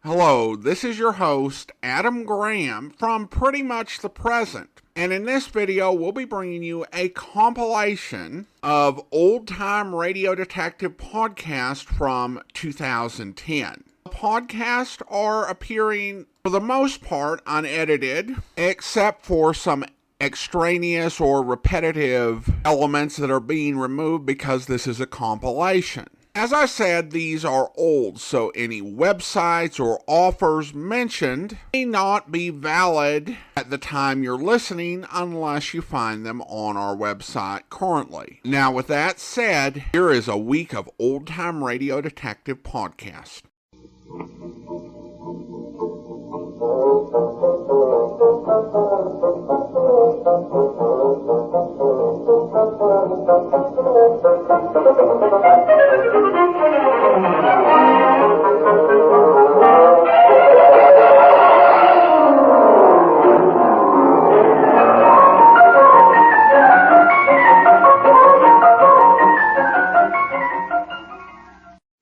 Hello, this is your host, Adam Graham, from Pretty Much the Present. And in this video, we'll be bringing you a compilation of old-time radio detective podcasts from 2010. The podcasts are appearing, for the most part, unedited, except for some extraneous or repetitive elements that are being removed because this is a compilation. As I said, these are old, so any websites or offers mentioned may not be valid at the time you're listening unless you find them on our website currently. Now, with that said, here is a week of old-time radio detective podcast.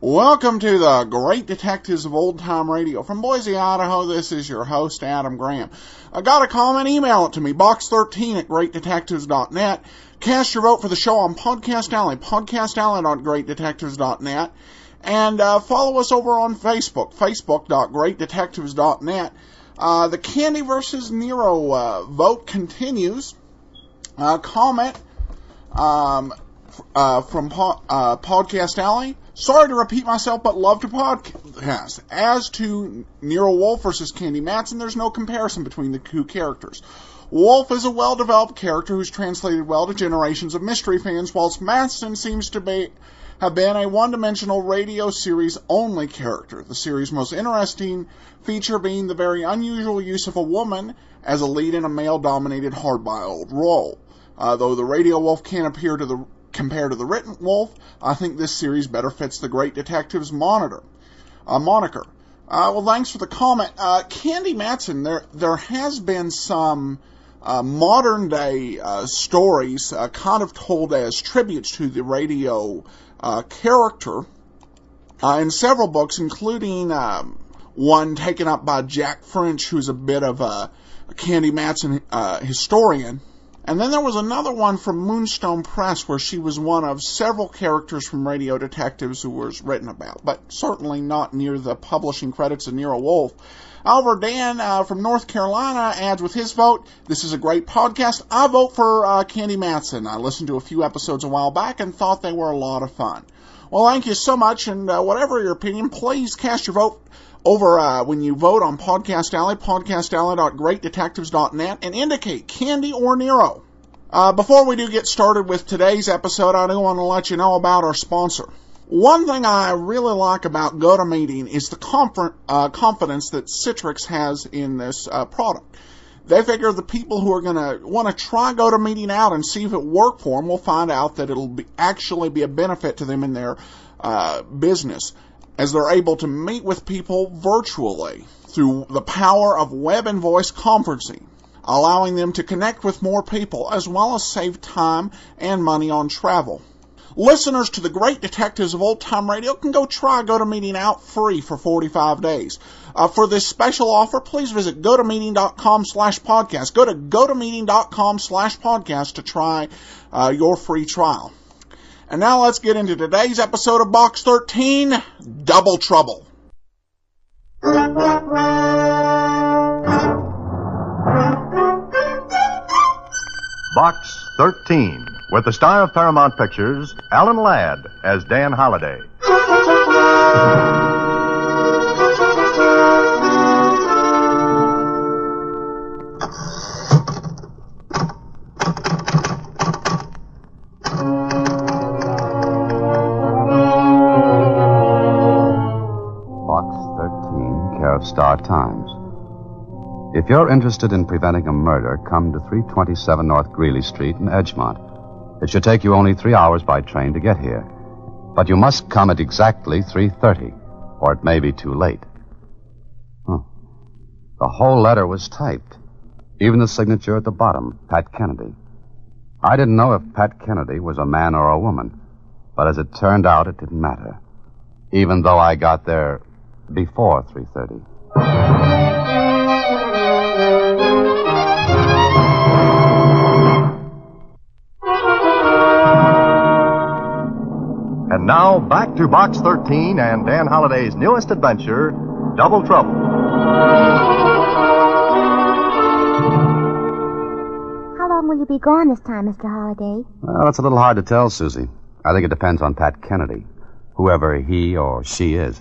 Welcome to the Great Detectives of Old Time Radio. From Boise, Idaho, this is your host, Adam Graham. I got a comment, email it to me, box13@greatdetectives.net. Cast your vote for the show on Podcast Alley, podcastalley.greatdetectives.net. And follow us over on Facebook, facebook.greatdetectives.net. The Candy versus Nero vote continues. Comment from Podcast Alley. Sorry to repeat myself, but love to podcast. As to Nero Wolfe versus Candy Matson, there's no comparison between the two characters. Wolfe is a well-developed character who's translated well to generations of mystery fans, whilst Matson seems to have been a one-dimensional radio series-only character. The series' most interesting feature being the very unusual use of a woman as a lead in a male-dominated hard-boiled role. Though the radio Wolfe can't appear to compared to the written Wolfe, I think this series better fits the Great Detectives moniker. Well, thanks for the comment. Candy Matson, there has been some modern-day stories kind of told as tributes to the radio character in several books, including one taken up by Jack French, who's a bit of a Candy Matson historian. And then there was another one from Moonstone Press where she was one of several characters from Radio Detectives who was written about, but certainly not near the publishing credits of Nero Wolfe. However, Dan from North Carolina adds with his vote, "This is a great podcast. I vote for Candy Matson. I listened to a few episodes a while back and thought they were a lot of fun." Well, thank you so much, and whatever your opinion, please cast your vote over when you vote on Podcast Alley, podcastalley.greatdetectives.net, and indicate Candy or Nero. Before we do get started with today's episode, I do want to let you know about our sponsor. One thing I really like about GoToMeeting is the confidence that Citrix has in this product. They figure the people who are going to want to try GoToMeeting out and see if it worked for them will find out that it'll actually be a benefit to them in their business, as they're able to meet with people virtually through the power of web and voice conferencing, allowing them to connect with more people as well as save time and money on travel. Listeners to the Great Detectives of Old Time Radio can go try GoToMeeting out free for 45 days. For this special offer, please visit gotomeeting.com/podcast. Go to gotomeeting.com/podcast to try your free trial. And now let's get into today's episode of Box 13, Double Trouble. Box 13, with the star of Paramount Pictures, Alan Ladd, as Dan Holliday. Star Times. If you're interested in preventing a murder, come to 327 North Greeley Street in Edgemont. It should take you only 3 hours by train to get here. But you must come at exactly 3:30, or it may be too late. The whole letter was typed. Even the signature at the bottom, Pat Kennedy. I didn't know if Pat Kennedy was a man or a woman, but as it turned out, it didn't matter. Even though I got there before 3:30. And now, back to Box 13 and Dan Holliday's newest adventure, Double Trouble. How long will you be gone this time, Mr. Holliday? Well, that's a little hard to tell, Susie. I think it depends on Pat Kennedy, whoever he or she is.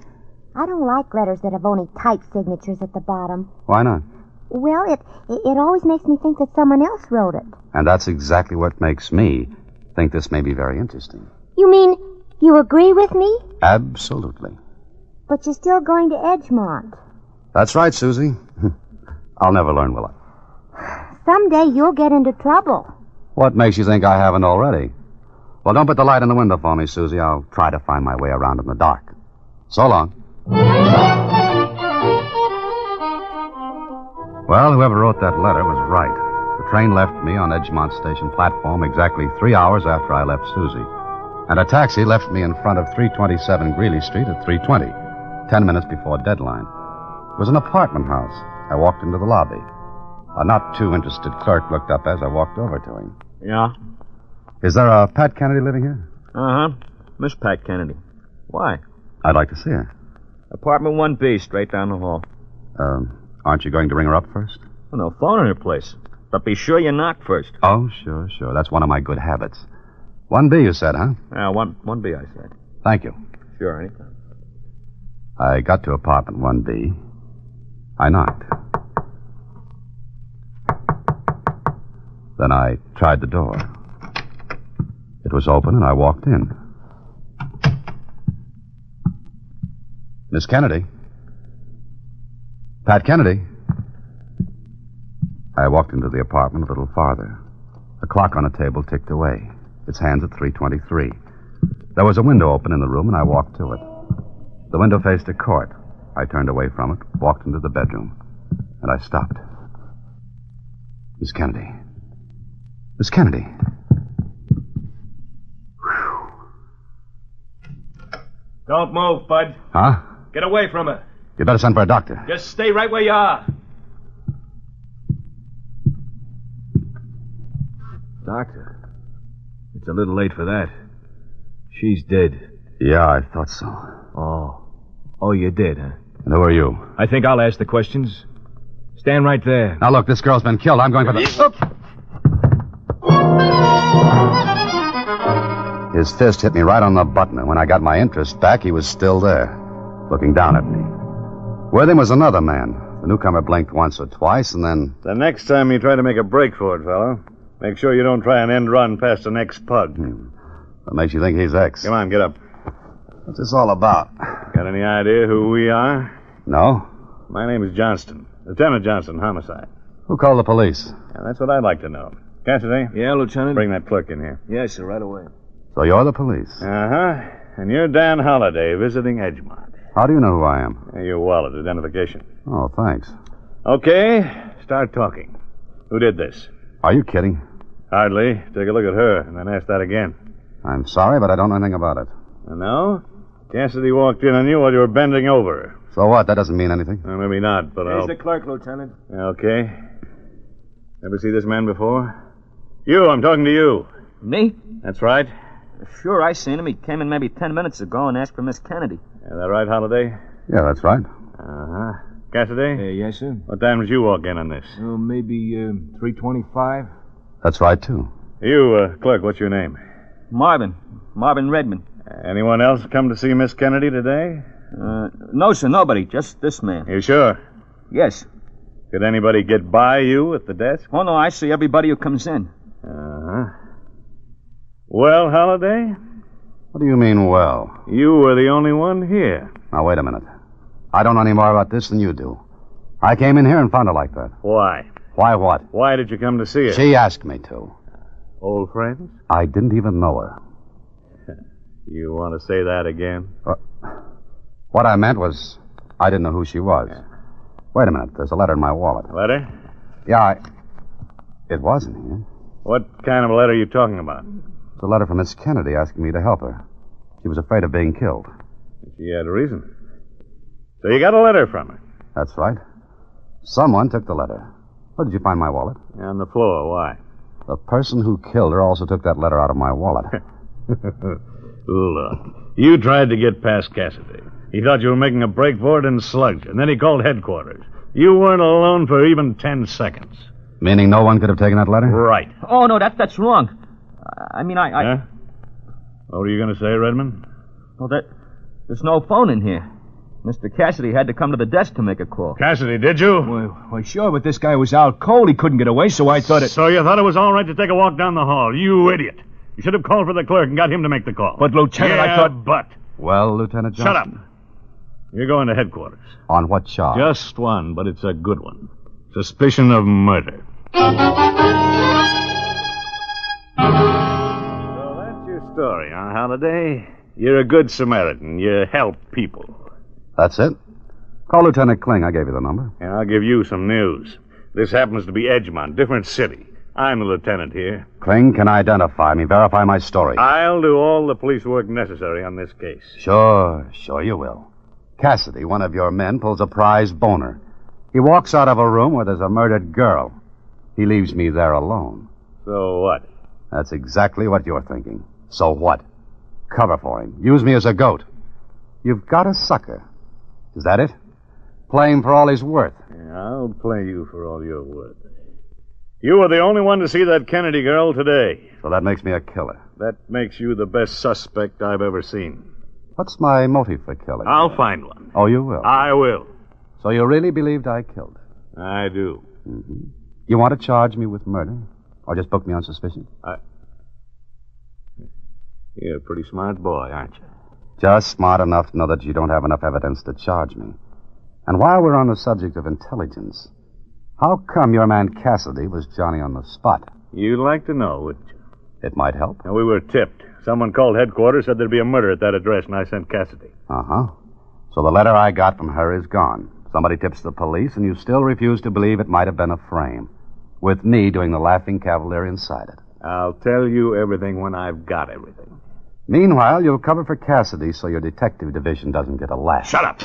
I don't like letters that have only typed signatures at the bottom. Why not? Well, it always makes me think that someone else wrote it. And that's exactly what makes me think this may be very interesting. You mean you agree with me? Absolutely. But you're still going to Edgemont. That's right, Susie. I'll never learn, will I? Someday you'll get into trouble. What makes you think I haven't already? Well, don't put the light in the window for me, Susie. I'll try to find my way around in the dark. So long. Well, whoever wrote that letter was right. The train left me on Edgemont Station platform exactly 3 hours after I left Suzie. And a taxi left me in front of 327 Greeley Street at 3:20, 10 minutes before deadline. It was an apartment house. I walked into the lobby. A not too interested clerk looked up as I walked over to him. Yeah? Is there a Pat Kennedy living here? Uh-huh. Miss Pat Kennedy. Why? I'd like to see her. Apartment 1B, straight down the hall. Aren't you going to ring her up first? Well, no phone in her place. But be sure you knock first. Oh, sure. That's one of my good habits. 1B, you said, huh? Yeah, 1B, I said. Thank you. Sure, anytime. I got to apartment 1B. I knocked. Then I tried the door. It was open, and I walked in. Miss Kennedy? Pat Kennedy? I walked into the apartment a little farther. The clock on a table ticked away. Its hands at 3:23. There was a window open in the room, and I walked to it. The window faced a court. I turned away from it, walked into the bedroom, and I stopped. Miss Kennedy. Miss Kennedy. Don't move, Bud. Huh? Get away from her. You'd better send for a doctor. Just stay right where you are. Doctor, it's a little late for that. She's dead. Yeah, I thought so. Oh, you did, huh? And who are you? I think I'll ask the questions. Stand right there. Now, look, this girl's been killed. I'm going for the... Oops. His fist hit me right on the button, and when I got my interest back, he was still there, looking down at me. With him was another man. The newcomer blinked once or twice, and then... The next time you try to make a break for it, fellow, make sure you don't try an end run past the next pug. What makes you think he's X? Come on, get up. What's this all about? Got any idea who we are? No? My name is Johnston. Lieutenant Johnston, homicide. Who called the police? Yeah, that's what I'd like to know. Cassidy? Yeah, Lieutenant? Bring that clerk in here. Yes, sir, right away. So you're the police? Uh-huh. And you're Dan Holliday, visiting Edgemont. How do you know who I am? Your wallet, identification. Oh, thanks. Okay, start talking. Who did this? Are you kidding? Hardly. Take a look at her, and then ask that again. I'm sorry, but I don't know anything about it. No? Cassidy walked in on you while you were bending over. So what? That doesn't mean anything. Well, maybe not, but Here's the clerk, Lieutenant. Okay. Ever see this man before? You, I'm talking to you. Me? That's right. Sure, I seen him. He came in maybe 10 minutes ago and asked for Miss Kennedy. Is that right, Holliday? Yeah, that's right. Uh-huh. Cassidy? Yes, sir. What time did you walk in on this? Oh, maybe 3:25. That's right, too. You, clerk, what's your name? Marvin Redmond. Anyone else come to see Miss Kennedy today? No, sir, nobody. Just this man. You sure? Yes. Could anybody get by you at the desk? Oh, no, I see everybody who comes in. Uh-huh. Well, Holliday, What do you mean, well? you were the only one here. Now, wait a minute. I don't know any more about this than you do. I came in here and found her like that. Why? Why what? Why did you come to see her? She asked me to. Old friends? I didn't even know her. You want to say that again? What I meant was, I didn't know who she was. Wait a minute. There's a letter in my wallet. Letter? Yeah, It wasn't here. What kind of a letter are you talking about? It's a letter from Miss Kennedy asking me to help her. She was afraid of being killed. She had a reason. So you got a letter from her? That's right. Someone took the letter. Where did you find my wallet? On the floor. Why? The person who killed her also took that letter out of my wallet. Look, you tried to get past Cassidy. He thought you were making a break for it and slugged you, and then he called headquarters. You weren't alone for even 10 seconds. Meaning no one could have taken that letter? Right. Oh, no, that's wrong. I mean, Huh? What were you going to say, Redmond? Well, there's no phone in here. Mr. Cassidy had to come to the desk to make a call. Cassidy, did you? Well, sure, but this guy was out cold. He couldn't get away, so I thought it... So you thought it was all right to take a walk down the hall? You idiot. You should have called for the clerk and got him to make the call. But, Lieutenant, yeah, I thought... but... Well, Lieutenant Johnson? Shut up. You're going to headquarters. On what charge? Just one, but it's a good one. Suspicion of murder. So that's your story, huh, Holiday? You're a good Samaritan. You help people. That's it. Call Lieutenant Kling. I gave you the number. And I'll give you some news. This happens to be Edgemont, different city. I'm the lieutenant here. Kling can identify me, verify my story. I'll do all the police work necessary on this case. Sure you will. Cassidy, one of your men, pulls a prize boner. He walks out of a room where there's a murdered girl. He leaves me there alone. So what? That's exactly what you're thinking. So what? Cover for him. Use me as a goat. You've got a sucker. Is that it? Play him for all he's worth. Yeah, I'll play you for all you're worth. You were the only one to see that Kennedy girl today. So that makes me a killer. That makes you the best suspect I've ever seen. What's my motive for killing? I'll find one. Oh, you will? I will. So you really believed I killed her? I do. Mm-hmm. You want to charge me with murder? Or just book me on suspicion? You're a pretty smart boy, aren't you? Just smart enough to know that you don't have enough evidence to charge me. And while we're on the subject of intelligence, how come your man Cassidy was Johnny on the spot? You'd like to know, wouldn't you? It might help. Now, we were tipped. Someone called headquarters, said there'd be a murder at that address, and I sent Cassidy. Uh-huh. So the letter I got from her is gone. Somebody tips the police, and you still refuse to believe it might have been a frame, with me doing the laughing cavalier inside it. I'll tell you everything when I've got everything. Meanwhile, you'll cover for Cassidy so your detective division doesn't get a laugh. Shut up!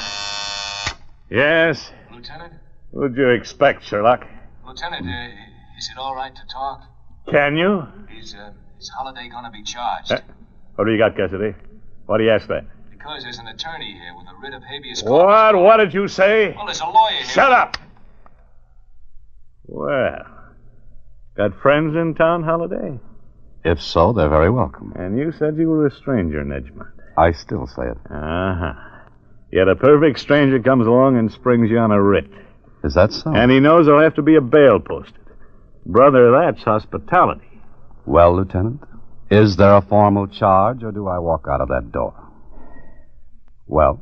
Yes? Lieutenant? What'd you expect, Sherlock? Lieutenant, is it all right to talk? Can you? Is Holiday going to be charged? What do you got, Cassidy? Why do you ask that? Because there's an attorney here with a writ of habeas corpus. What? What did you say? Well, there's a lawyer here. Shut up! Well, got friends in town, Holiday? If so, they're very welcome. And you said you were a stranger in Edgemont. I still say it. Uh-huh. Yet a perfect stranger comes along and springs you on a writ. Is that so? And he knows there'll have to be a bail posted. Brother, that's hospitality. Well, Lieutenant, is there a formal charge, or do I walk out of that door? Well?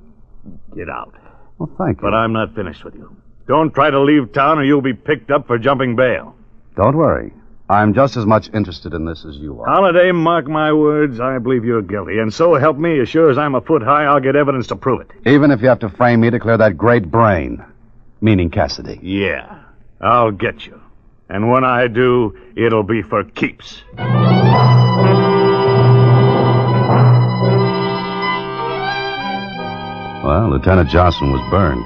Get out. Well, thank you. But I'm not finished with you. Don't try to leave town or you'll be picked up for jumping bail. Don't worry. I'm just as much interested in this as you are. Holiday, mark my words, I believe you're guilty. And so help me, as sure as I'm a foot high, I'll get evidence to prove it. Even if you have to frame me to clear that great brain. Meaning Cassidy. Yeah, I'll get you. And when I do, it'll be for keeps. Well, Lieutenant Johnson was burned.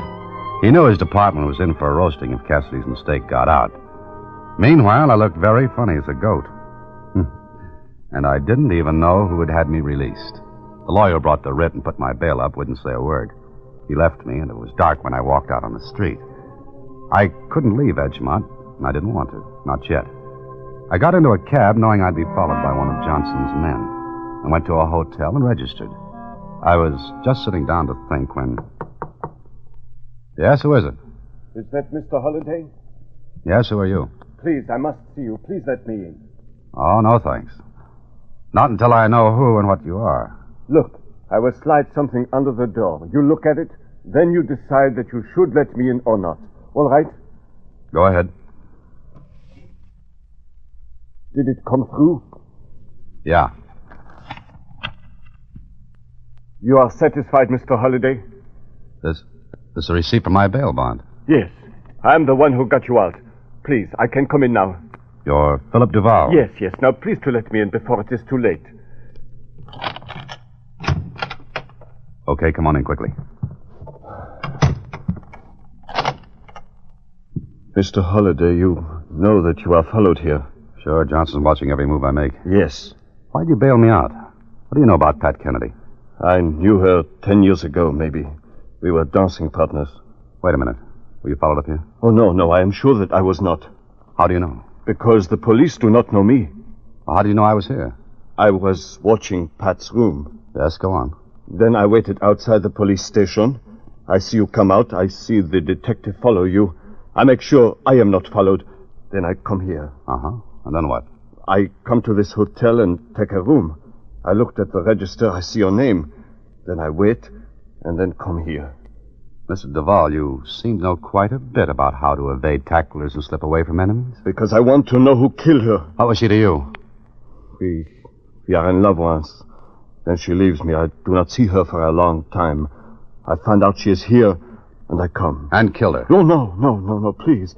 He knew his department was in for a roasting if Cassidy's mistake got out. Meanwhile, I looked very funny as a goat. And I didn't even know who had had me released. The lawyer brought the writ and put my bail up, wouldn't say a word. He left me, and it was dark when I walked out on the street. I couldn't leave Edgemont, and I didn't want to, not yet. I got into a cab knowing I'd be followed by one of Johnson's men, and went to a hotel and registered. I was just sitting down to think when... Yes, who is it? Is that Mr. Holliday? Yes, who are you? Please, I must see you. Please let me in. Oh, no, thanks. Not until I know who and what you are. Look, I will slide something under the door. You look at it, then you decide that you should let me in or not. All right? Go ahead. Did it come through? Yeah. You are satisfied, Mr. Holliday? This is a receipt for my bail bond. Yes. I'm the one who got you out. Please, I can come in now. You're Philip Dubov? Yes. Now, please to let me in before it is too late. Okay, come on in quickly. Mr. Holliday, you know that you are followed here. Sure, Johnson's watching every move I make. Yes. Why'd you bail me out? What do you know about Pat Kennedy? I knew her 10 years ago, maybe. We were dancing partners. Wait a minute. Were you followed up here? Oh, no, I am sure that I was not. How do you know? Because the police do not know me. Well, how do you know I was here? I was watching Pat's room. Yes, go on. Then I waited outside the police station. I see you come out. I see the detective follow you. I make sure I am not followed. Then I come here. Uh-huh. And then what? I come to this hotel and take a room. I looked at the register. I see your name. Then I wait and then come here. Mr. Duvall, you seem to know quite a bit about how to evade tacklers and slip away from enemies. Because I want to know who killed her. What was she to you? We are in love once. Then she leaves me. I do not see her for a long time. I find out she is here, and I come. And killed her? No, please.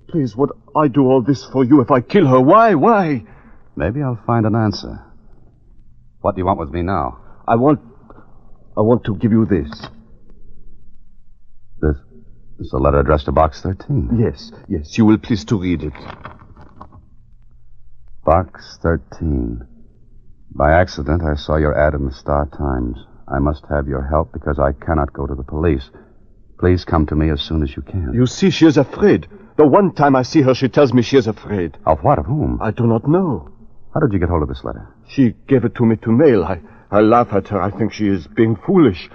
Please, would I do all this for you if I kill her? Why? Maybe I'll find an answer. What do you want with me now? I want to give you this. This is a letter addressed to Box 13. Yes, you will please to read it. Box 13. By accident, I saw your ad in the Star-Times. I must have your help because I cannot go to the police. Please come to me as soon as you can. You see, she is afraid. The one time I see her, she tells me she is afraid. Of what? Of whom? I do not know. How did you get hold of this letter? She gave it to me to mail. I laugh at her. I think she is being foolish.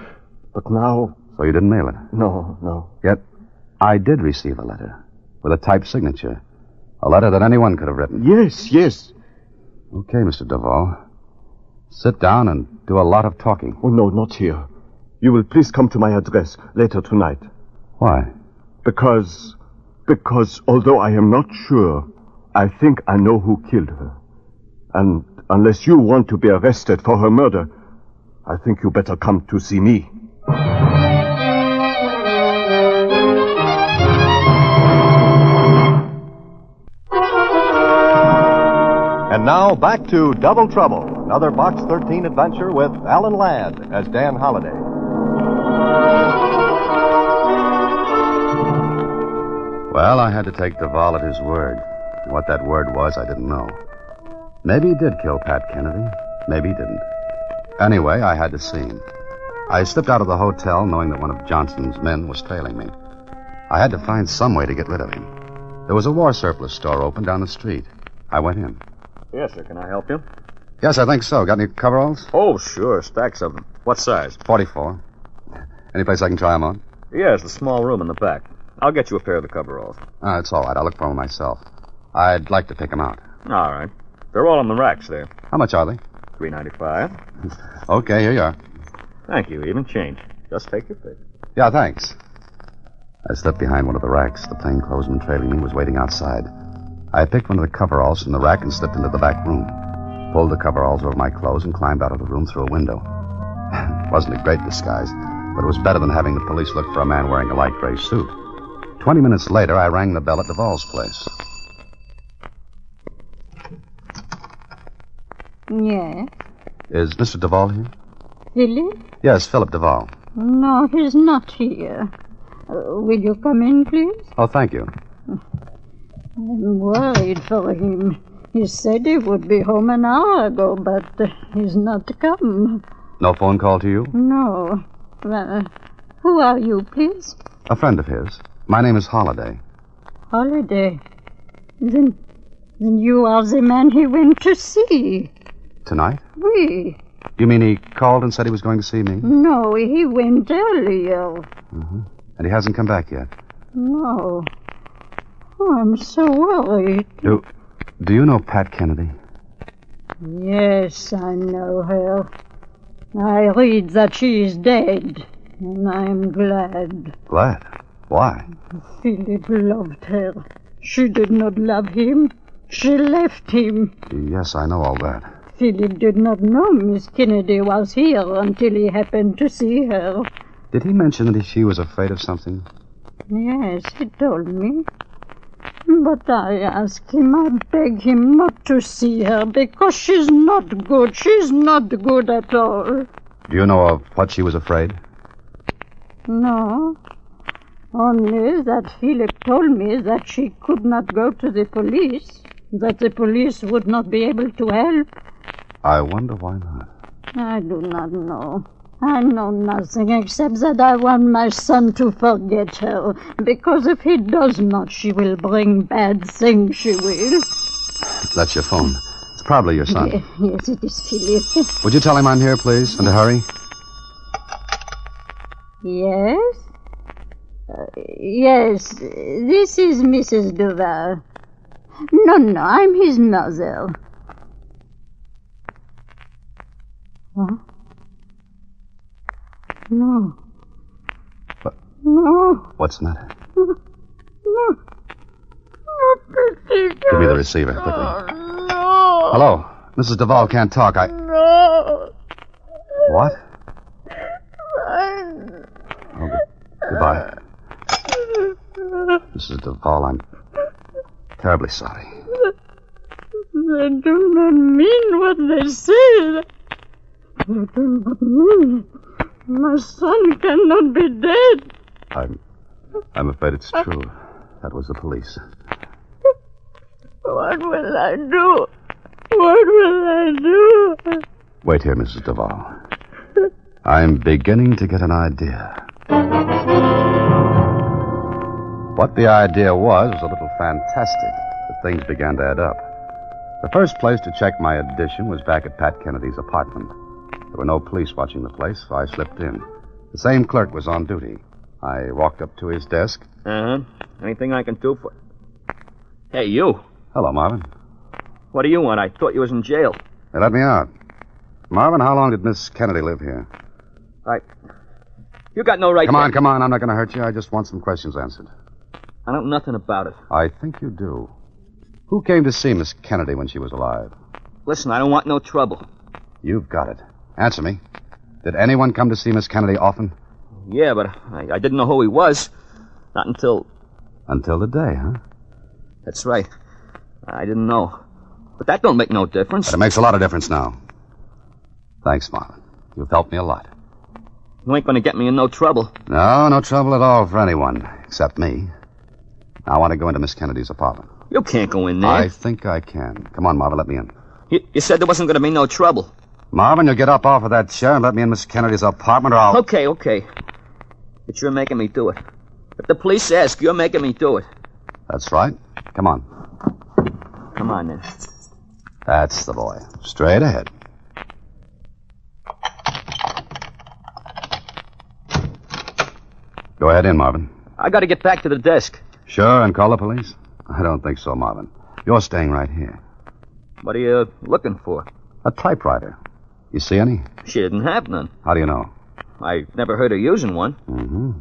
But now... So you didn't mail it? No. Yet, I did receive a letter with a typed signature. A letter that anyone could have written. Yes. Okay, Mr. Duvall. Sit down and do a lot of talking. Oh, no, not here. You will please come to my address later tonight. Why? Because although I am not sure, I think I know who killed her. And unless you want to be arrested for her murder, I think you better come to see me. And now back to Double Trouble, another Box 13 adventure with Alan Ladd as Dan Holliday. Well, I had to take Duvall at his word. What that word was, I didn't know. Maybe he did kill Pat Kennedy. Maybe he didn't. Anyway, I had to see him. I slipped out of the hotel knowing that one of Johnson's men was trailing me. I had to find some way to get rid of him. There was a war surplus store open down the street. I went in. Yes, sir. Can I help you? Yes, I think so. Got any coveralls? Oh, sure. Stacks of them. What size? 44. Any place I can try them on? Yes, the small room in the back. I'll get you a pair of the coveralls. It's all right. I'll look for them myself. I'd like to pick them out. All right. They're all on the racks there. How much are they? $3.95. Okay, here you are. Thank you. Even change. Just take your pick. Yeah, thanks. I slipped behind one of the racks. The plainclothesman trailing me was waiting outside. I picked one of the coveralls from the rack and slipped into the back room. Pulled the coveralls over my clothes and climbed out of the room through a window. It wasn't a great disguise, but it was better than having the police look for a man wearing a light gray suit. 20 minutes later, I rang the bell at Duvall's place. Yes. Is Mr. Duvall here? Philip? Yes, Philip Duvall. No, he's not here. Will you come in, please? Oh, thank you. I'm worried for him. He said he would be home an hour ago, but he's not come. No phone call to you? No. Who are you, please? A friend of his. My name is Holliday. Holliday? Then you are the man he went to see. Tonight? Oui. You mean he called and said he was going to see me? No, he went earlier. Mm-hmm. And he hasn't come back yet? No. Oh, I'm so worried. Do you know Pat Kennedy? Yes, I know her. I read that she is dead, and I'm glad. Glad? Why? Philip loved her. She did not love him. She left him. Yes, I know all that. Philip did not know Miss Kennedy was here until he happened to see her. Did he mention that she was afraid of something? Yes, he told me. But I asked him, I begged him not to see her because she's not good. She's not good at all. Do you know of what she was afraid? No. Only that Philip told me that she could not go to the police, that the police would not be able to help. I wonder why not. I do not know. I know nothing except that I want my son to forget her, because if he does not, she will bring bad things, she will. That's your phone. It's probably your son. Yes, it is Philip. Would you tell him I'm here, please, and to hurry? Yes? Yes, this is Mrs. Duval. No, I'm his mother. What? No. What? No. What's the matter? No. Give me the receiver, quickly. No. Hello? Mrs. Duval can't talk. No. What? Oh, goodbye. Mrs. Duval, I'm terribly sorry. They do not mean what they say. They do not mean it. My son cannot be dead. I'm afraid it's true. That was the police. What will I do? What will I do? Wait here, Mrs. Duval. I'm beginning to get an idea. What the idea was a little fantastic, but things began to add up. The first place to check my addition was back at Pat Kennedy's apartment. There were no police watching the place, so I slipped in. The same clerk was on duty. I walked up to his desk. Uh-huh. Anything I can do for... Hey, you. Hello, Marvin. What do you want? I thought you was in jail. They let me out. Marvin, how long did Miss Kennedy live here? You got no right Come on. I'm not going to hurt you. I just want some questions answered. I know nothing about it. I think you do. Who came to see Miss Kennedy when she was alive? Listen, I don't want no trouble. You've got it. Answer me. Did anyone come to see Miss Kennedy often? Yeah, but I didn't know who he was. Not until... Until today, huh? That's right. I didn't know. But that don't make no difference. But it makes a lot of difference now. Thanks, Marvin. You've helped me a lot. You ain't gonna get me in no trouble. No trouble at all for anyone, except me. Now, I want to go into Miss Kennedy's apartment. You can't go in there. I think I can. Come on, Marvin, let me in. You said there wasn't gonna be no trouble. Marvin, you'll get up off of that chair and let me in Miss Kennedy's apartment, or I'll... Okay. But you're making me do it. If the police ask, you're making me do it. That's right. Come on. Come on, then. That's the boy. Straight ahead. Go ahead in, Marvin. I gotta get back to the desk. Sure, and call the police? I don't think so, Marvin. You're staying right here. What are you looking for? A typewriter. You see any? She didn't have none. How do you know? I never heard her using one. Mm-hmm.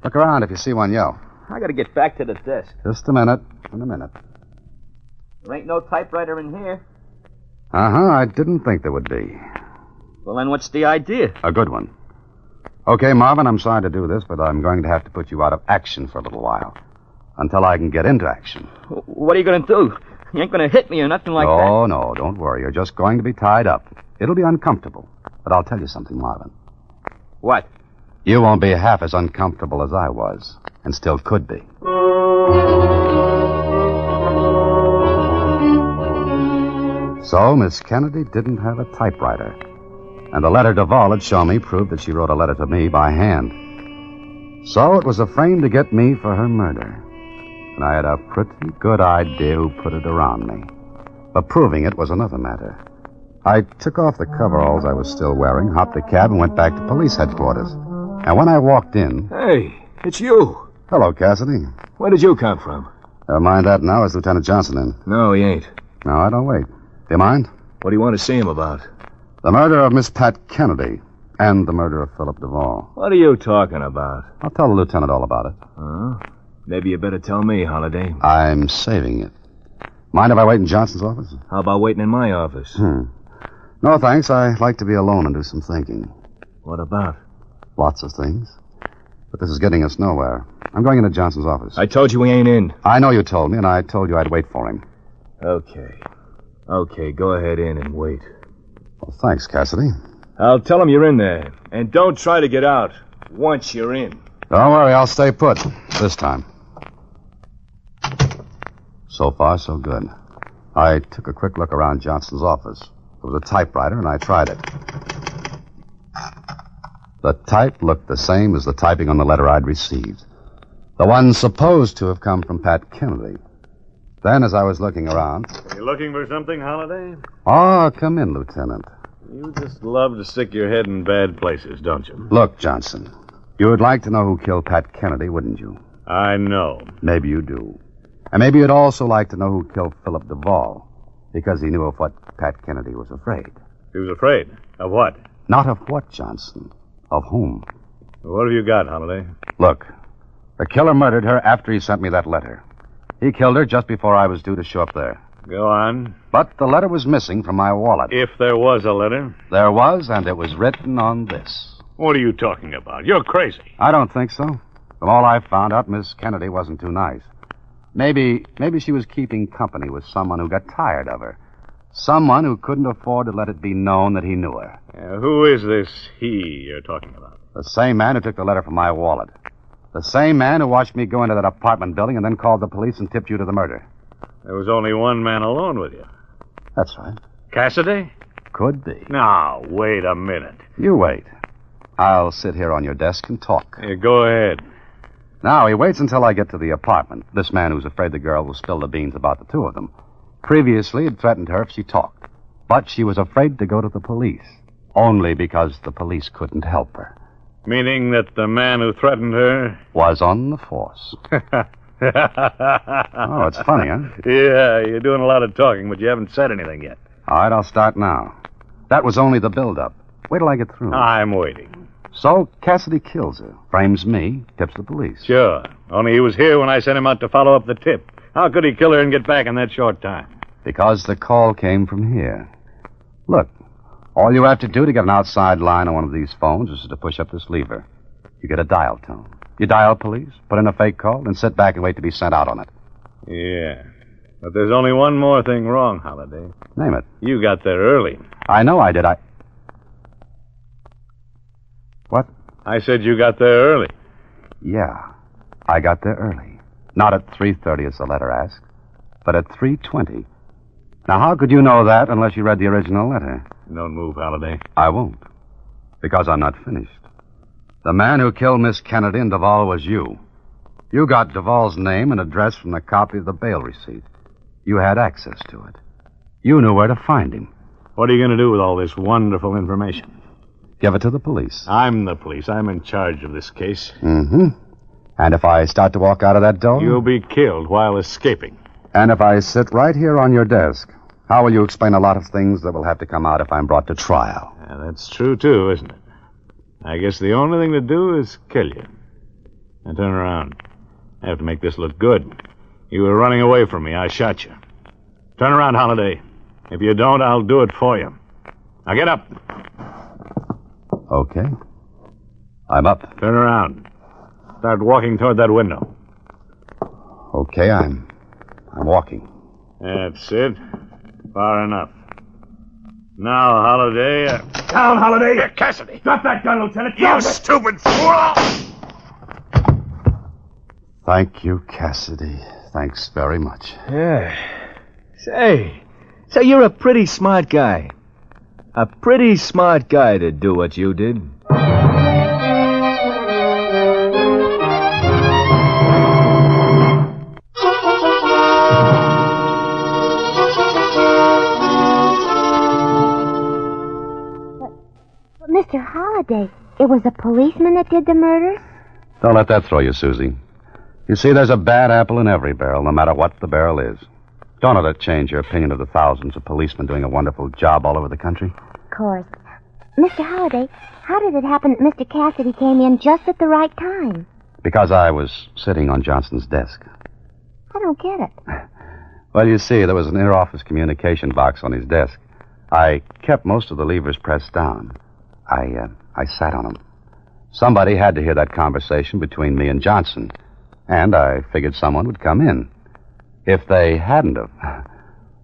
Look around. If you see one, yell. I gotta get back to the desk. Just a minute. In a minute. There ain't no typewriter in here. Uh-huh. I didn't think there would be. Well, then what's the idea? A good one. Okay, Marvin, I'm sorry to do this, but I'm going to have to put you out of action for a little while. Until I can get into action. What are you gonna do? You ain't gonna hit me or nothing like that. No, don't worry. You're just going to be tied up. It'll be uncomfortable. But I'll tell you something, Marvin. What? You won't be half as uncomfortable as I was, and still could be. So, Miss Kennedy didn't have a typewriter. And the letter Duvall had shown me proved that she wrote a letter to me by hand. So it was a frame to get me for her murder. And I had a pretty good idea who put it around me. But proving it was another matter. I took off the coveralls I was still wearing, hopped a cab, and went back to police headquarters. And when I walked in... Hey, it's you. Hello, Cassidy. Where did you come from? Never mind that now. Is Lieutenant Johnson in? No, he ain't. No, I don't wait. Do you mind? What do you want to see him about? The murder of Miss Pat Kennedy and the murder of Philip Duvall. What are you talking about? I'll tell the lieutenant all about it. Maybe you better tell me, Holiday. I'm saving it. Mind if I wait in Johnson's office? How about waiting in my office? No, thanks. I like to be alone and do some thinking. What about? Lots of things. But this is getting us nowhere. I'm going into Johnson's office. I told you he ain't in. I know you told me, and I told you I'd wait for him. Okay, go ahead in and wait. Well, thanks, Cassidy. I'll tell him you're in there. And don't try to get out once you're in. Don't worry, I'll stay put. This time. So far, so good. I took a quick look around Johnson's office. There was a typewriter, and I tried it. The type looked the same as the typing on the letter I'd received. The one supposed to have come from Pat Kennedy. Then, as I was looking around... You looking for something, Holliday? Oh, come in, Lieutenant. You just love to stick your head in bad places, don't you? Look, Johnson, you would like to know who killed Pat Kennedy, wouldn't you? I know. Maybe you do. And maybe you'd also like to know who killed Philip Duvall, because he knew of what Pat Kennedy was afraid. He was afraid? Of what? Not of what, Johnson. Of whom? What have you got, Holliday? Look, the killer murdered her after he sent me that letter. He killed her just before I was due to show up there. Go on. But the letter was missing from my wallet. If there was a letter? There was, and it was written on this. What are you talking about? You're crazy. I don't think so. From all I found out, Miss Kennedy wasn't too nice. Maybe she was keeping company with someone who got tired of her. Someone who couldn't afford to let it be known that he knew her. Who is this he you're talking about? The same man who took the letter from my wallet. The same man who watched me go into that apartment building and then called the police and tipped you to the murder. There was only one man alone with you. That's right. Cassidy? Could be. Now, wait a minute. You wait. I'll sit here on your desk and talk. Go ahead. Now, he waits until I get to the apartment. This man who's afraid the girl will spill the beans about the two of them. Previously, he'd threatened her if she talked. But she was afraid to go to the police. Only because the police couldn't help her. Meaning that the man who threatened her... was on the force. Oh, it's funny, huh? Yeah, you're doing a lot of talking, but you haven't said anything yet. All right, I'll start now. That was only the build-up. Wait till I get through. I'm waiting. So, Cassidy kills her, frames me, tips the police. Sure. Only he was here when I sent him out to follow up the tip. How could he kill her and get back in that short time? Because the call came from here. Look, all you have to do to get an outside line on one of these phones is to push up this lever. You get a dial tone. You dial police, put in a fake call, and sit back and wait to be sent out on it. Yeah. But there's only one more thing wrong, Holliday. Name it. You got there early. I know I did. What? I said you got there early. Yeah, I got there early. Not at 3:30 as the letter asked, but at 3:20. Now, how could you know that unless you read the original letter? Don't move, Holliday. I won't, because I'm not finished. The man who killed Miss Kennedy in Duvall was you. You got Duvall's name and address from the copy of the bail receipt. You had access to it. You knew where to find him. What are you going to do with all this wonderful information? Give it to the police. I'm the police. I'm in charge of this case. Mm-hmm. And if I start to walk out of that door? You'll be killed while escaping. And if I sit right here on your desk, how will you explain a lot of things that will have to come out if I'm brought to trial? Yeah, that's true, too, isn't it? I guess the only thing to do is kill you. Now turn around. I have to make this look good. You were running away from me. I shot you. Turn around, Holliday. If you don't, I'll do it for you. Now get up. Okay. I'm up. Turn around. Start walking toward that window. Okay, I'm walking. That's it. Far enough. Now, Holliday... Down, Holliday! Here, Cassidy! Drop that gun, Lieutenant! You stupid fool! Thank you, Cassidy. Thanks very much. Yeah. Say, you're a pretty smart guy. A pretty smart guy to do what you did. Mr. Holliday, it was a policeman that did the murder? Don't let that throw you, Suzie. You see, there's a bad apple in every barrel, no matter what the barrel is. Don't let it change your opinion of the thousands of policemen doing a wonderful job all over the country. Of course. Mr. Holliday, how did it happen that Mr. Cassidy came in just at the right time? Because I was sitting on Johnson's desk. I don't get it. Well, you see, there was an inter-office communication box on his desk. I kept most of the levers pressed down. I sat on them. Somebody had to hear that conversation between me and Johnson, and I figured someone would come in. If they hadn't have...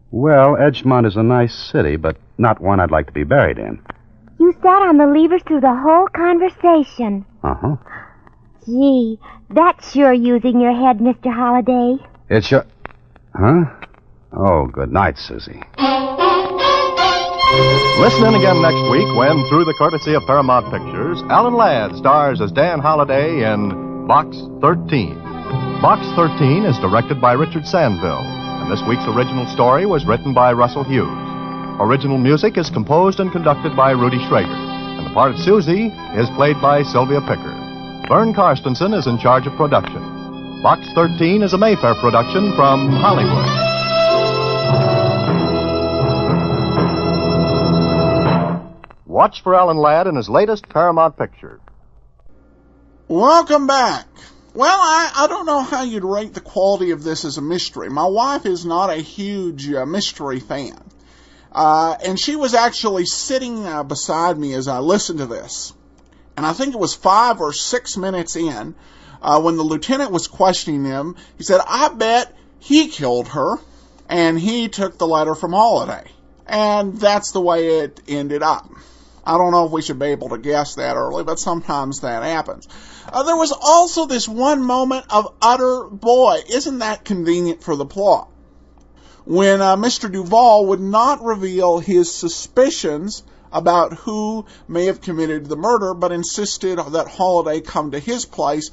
Well, Edgemont is a nice city, but not one I'd like to be buried in. You sat on the levers through the whole conversation. Uh-huh. Gee, that's sure using your head, Mr. Holliday. It's your... Huh? Oh, good night, Susie. Listen in again next week when, through the courtesy of Paramount Pictures, Alan Ladd stars as Dan Holliday in Box 13. Box 13 is directed by Richard Sandville, and this week's original story was written by Russell Hughes. Original music is composed and conducted by Rudy Schrager, and the part of Susie is played by Sylvia Picker. Vern Karstensen is in charge of production. Box 13 is a Mayfair production from Hollywood. Watch for Alan Ladd in his latest Paramount picture. Welcome back. Well, I don't know how you'd rate the quality of this as a mystery. My wife is not a huge mystery fan. And she was actually sitting beside me as I listened to this. And I think it was 5 or 6 minutes in, when the lieutenant was questioning him, he said, "I bet he killed her, and he took the letter from Holiday." And that's the way it ended up. I don't know if we should be able to guess that early, but sometimes that happens. There was also this one moment of utter, boy, isn't that convenient for the plot, when Mr. Duvall would not reveal his suspicions about who may have committed the murder, but insisted that Holiday come to his place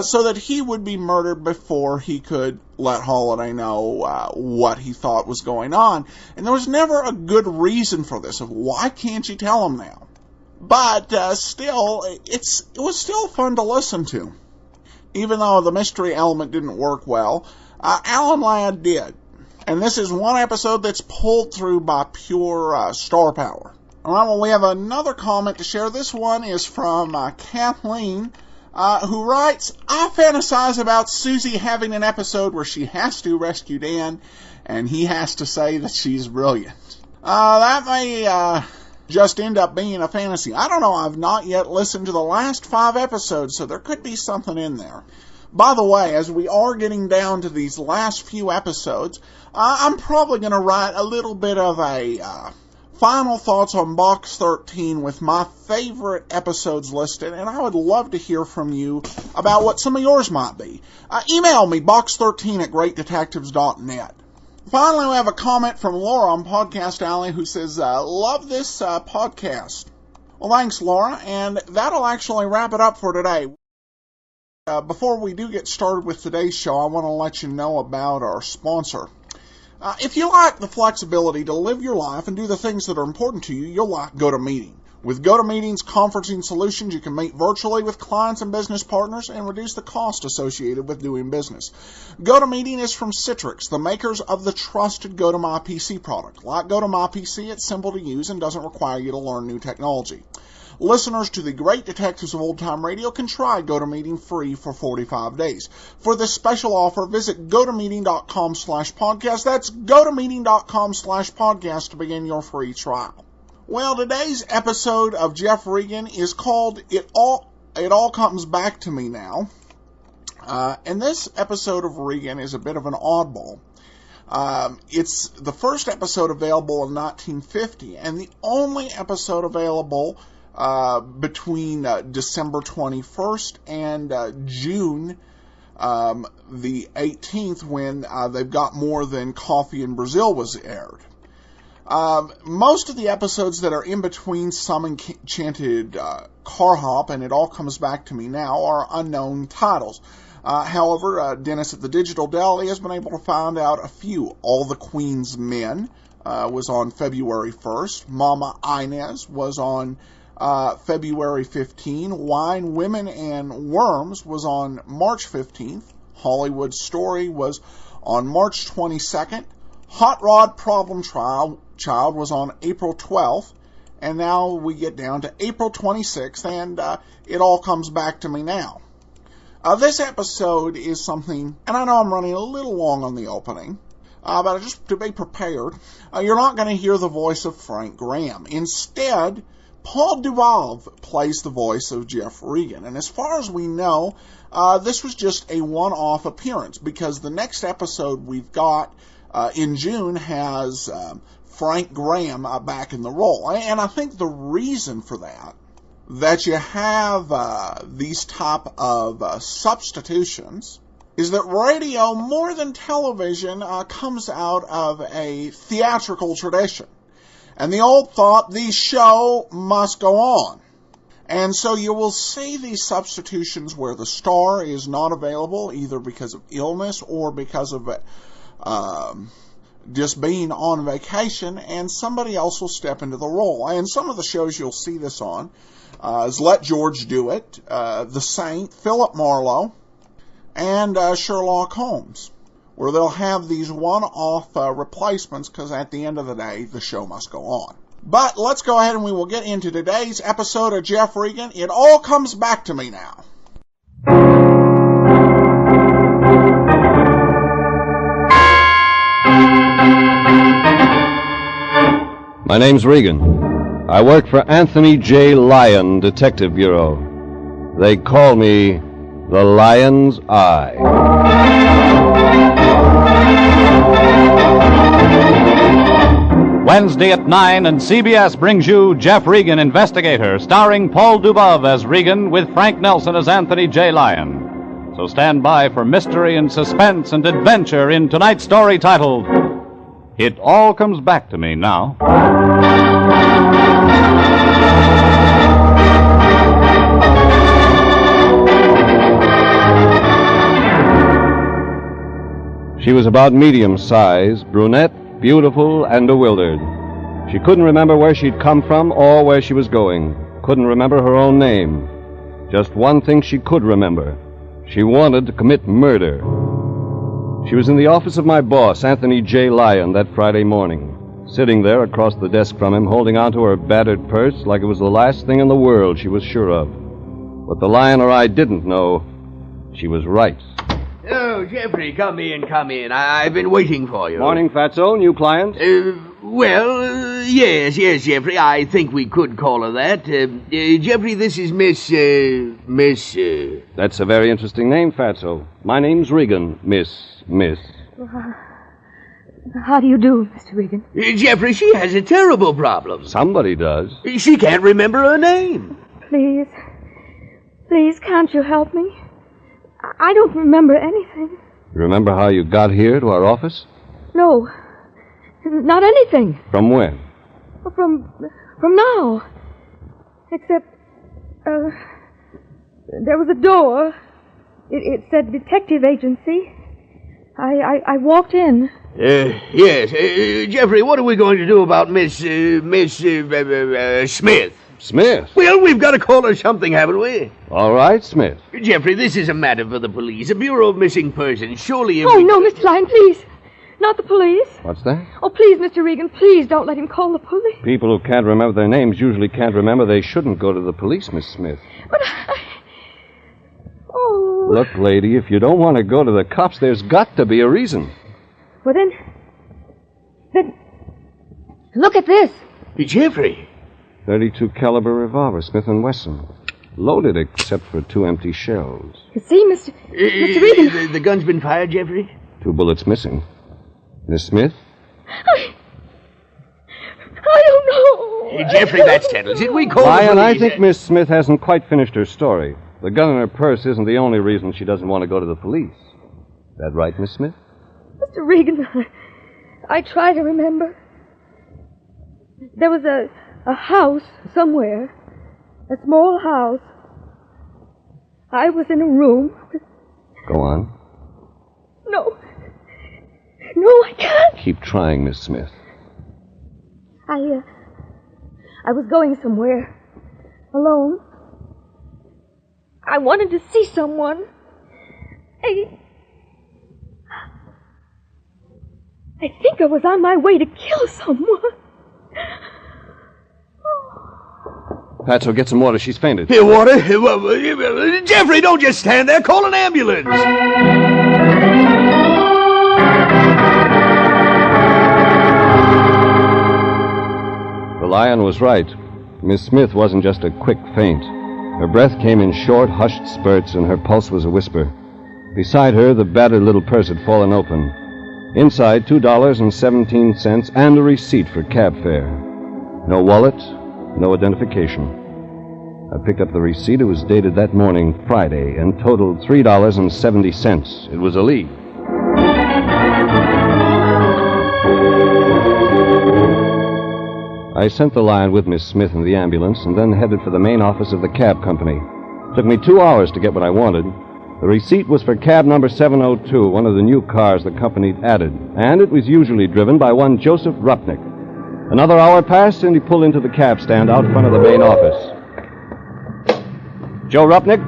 so that he would be murdered before he could let Holiday know what he thought was going on. And there was never a good reason for this, of why can't you tell him now? But still, it was still fun to listen to. Even though the mystery element didn't work well, Alan Ladd did. And this is one episode that's pulled through by pure star power. All right, well, we have another comment to share. This one is from Kathleen, who writes, "I fantasize about Suzie having an episode where she has to rescue Dan, and he has to say that she's brilliant." That may just end up being a fantasy. I don't know. I've not yet listened to the last 5 episodes, so there could be something in there. By the way, as we are getting down to these last few episodes, I'm probably going to write a little bit of a final thoughts on Box 13 with my favorite episodes listed, and I would love to hear from you about what some of yours might be. Email me, box13@greatdetectives.net. Finally, we have a comment from Laura on Podcast Alley who says, "Love this podcast." Well, thanks, Laura, and that'll actually wrap it up for today. Before we do get started with today's show, I want to let you know about our sponsor. If you like the flexibility to live your life and do the things that are important to you, you'll like GoToMeeting. With GoToMeeting's conferencing solutions, you can meet virtually with clients and business partners and reduce the cost associated with doing business. GoToMeeting is from Citrix, the makers of the trusted GoToMyPC product. Like GoToMyPC, it's simple to use and doesn't require you to learn new technology. Listeners to the Great Detectives of Old Time Radio can try GoToMeeting free for 45 days. For this special offer, visit GoToMeeting.com/podcast. That's GoToMeeting.com/podcast to begin your free trial. Well, today's episode of Jeff Regan is called It All Comes Back to Me Now. And this episode of Regan is a bit of an oddball. It's the first episode available in 1950, and the only episode available between December 21st and June the 18th, when They've Got More Than Coffee in Brazil was aired. Most of the episodes that are in between Some Enchanted Car Hop and It All Comes Back to Me Now are unknown titles. However, Dennis at the Digital Deli has been able to find out a few. All the Queen's Men was on February 1st. Mama Inez was on February 15. Wine, Women, and Worms was on March 15th. Hollywood Story was on March 22nd. Hot Rod Problem Child was on April 12th. And now we get down to April 26th, and It All Comes Back to Me Now. This episode is something, and I know I'm running a little long on the opening, but just to be prepared, you're not going to hear the voice of Frank Graham. Instead, Paul Dubov plays the voice of Jeff Regan. And as far as we know, this was just a one-off appearance, because the next episode we've got in June has Frank Graham back in the role. And I think the reason for that that you have these type of substitutions is that radio, more than television, comes out of a theatrical tradition. And the old thought, the show must go on. And so you will see these substitutions where the star is not available, either because of illness or because of just being on vacation, and somebody else will step into the role. And some of the shows you'll see this on is Let George Do It, The Saint, Philip Marlowe, and Sherlock Holmes, where they'll have these one-off replacements because at the end of the day, the show must go on. But let's go ahead and we will get into today's episode of Jeff Regan. It all comes back to me now. My name's Regan. I work for Anthony J. Lyon Detective Bureau. They call me the Lion's Eye. Wednesday at 9, and CBS brings you Jeff Regan, Investigator, starring Paul Dubov as Regan with Frank Nelson as Anthony J. Lyon. So stand by for mystery and suspense and adventure in tonight's story titled, It All Comes Back to Me Now. She was about medium size, brunette, beautiful, and bewildered. She couldn't remember where she'd come from or where she was going. Couldn't remember her own name. Just one thing she could remember. She wanted to commit murder. She was in the office of my boss, Anthony J. Lyon, that Friday morning, sitting there across the desk from him, holding onto her battered purse like it was the last thing in the world she was sure of. What the Lion or I didn't know, she was right. Oh, Jeffrey, come in. I've been waiting for you. Morning, Fatso. New client? Yes, Jeffrey. I think we could call her that. Jeffrey, this is Miss... That's a very interesting name, Fatso. My name's Regan, Miss. How do you do, Mr. Regan? Jeffrey, she has a terrible problem. Somebody does. She can't remember her name. Please, can't you help me? I don't remember anything. Remember how you got here to our office? No, not anything. From when? From now. Except, there was a door. It said detective agency. I walked in. Yes. Jeffrey, what are we going to do about Miss Smith? Smith? Well, we've got to call her something, haven't we? All right, Smith. Jeffrey, this is a matter for the police, a Bureau of Missing Persons. Surely if no, Mr. Lyon, please. Not the police. What's that? Oh, please, Mr. Regan, please don't let him call the police. People who can't remember their names usually can't remember they shouldn't go to the police, Miss Smith. But Oh. Look, lady, if you don't want to go to the cops, there's got to be a reason. Well, then... Look at this. Jeffrey. .32 caliber revolver, Smith & Wesson. Loaded except for 2 empty shells. You see, Mr. Regan... The gun's been fired, Jeffrey? 2 bullets missing. Miss Smith? I don't know. Jeffrey, that settles it. We call Lyon, the police. I think Miss Smith hasn't quite finished her story. The gun in her purse isn't the only reason she doesn't want to go to the police. That right, Miss Smith? Mr. Regan, I try to remember. There was a house somewhere. A small house. I was in a room. Go on. No, I can't. Keep trying, Miss Smith. I was going somewhere. Alone. I wanted to see someone. I think I was on my way to kill someone. Fatso, get some water. She's fainted. Here, water? Jeffrey, don't just stand there. Call an ambulance. The Lion was right. Miss Smith wasn't just a quick faint. Her breath came in short, hushed spurts, and her pulse was a whisper. Beside her, the battered little purse had fallen open. Inside, $2.17 and a receipt for cab fare. No wallet, no identification. I picked up the receipt. It was dated that morning, Friday, and totaled $3.70. It was a lead. I sent the Lyon with Miss Smith in the ambulance and then headed for the main office of the cab company. It took me 2 hours to get what I wanted. The receipt was for cab number 702, one of the new cars the company added, and it was usually driven by one Joseph Rupnick. Another hour passed, and he pulled into the cab stand out front of the main office. Joe Rupnick?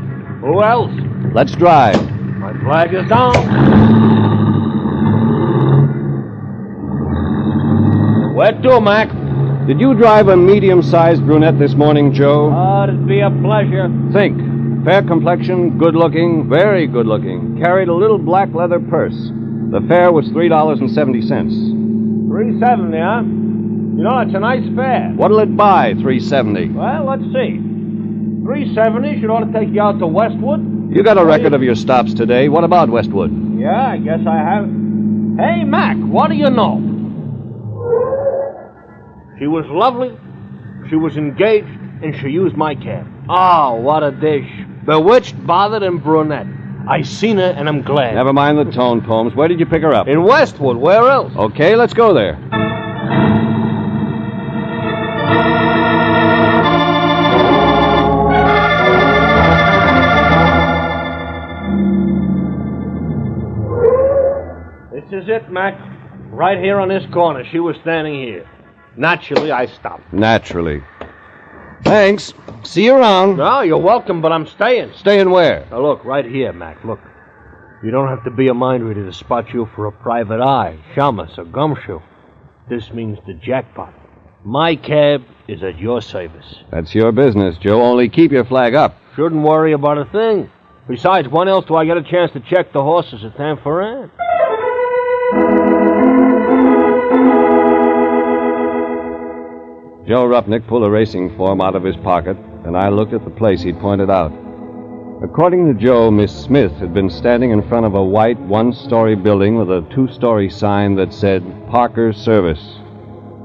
Who else? Let's drive. My flag is down. Where to, Mac? Did you drive a medium-sized brunette this morning, Joe? Oh, it'd be a pleasure. Think. Fair complexion, good-looking, very good-looking. Carried a little black leather purse. The fare was $3.70. $3.70, huh? You know, it's a nice fare. What'll it buy, $3.70? Well, let's see. $3.70 should ought to take you out to Westwood. You got a record of your stops today. What about Westwood? Yeah, I guess I have. Hey, Mac, what do you know? She was lovely, she was engaged, and she used my cab. Oh, what a dish. Bewitched, bothered, and brunette. I seen her, and I'm glad. Never mind the tone, Holmes. Where did you pick her up? In Westwood. Where else? Okay, let's go there. This is it, Mac. Right here on this corner. She was standing here. Naturally, I stopped. Naturally. Thanks. See you around. No, you're welcome, but I'm staying. Staying where? Now, look, right here, Mac. Look. You don't have to be a mind reader to spot you for a private eye, shamus, or gumshoe. This means the jackpot. My cab is at your service. That's your business, Joe. Only keep your flag up. Shouldn't worry about a thing. Besides, when else do I get a chance to check the horses at Tanforan? Joe Rupnick pulled a racing form out of his pocket, and I looked at the place he'd pointed out. According to Joe, Miss Smith had been standing in front of a white one-story building with a two-story sign that said Parker's Service.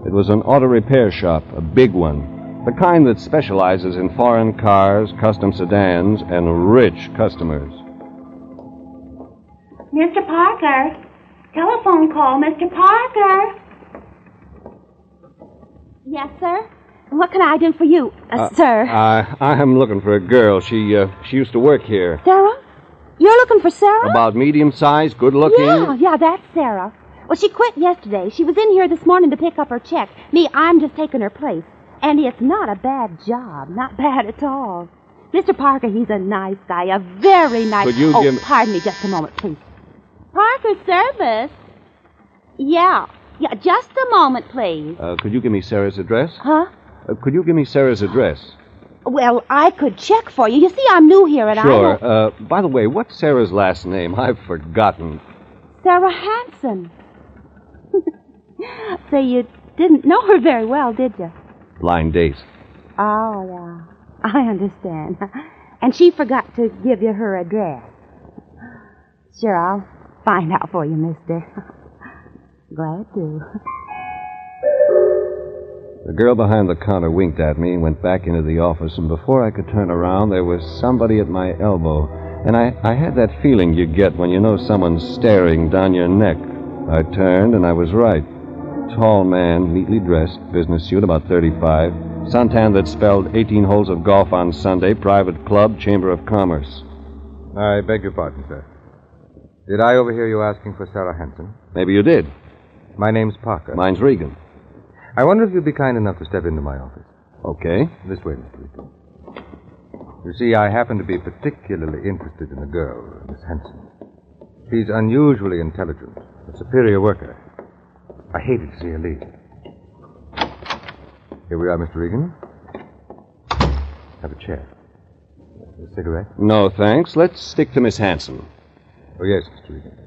It was an auto repair shop, a big one, the kind that specializes in foreign cars, custom sedans, and rich customers. Mr. Parker. Telephone call, Mr. Parker. Yes, sir? What can I do for you, sir? I'm looking for a girl. She used to work here. Sarah? You're looking for Sarah? About medium-sized, good-looking? Yeah, that's Sarah. Well, she quit yesterday. She was in here this morning to pick up her check. Me, I'm just taking her place. And it's not a bad job. Not bad at all. Mr. Parker, he's a nice guy. A very nice... Could you give me... pardon me just a moment, please. Parker's Service? Yeah, just a moment, please. Could you give me Sarah's address? Huh? Could you give me Sarah's address? Well, I could check for you. You see, I'm new here and Sure. By the way, what's Sarah's last name? I've forgotten. Sarah Hanson. So you didn't know her very well, did you? Blind date. Oh, yeah. I understand. And she forgot to give you her address. Sure, I'll find out for you, mister. Glad to. The girl behind the counter winked at me and went back into the office, and before I could turn around, there was somebody at my elbow. And I had that feeling you get when you know someone's staring down your neck. I turned, and I was right. Tall man, neatly dressed, business suit, about 35. Suntan that spelled 18 holes of golf on Sunday, private club, Chamber of Commerce. I beg your pardon, sir. Did I overhear you asking for Sarah Hanson? Maybe you did. My name's Parker. Mine's Regan. I wonder if you'd be kind enough to step into my office. Okay. This way, Mr. Regan. You see, I happen to be particularly interested in a girl, Miss Hanson. She's unusually intelligent, a superior worker. I hated to see her leave. Here we are, Mr. Regan. Have a chair. A cigarette? No, thanks. Let's stick to Miss Hanson. Oh, yes, Mr. Regan.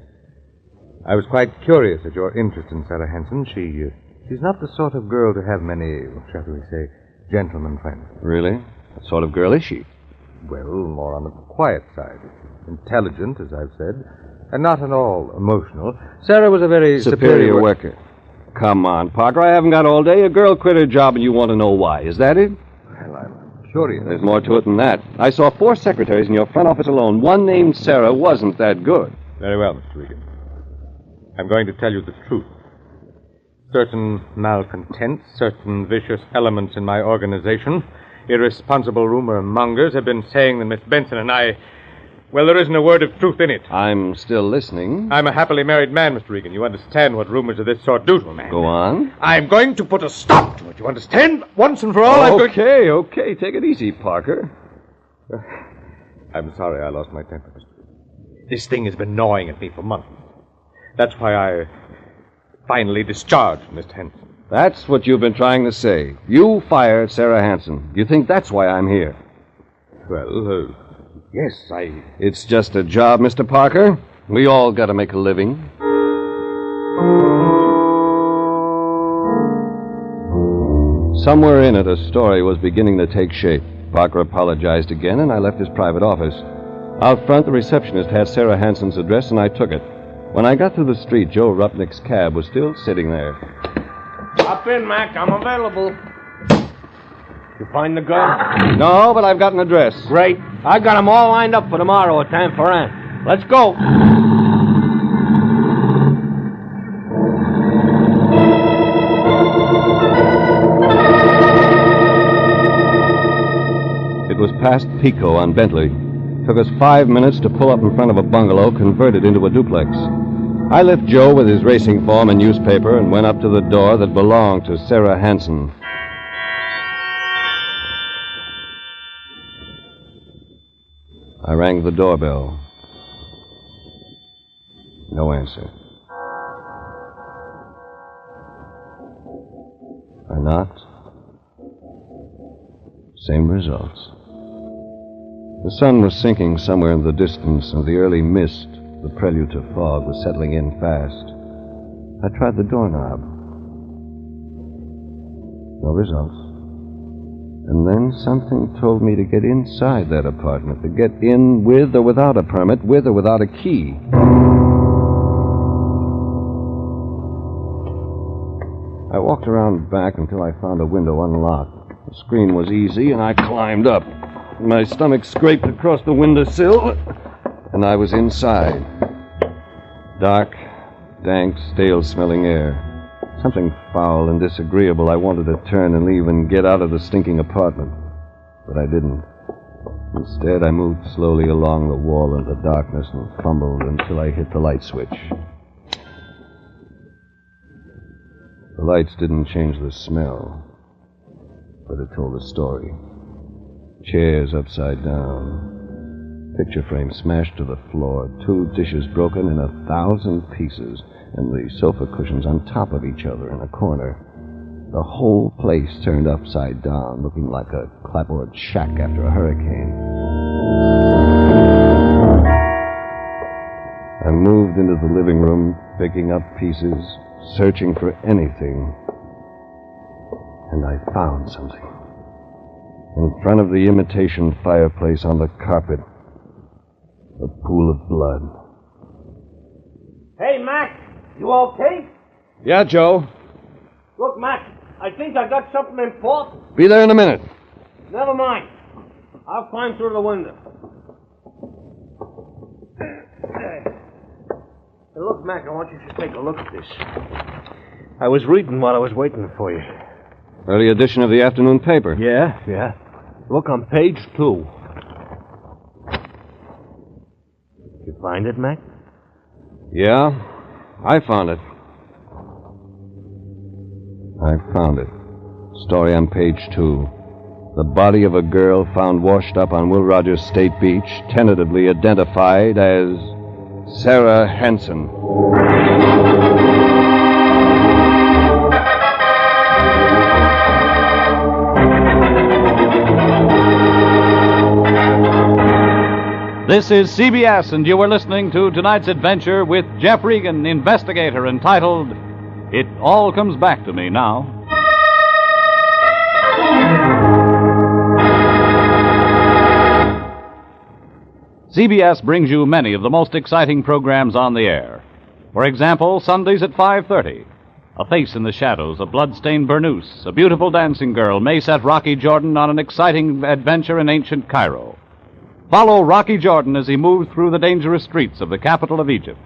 I was quite curious at your interest in Sarah Hanson. She's not the sort of girl to have many, shall we say, gentlemen friends. Really? What sort of girl is she? Well, more on the quiet side. Intelligent, as I've said, and not at all emotional. Sarah was a very superior worker. Come on, Parker, I haven't got all day. A girl quit her job and you want to know why. Is that it? Well, I'm Sure he is. There's more to it than that. I saw 4 secretaries in your front office alone. One named Sarah wasn't that good. Very well, Mr. Regan. I'm going to tell you the truth. Certain malcontents, certain vicious elements in my organization, irresponsible rumor mongers have been saying that Miss Benson and I... Well, there isn't a word of truth in it. I'm still listening. I'm a happily married man, Mr. Regan. You understand what rumors of this sort do to a man. Go on. I'm going to put a stop to it. You understand? Once and for all, Okay. Take it easy, Parker. I'm sorry I lost my temper, Mr. Regan. This thing has been gnawing at me for months. That's why I finally discharged Miss Hanson. That's what you've been trying to say. You fired Sarah Hanson. You think that's why I'm here? Well, yes, It's just a job, Mr. Parker. We all got to make a living. Somewhere in it, a story was beginning to take shape. Parker apologized again, and I left his private office. Out front, the receptionist had Sarah Hanson's address, and I took it. When I got to the street, Joe Rupnick's cab was still sitting there. Hop in, Mac. I'm available. You find the girl? No, but I've got an address. Great. I got them all lined up for tomorrow at time for Ann. Let's go. It was past Pico on Bentley. Took us 5 minutes to pull up in front of a bungalow converted into a duplex. I left Joe with his racing form and newspaper and went up to the door that belonged to Sarah Hanson. I rang the doorbell. No answer. I knocked. Same results. The sun was sinking somewhere in the distance, and the early mist, the prelude to fog, was settling in fast. I tried the doorknob. No results. And then something told me to get inside that apartment, to get in with or without a permit, with or without a key. I walked around back until I found a window unlocked. The screen was easy, and I climbed up. My stomach scraped across the windowsill, and I was inside. Dark, dank, stale-smelling air. Something foul and disagreeable. I wanted to turn and leave and get out of the stinking apartment. But I didn't. Instead, I moved slowly along the wall into the darkness and fumbled until I hit the light switch. The lights didn't change the smell, but it told a story. Chairs upside down. Picture frame smashed to the floor. 2 dishes broken in 1,000 pieces. And the sofa cushions on top of each other in a corner. The whole place turned upside down, looking like a clapboard shack after a hurricane. I moved into the living room, picking up pieces, searching for anything. And I found something. In front of the imitation fireplace on the carpet, a pool of blood. Hey, Mac. You okay? Yeah, Joe. Look, Mac, I think I got something important. Be there in a minute. Never mind. I'll climb through the window. Hey, look, Mac, I want you to take a look at this. I was reading while I was waiting for you. Early edition of the afternoon paper. Yeah. Look on page 2. You find it, Mac? Yeah, I found it. Story on page 2. The body of a girl found washed up on Will Rogers State Beach, tentatively identified as Sarah Hanson. This is CBS, and you are listening to tonight's adventure with Jeff Regan, investigator, entitled It All Comes Back to Me Now. CBS brings you many of the most exciting programs on the air. For example, Sundays at 5:30, A face in the shadows, a blood-stained burnoose, a beautiful dancing girl may set Rocky Jordan on an exciting adventure in ancient Cairo. Follow Rocky Jordan as he moves through the dangerous streets of the capital of Egypt.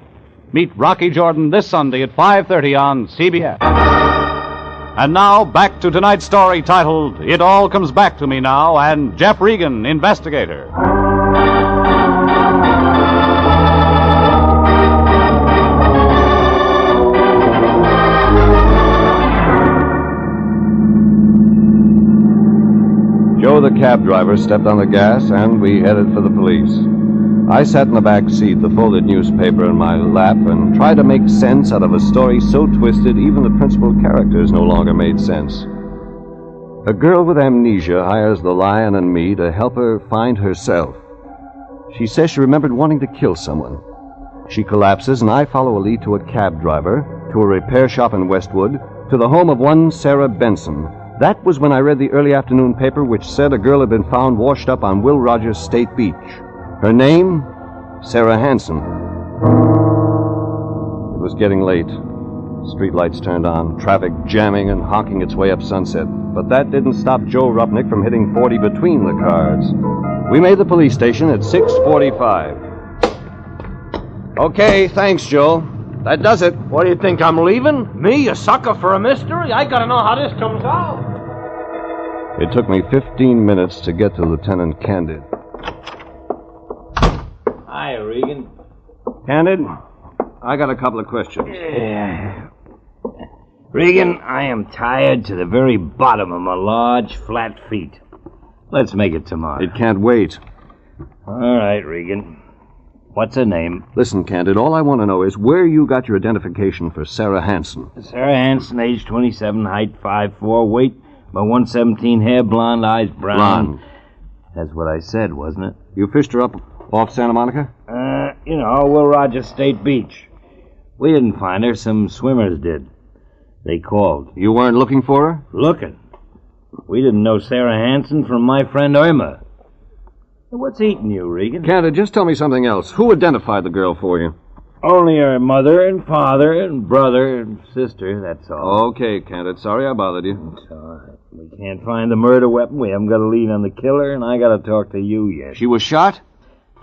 Meet Rocky Jordan this Sunday at 5:30 on CBS. And now, back to tonight's story titled, It All Comes Back to Me Now, and Jeff Regan, Investigator. Joe, the cab driver, stepped on the gas, and we headed for the police. I sat in the back seat, the folded newspaper in my lap, and tried to make sense out of a story so twisted even the principal characters no longer made sense. A girl with amnesia hires the Lyon and me to help her find herself. She says she remembered wanting to kill someone. She collapses, and I follow a lead to a cab driver, to a repair shop in Westwood, to the home of one Sarah Benson. That was when I read the early afternoon paper which said a girl had been found washed up on Will Rogers State Beach. Her name? Sarah Hansen. It was getting late. Streetlights turned on, traffic jamming and honking its way up Sunset. But that didn't stop Joe Rupnick from hitting 40 between the cars. We made the police station at 6:45. Okay, thanks, Joe. That does it. What do you think, I'm leaving? Me, a sucker for a mystery? I gotta know how this comes out. It took me 15 minutes to get to Lieutenant Candid. Hi, Regan. Candid, I got a couple of questions. Regan, I am tired to the very bottom of my large, flat feet. Let's make it tomorrow. It can't wait. All right, Regan. What's her name? Listen, Candid, all I want to know is where you got your identification for Sarah Hansen. Sarah Hansen, age 27, height 5'4", weight about 117, hair blonde, eyes brown. Blonde. That's what I said, wasn't it? You fished her up off Santa Monica? Will Rogers State Beach. We didn't find her. Some swimmers did. They called. You weren't looking for her? Looking? We didn't know Sarah Hansen from my friend Irma. What's eating you, Regan? Candid, just tell me something else. Who identified the girl for you? Only her mother and father and brother and sister, that's all. Okay, Candid. Sorry I bothered you. It's all right. We can't find the murder weapon. We haven't got a lead on the killer, and I got to talk to you yet. She was shot?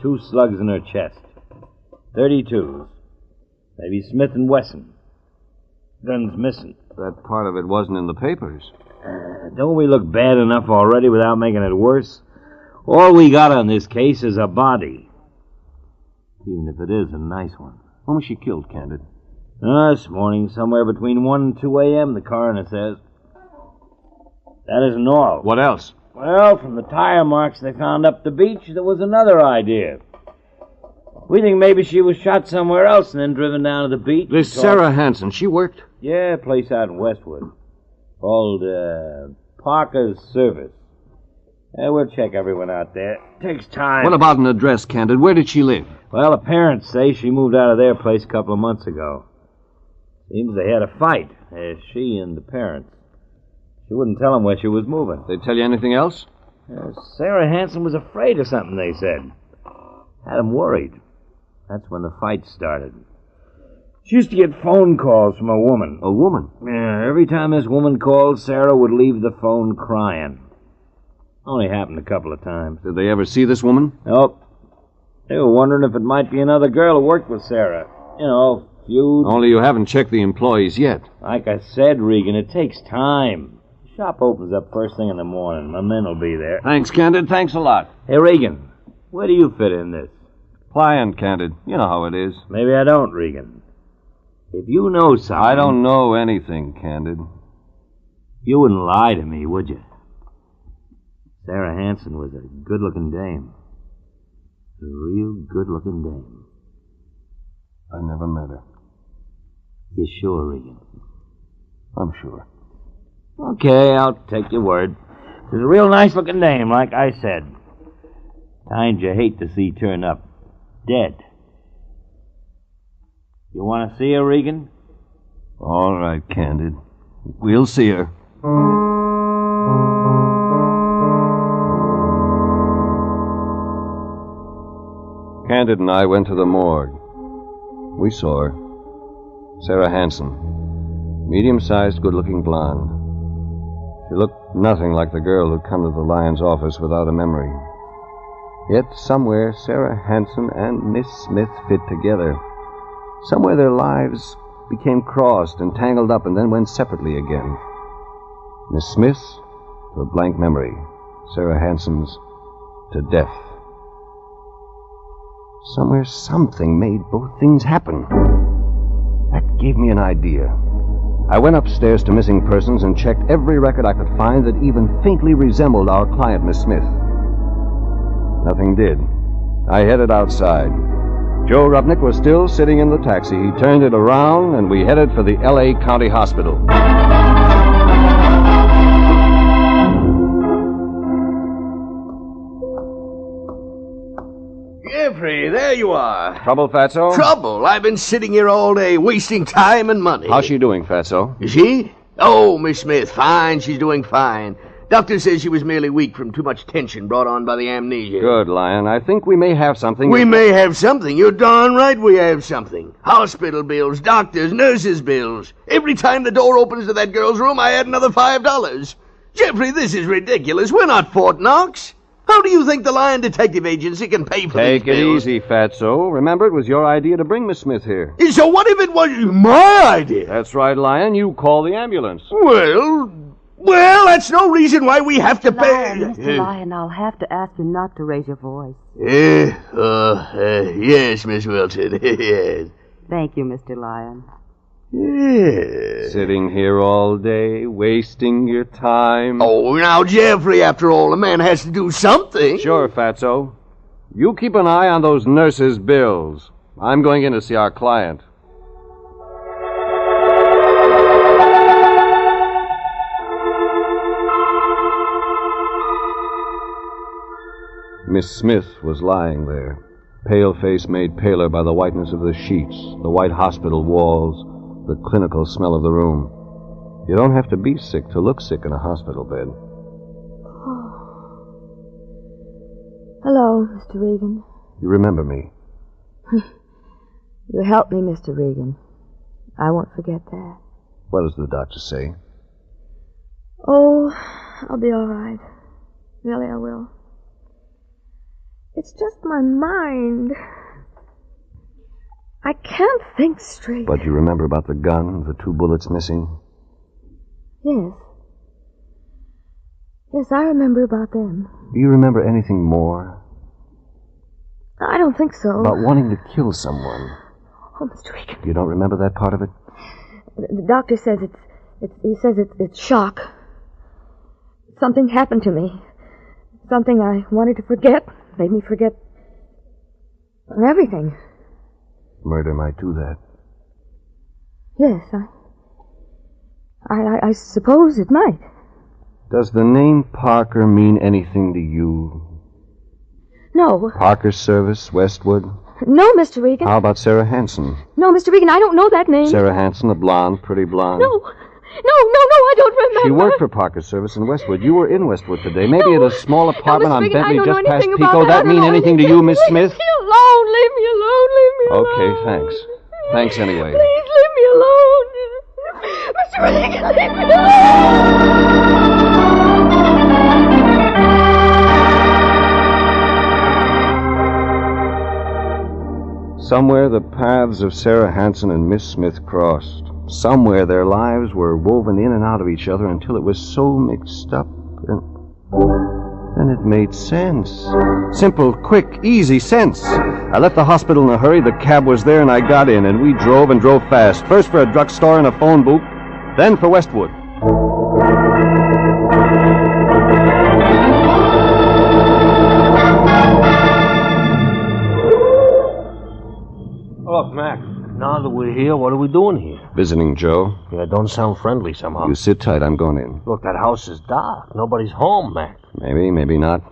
2 slugs in her chest. 32s. Maybe Smith & Wesson. Gun's missing. That part of it wasn't in the papers. Don't we look bad enough already without making it worse? All we got on this case is a body. Even if it is a nice one. When was she killed, Candid? This morning, somewhere between 1 and 2 a.m., the coroner says. That isn't all. What else? Well, from the tire marks they found up the beach, there was another idea. We think maybe she was shot somewhere else and then driven down to the beach. This Sarah Hansen, she worked? Yeah, a place out in Westwood. Called, Parker's Service. We'll check everyone out there. Takes time. What about an address, Candid? Where did she live? Well, the parents say she moved out of their place a couple of months ago. Seems they had a fight, she and the parents. She wouldn't tell them where she was moving. They tell you anything else? Sarah Hansen was afraid of something, they said. Had them worried. That's when the fight started. She used to get phone calls from a woman. A woman? Yeah, every time this woman called, Sarah would leave the phone crying. Only happened a couple of times. Did they ever see this woman? Nope. They were wondering if it might be another girl who worked with Sarah. Feud. Only you haven't checked the employees yet. Like I said, Regan, it takes time. The shop opens up first thing in the morning. My men will be there. Thanks, Candid. Thanks a lot. Hey, Regan, where do you fit in this? Pliant, Candid. You know how it is. Maybe I don't, Regan. If you know something... I don't know anything, Candid. You wouldn't lie to me, would you? Sarah Hansen was a good-looking dame. A real good-looking dame. I never met her. You sure, Regan? I'm sure. Okay, I'll take your word. She's a real nice-looking dame, like I said. Kind you hate to see turn up dead. You want to see her, Regan? All right, Candid. We'll see her. Candid and I went to the morgue. We saw her. Sarah Hansen. Medium-sized, good-looking blonde. She looked nothing like the girl who'd come to the Lyons' office without a memory. Yet somewhere Sarah Hanson and Miss Smith fit together. Somewhere their lives became crossed and tangled up and then went separately again. Miss Smith's to a blank memory. Sarah Hanson's to death. Somewhere something made both things happen. That gave me an idea. I went upstairs to Missing Persons and checked every record I could find that even faintly resembled our client, Miss Smith. Nothing did. I headed outside. Joe Rupnick was still sitting in the taxi. He turned it around, and we headed for the L.A. County Hospital. Jeffrey, there you are. Trouble, Fatso? Trouble? I've been sitting here all day, wasting time and money. How's she doing, Fatso? Is she? Oh, Miss Smith, fine. She's doing fine. Doctor says she was merely weak from too much tension brought on by the amnesia. Good, Lyon. I think we may have something. We may have something. You're darn right we have something. Hospital bills, doctors, nurses' bills. Every time the door opens to that girl's room, I add another $5. Jeffrey, this is ridiculous. We're not Fort Knox. How do you think the Lyon Detective Agency can pay for these bills? Take it easy, Fatso. Remember, it was your idea to bring Miss Smith here. So what if it was my idea? That's right, Lyon. You call the ambulance. Well, that's no reason why we have to pay. Mr. Lyon, I'll have to ask you not to raise your voice. Yes, Miss Wilson, yes. Thank you, Mr. Lyon. Yes. Sitting here all day, wasting your time. Oh, now, Jeffrey, after all, a man has to do something. Sure, Fatso. You keep an eye on those nurses' bills. I'm going in to see our client. Miss Smith was lying there, pale face made paler by the whiteness of the sheets, the white hospital walls, the clinical smell of the room. You don't have to be sick to look sick in a hospital bed. Oh. Hello, Mr. Regan. You remember me? You helped me, Mr. Regan. I won't forget that. What does the doctor say? Oh, I'll be all right. Really, I will. It's just my mind. I can't think straight. But you remember about the gun, the 2 bullets missing? Yes. Yes, I remember about them. Do you remember anything more? I don't think so. About wanting to kill someone? Oh, Mr. Regan. You don't remember that part of it? The doctor says it's shock. Something happened to me. Something I wanted to forget. Made me forget everything. Murder might do that. Yes, I suppose it might. Does the name Parker mean anything to you? No. Parker Service, Westwood? No, Mr. Regan. How about Sarah Hanson? No, Mr. Regan, I don't know that name. Sarah Hanson, the blonde, pretty blonde. No, I don't remember. She worked for Parker Service in Westwood. You were in Westwood today. Maybe at a small apartment on Bentley just past Pico. That mean anything to you, Miss Smith? Leave me alone, leave me alone, leave me alone. Okay, thanks. Thanks anyway. Please leave me alone. Mr. Regan, leave me alone. Somewhere the paths of Sarah Hanson and Miss Smith crossed. Somewhere their lives were woven in and out of each other until it was so mixed up, and then it made sense. Simple, quick, easy sense. I left the hospital in a hurry, the cab was there, and I got in, and we drove and drove fast. First for a drugstore and a phone booth, then for Westwood. Look, Mac, now that we're here, what are we doing here? Visiting Joe. Yeah, don't sound friendly somehow. You sit tight, I'm going in. Look, that house is dark. Nobody's home, Mac. Maybe, maybe not.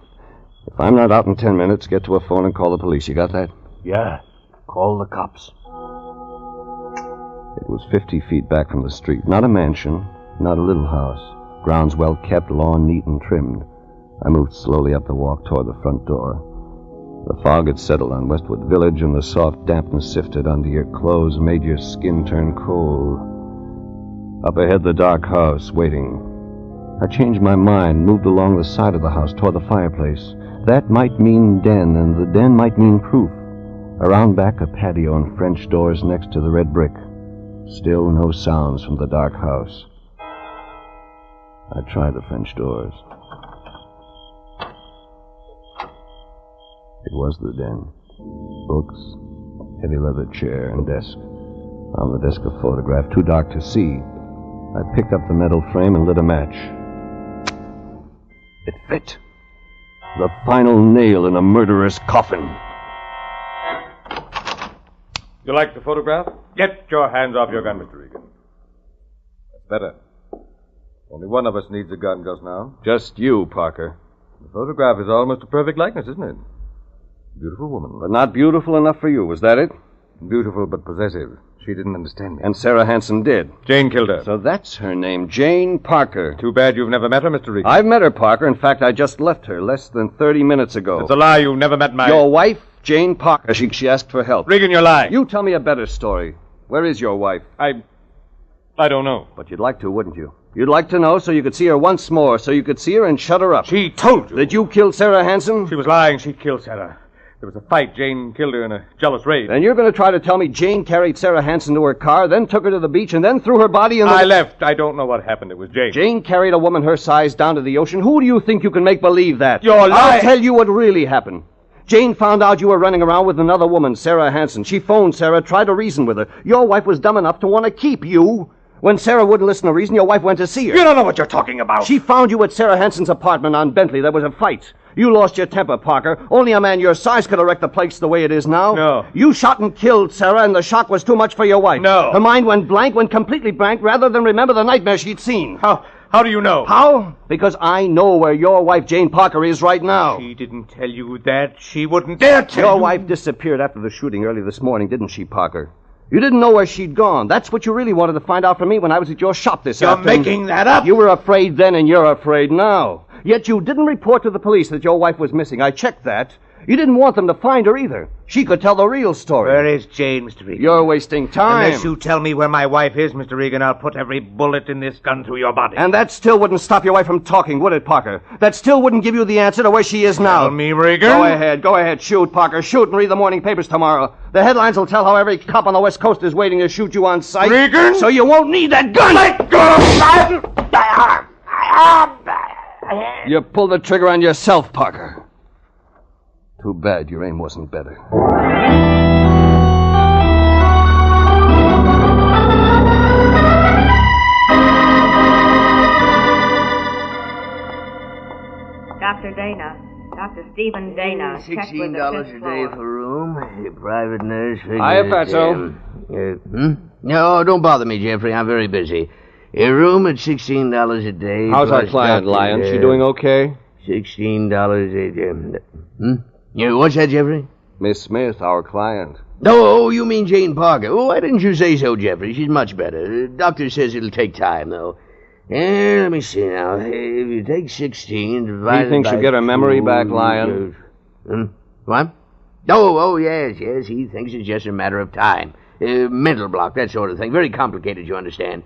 If I'm not out in 10 minutes, get to a phone and call the police. You got that? Yeah. Call the cops. It was 50 feet back from the street. Not a mansion, not a little house. Grounds well kept, lawn neat and trimmed. I moved slowly up the walk toward the front door. The fog had settled on Westwood Village, and the soft dampness sifted under your clothes, made your skin turn cold. Up ahead, the dark house, waiting. I changed my mind, moved along the side of the house toward the fireplace. That might mean den, and the den might mean proof. Around back, a patio and French doors next to the red brick. Still no sounds from the dark house. I tried the French doors. It was the den. Books, heavy leather chair and desk. On the desk, a photograph, too dark to see. I picked up the metal frame and lit a match. It fit. The final nail in a murderer's coffin. You like the photograph? Get your hands off your gun, Mr. Regan. That's better. Only one of us needs a gun just now. Just you, Parker. The photograph is almost a perfect likeness, isn't it? Beautiful woman. But not beautiful enough for you, was that it? Beautiful but possessive. She didn't understand me. And Sarah Hanson did. Jane killed her. So that's her name, Jane Parker. Too bad you've never met her, Mr. Regan. I've met her, Parker. In fact, I just left her less than 30 minutes ago. It's a lie. You've never met my... Your wife, Jane Parker. She asked for help. Regan, you're lying. You tell me a better story. Where is your wife? I don't know. But you'd like to, wouldn't you? You'd like to know so you could see her once more, so you could see her and shut her up. She told you. That you killed Sarah Hanson? She was lying. She killed Sarah. There was a fight. Jane killed her in a jealous rage. And you're going to try to tell me Jane carried Sarah Hanson to her car, then took her to the beach, and then threw her body in the... I left. I don't know what happened. It was Jane. Jane carried a woman her size down to the ocean. Who do you think you can make believe that? You're lying. I'll tell you what really happened. Jane found out you were running around with another woman, Sarah Hanson. She phoned Sarah, tried to reason with her. Your wife was dumb enough to want to keep you. When Sarah wouldn't listen to reason, your wife went to see her. You don't know what you're talking about. She found you at Sarah Hanson's apartment on Bentley. There was a fight. You lost your temper, Parker. Only a man your size could have wrecked the place the way it is now. No. You shot and killed Sarah, and the shock was too much for your wife. No. Her mind went completely blank, rather than remember the nightmare she'd seen. How do you know? How? Because I know where your wife, Jane Parker, is right now. She didn't tell you that. She wouldn't dare tell you. Your wife disappeared after the shooting early this morning, didn't she, Parker? You didn't know where she'd gone. That's what you really wanted to find out from me when I was at your shop this afternoon. You're making that up. You were afraid then, and you're afraid now. Yet you didn't report to the police that your wife was missing. I checked that. You didn't want them to find her either. She could tell the real story. Where is Jane, Mr. Regan? You're wasting time. Unless you tell me where my wife is, Mr. Regan, I'll put every bullet in this gun through your body. And that still wouldn't stop your wife from talking, would it, Parker? That still wouldn't give you the answer to where she is now. Tell me, Regan. Go ahead, shoot, Parker. Shoot and read the morning papers tomorrow. The headlines will tell how every cop on the West Coast is waiting to shoot you on sight. Regan! So you won't need that gun! Let go! You pulled the trigger on yourself, Parker. Too bad your aim wasn't better. Dr. Dana. Dr. Stephen Dana. $16 a day for room. Private nurse. Hiya, Fatso. No, don't bother me, Jeffrey. I'm very busy. A room at $16 a day. How's our client, Lyon? She doing okay? $16 a day. What's that, Jeffrey? Miss Smith, our client. Oh, you mean Jane Parker. Oh, why didn't you say so, Jeffrey? She's much better. Doctor says it'll take time, though. Let me see now. If you take 16 divided by... He thinks she'll get her memory back, Lyon. What? Oh, yes. He thinks it's just a matter of time. Mental block, that sort of thing. Very complicated, you understand.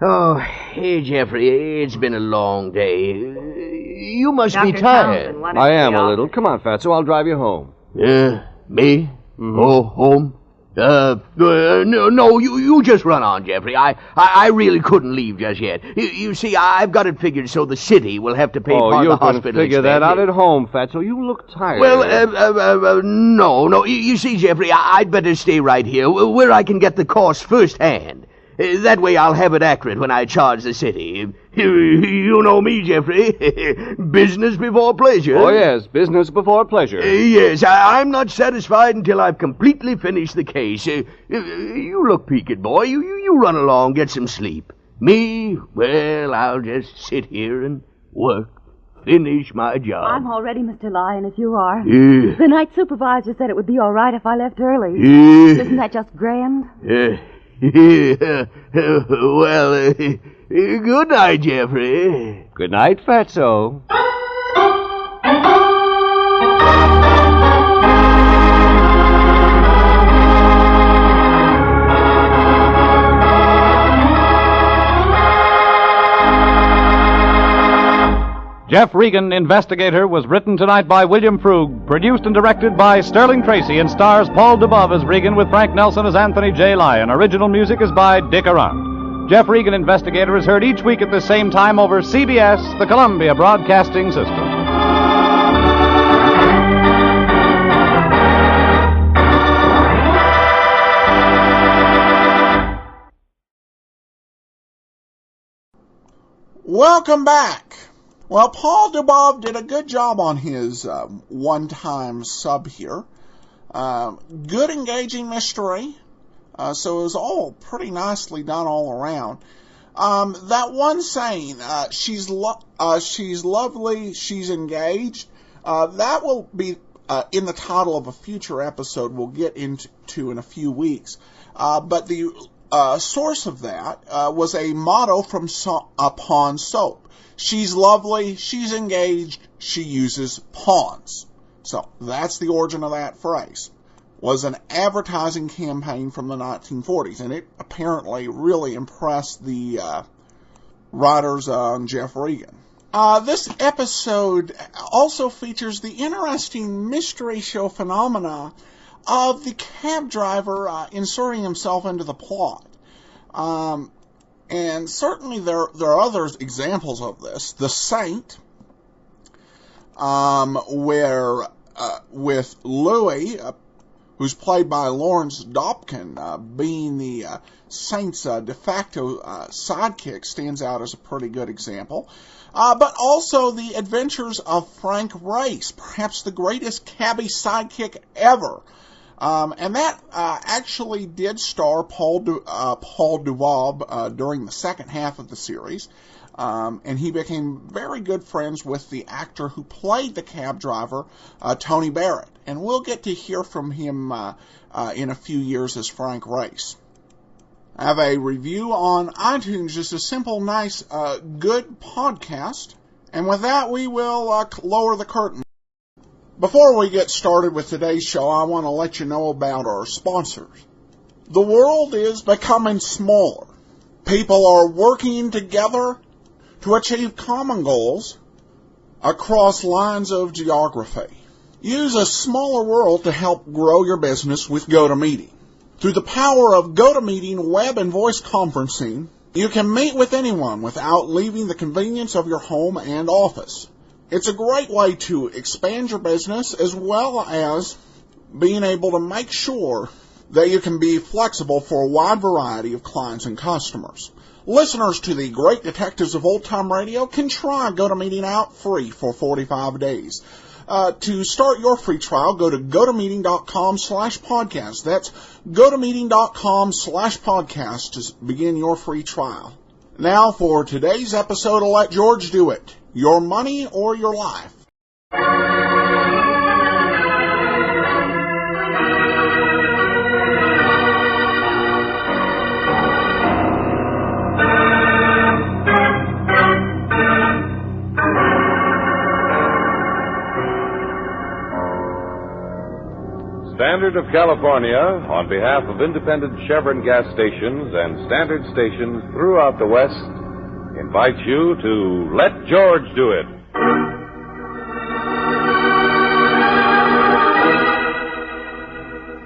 Oh, hey, Jeffrey, it's been a long day. You must be tired. I am a little. Come on, Fatso, I'll drive you home. Me? Mm-hmm. Oh, home? No, you just run on, Jeffrey. I really couldn't leave just yet. You see, I've got it figured so the city will have to pay part of the hospital you can figure that out at home, Fatso. You look tired. Well, no. You see, Jeffrey, I'd better stay right here, where I can get the cost firsthand. That way I'll have it accurate when I charge the city. You know me, Jeffrey. Business before pleasure. Oh, yes, business before pleasure. Yes, I'm not satisfied until I've completely finished the case. You look peaked, boy. You run along, get some sleep. Me, well, I'll just sit here and work. Finish my job. I'm all ready, Mr. Lyon, if you are. Yeah. The night supervisor said it would be all right if I left early. Yeah. Isn't that just grand? Well, good night, Jeffrey. Good night, Fatso. Jeff Regan, Investigator, was written tonight by William Frug, produced and directed by Sterling Tracy, and stars Paul Dubov as Regan with Frank Nelson as Anthony J. Lyon. Original music is by Dick Arant. Jeff Regan, Investigator, is heard each week at the same time over CBS, the Columbia Broadcasting System. Welcome back. Well, Paul Dubov did a good job on his one-time sub here. Good engaging mystery. So it was all pretty nicely done all around. That one saying, she's lovely, she's engaged, that will be in the title of a future episode we'll get into in a few weeks. But the source of that was a motto from Pawn Soap. She's lovely, she's engaged, she uses pawns. So that's the origin of that phrase. Was an advertising campaign from the 1940s, and it apparently really impressed the writers on Jeff Regan. This episode also features the interesting mystery show phenomena of the cab driver inserting himself into the plot. And certainly there are other examples of this. The Saint, where with Louis, who's played by Lawrence Dobkin, being the Saint's de facto sidekick, stands out as a pretty good example. But also the adventures of Frank Race, perhaps the greatest cabbie sidekick ever. And that actually did star Paul Dubov during the second half of the series. And he became very good friends with the actor who played the cab driver, Tony Barrett. And we'll get to hear from him in a few years as Frank Race. I have a review on iTunes, just a simple, nice, good podcast. And with that, we will lower the curtain. Before we get started with today's show, I want to let you know about our sponsors. The world is becoming smaller. People are working together to achieve common goals across lines of geography. Use a smaller world to help grow your business with GoToMeeting. Through the power of GoToMeeting web and voice conferencing, you can meet with anyone without leaving the convenience of your home and office. It's a great way to expand your business as well as being able to make sure that you can be flexible for a wide variety of clients and customers. Listeners to the Great Detectives of Old Time Radio can try GoToMeeting out free for 45 days. To start your free trial, go to gotomeeting.com/podcast. That's gotomeeting.com/podcast to begin your free trial. Now for today's episode of Let George Do It. Your money or your life? Standard of California, on behalf of independent Chevron gas stations and standard stations throughout the West, invite you to Let George Do It.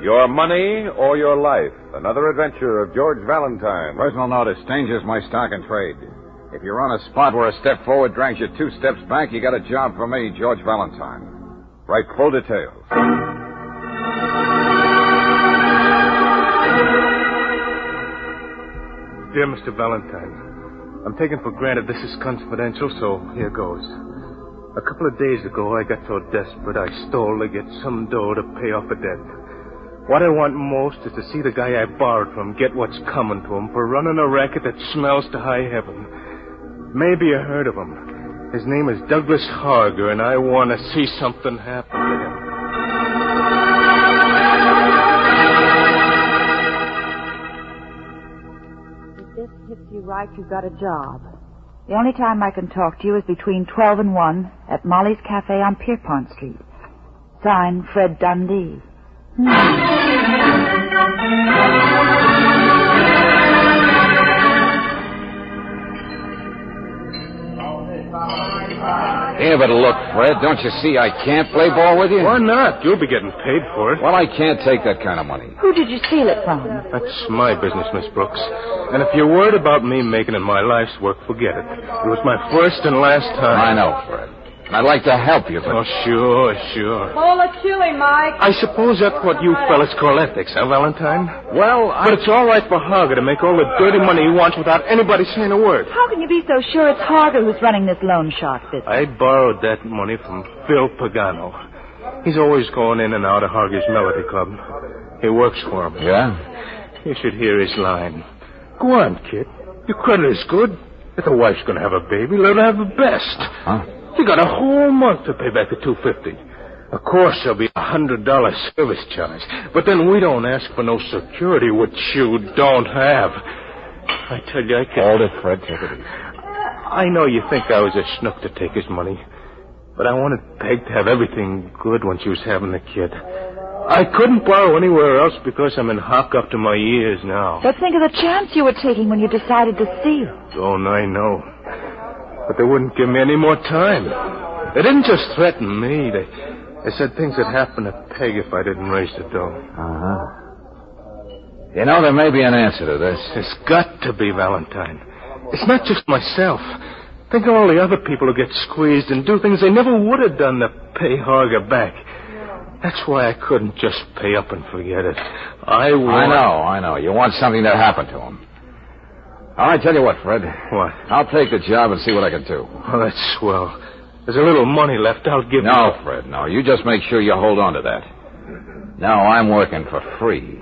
Your money or your life. Another adventure of George Valentine. Personal notice. Danger's my stock and trade. If you're on a spot where a step forward drags you 2 steps back, you got a job for me, George Valentine. Write full details. Dear Mr. Valentine, I'm taking for granted this is confidential, so here goes. A couple of days ago, I got so desperate I stole to get some dough to pay off a debt. What I want most is to see the guy I borrowed from get what's coming to him for running a racket that smells to high heaven. Maybe you heard of him. His name is Douglas Harger, and I want to see something happen to him. If this hits you right, you've got a job. The only time I can talk to you is between 12 and 1 at Molly's Cafe on Pierpont Street. Signed, Fred Dundee. Yeah, but look, Fred, don't you see I can't play ball with you? Why not? You'll be getting paid for it. Well, I can't take that kind of money. Who did you steal it from? That's my business, Miss Brooks. And if you're worried about me making it my life's work, forget it. It was my first and last time. I know, Fred. And I'd like to help you, but... Oh, sure. Bowl of chili, Mike. I suppose that's what you fellas call ethics, huh, Valentine? Well, But it's all right for Harger to make all the dirty money he wants without anybody saying a word. How can you be so sure it's Harger who's running this loan shark business? I borrowed that money from Phil Pagano. He's always going in and out of Harger's Melody Club. He works for him. Yeah? You should hear his line. Go on, kid. Your credit is good. If the wife's going to have a baby, let her have the best. Huh? You got a whole month to pay back the $250. Of course, there'll be $100 service charge. But then we don't ask for no security, which you don't have. I tell you, I can't... Hold it, Fred. Take it easy. I know you think I was a schnook to take his money, but I wanted Peg to have everything good when she was having the kid. I couldn't borrow anywhere else because I'm in hock up to my ears now. But think of the chance you were taking when you decided to steal. Don't I know? But they wouldn't give me any more time. They didn't just threaten me. They said things would happen to Peg if I didn't raise the dough. Uh-huh. You know, there may be an answer to this. There's got to be, Valentine. It's not just myself. Think of all the other people who get squeezed and do things they never would have done to pay Harger back. That's why I couldn't just pay up and forget it. I know. You want something to happen to him. All right, tell you what, Fred. What? I'll take the job and see what I can do. Oh, that's swell. There's a little money left. I'll give you... No, Fred, no. You just make sure you hold on to that. No, I'm working for free.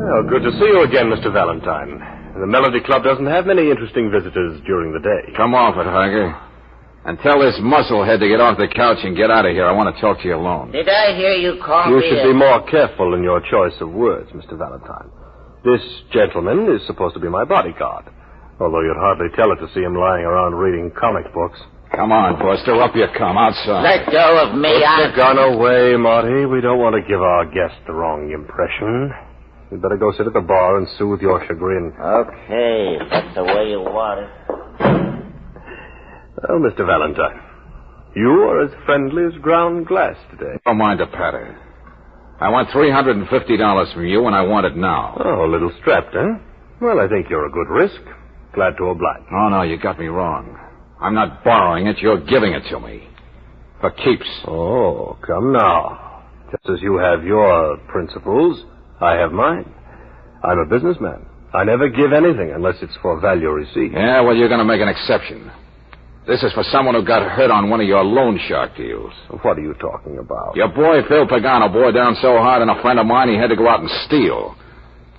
Well, good to see you again, Mr. Valentine. The Melody Club doesn't have many interesting visitors during the day. Come off it, Harger. And tell this musclehead to get off the couch and get out of here. I want to talk to you alone. Did I hear you call You me should be more careful in your choice of words, Mr. Valentine. This gentleman is supposed to be my bodyguard, although you'd hardly tell it to see him lying around reading comic books. Come on, Buster. Up you come. Outside. Let go of me. Put the gun away, Marty. We don't want to give our guest the wrong impression. You'd better go sit at the bar and soothe your chagrin. Okay, if that's the way you want it. Well, Mr. Valentine, you are as friendly as ground glass today. Don't mind a patter. I want $350 from you, and I want it now. Oh, a little strapped, eh? Well, I think you're a good risk. Glad to oblige. Oh, no, you got me wrong. I'm not borrowing it. You're giving it to me. For keeps. Oh, come now. Just as you have your principles, I have mine. I'm a businessman. I never give anything unless it's for value received. Yeah, well, you're going to make an exception. This is for someone who got hurt on one of your loan shark deals. What are you talking about? Your boy, Phil Pagano, bore down so hard on a friend of mine he had to go out and steal.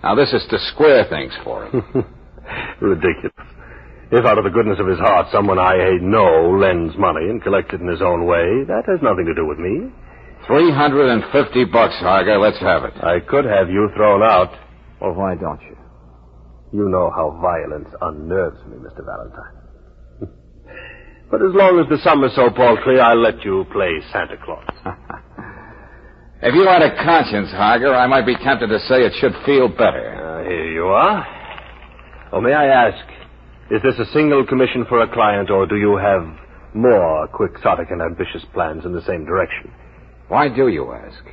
Now, this is to square things for him. Ridiculous. If out of the goodness of his heart someone I know lends money and collects it in his own way, that has nothing to do with me. $350, Harger. Let's have it. I could have you thrown out. Well, why don't you? You know how violence unnerves me, Mr. Valentine. But as long as the sum is so paltry, I'll let you play Santa Claus. If you had a conscience, Harger, I might be tempted to say it should feel better. Here you are. Oh, may I ask, is this a single commission for a client, or do you have more quixotic and ambitious plans in the same direction? Why do you ask?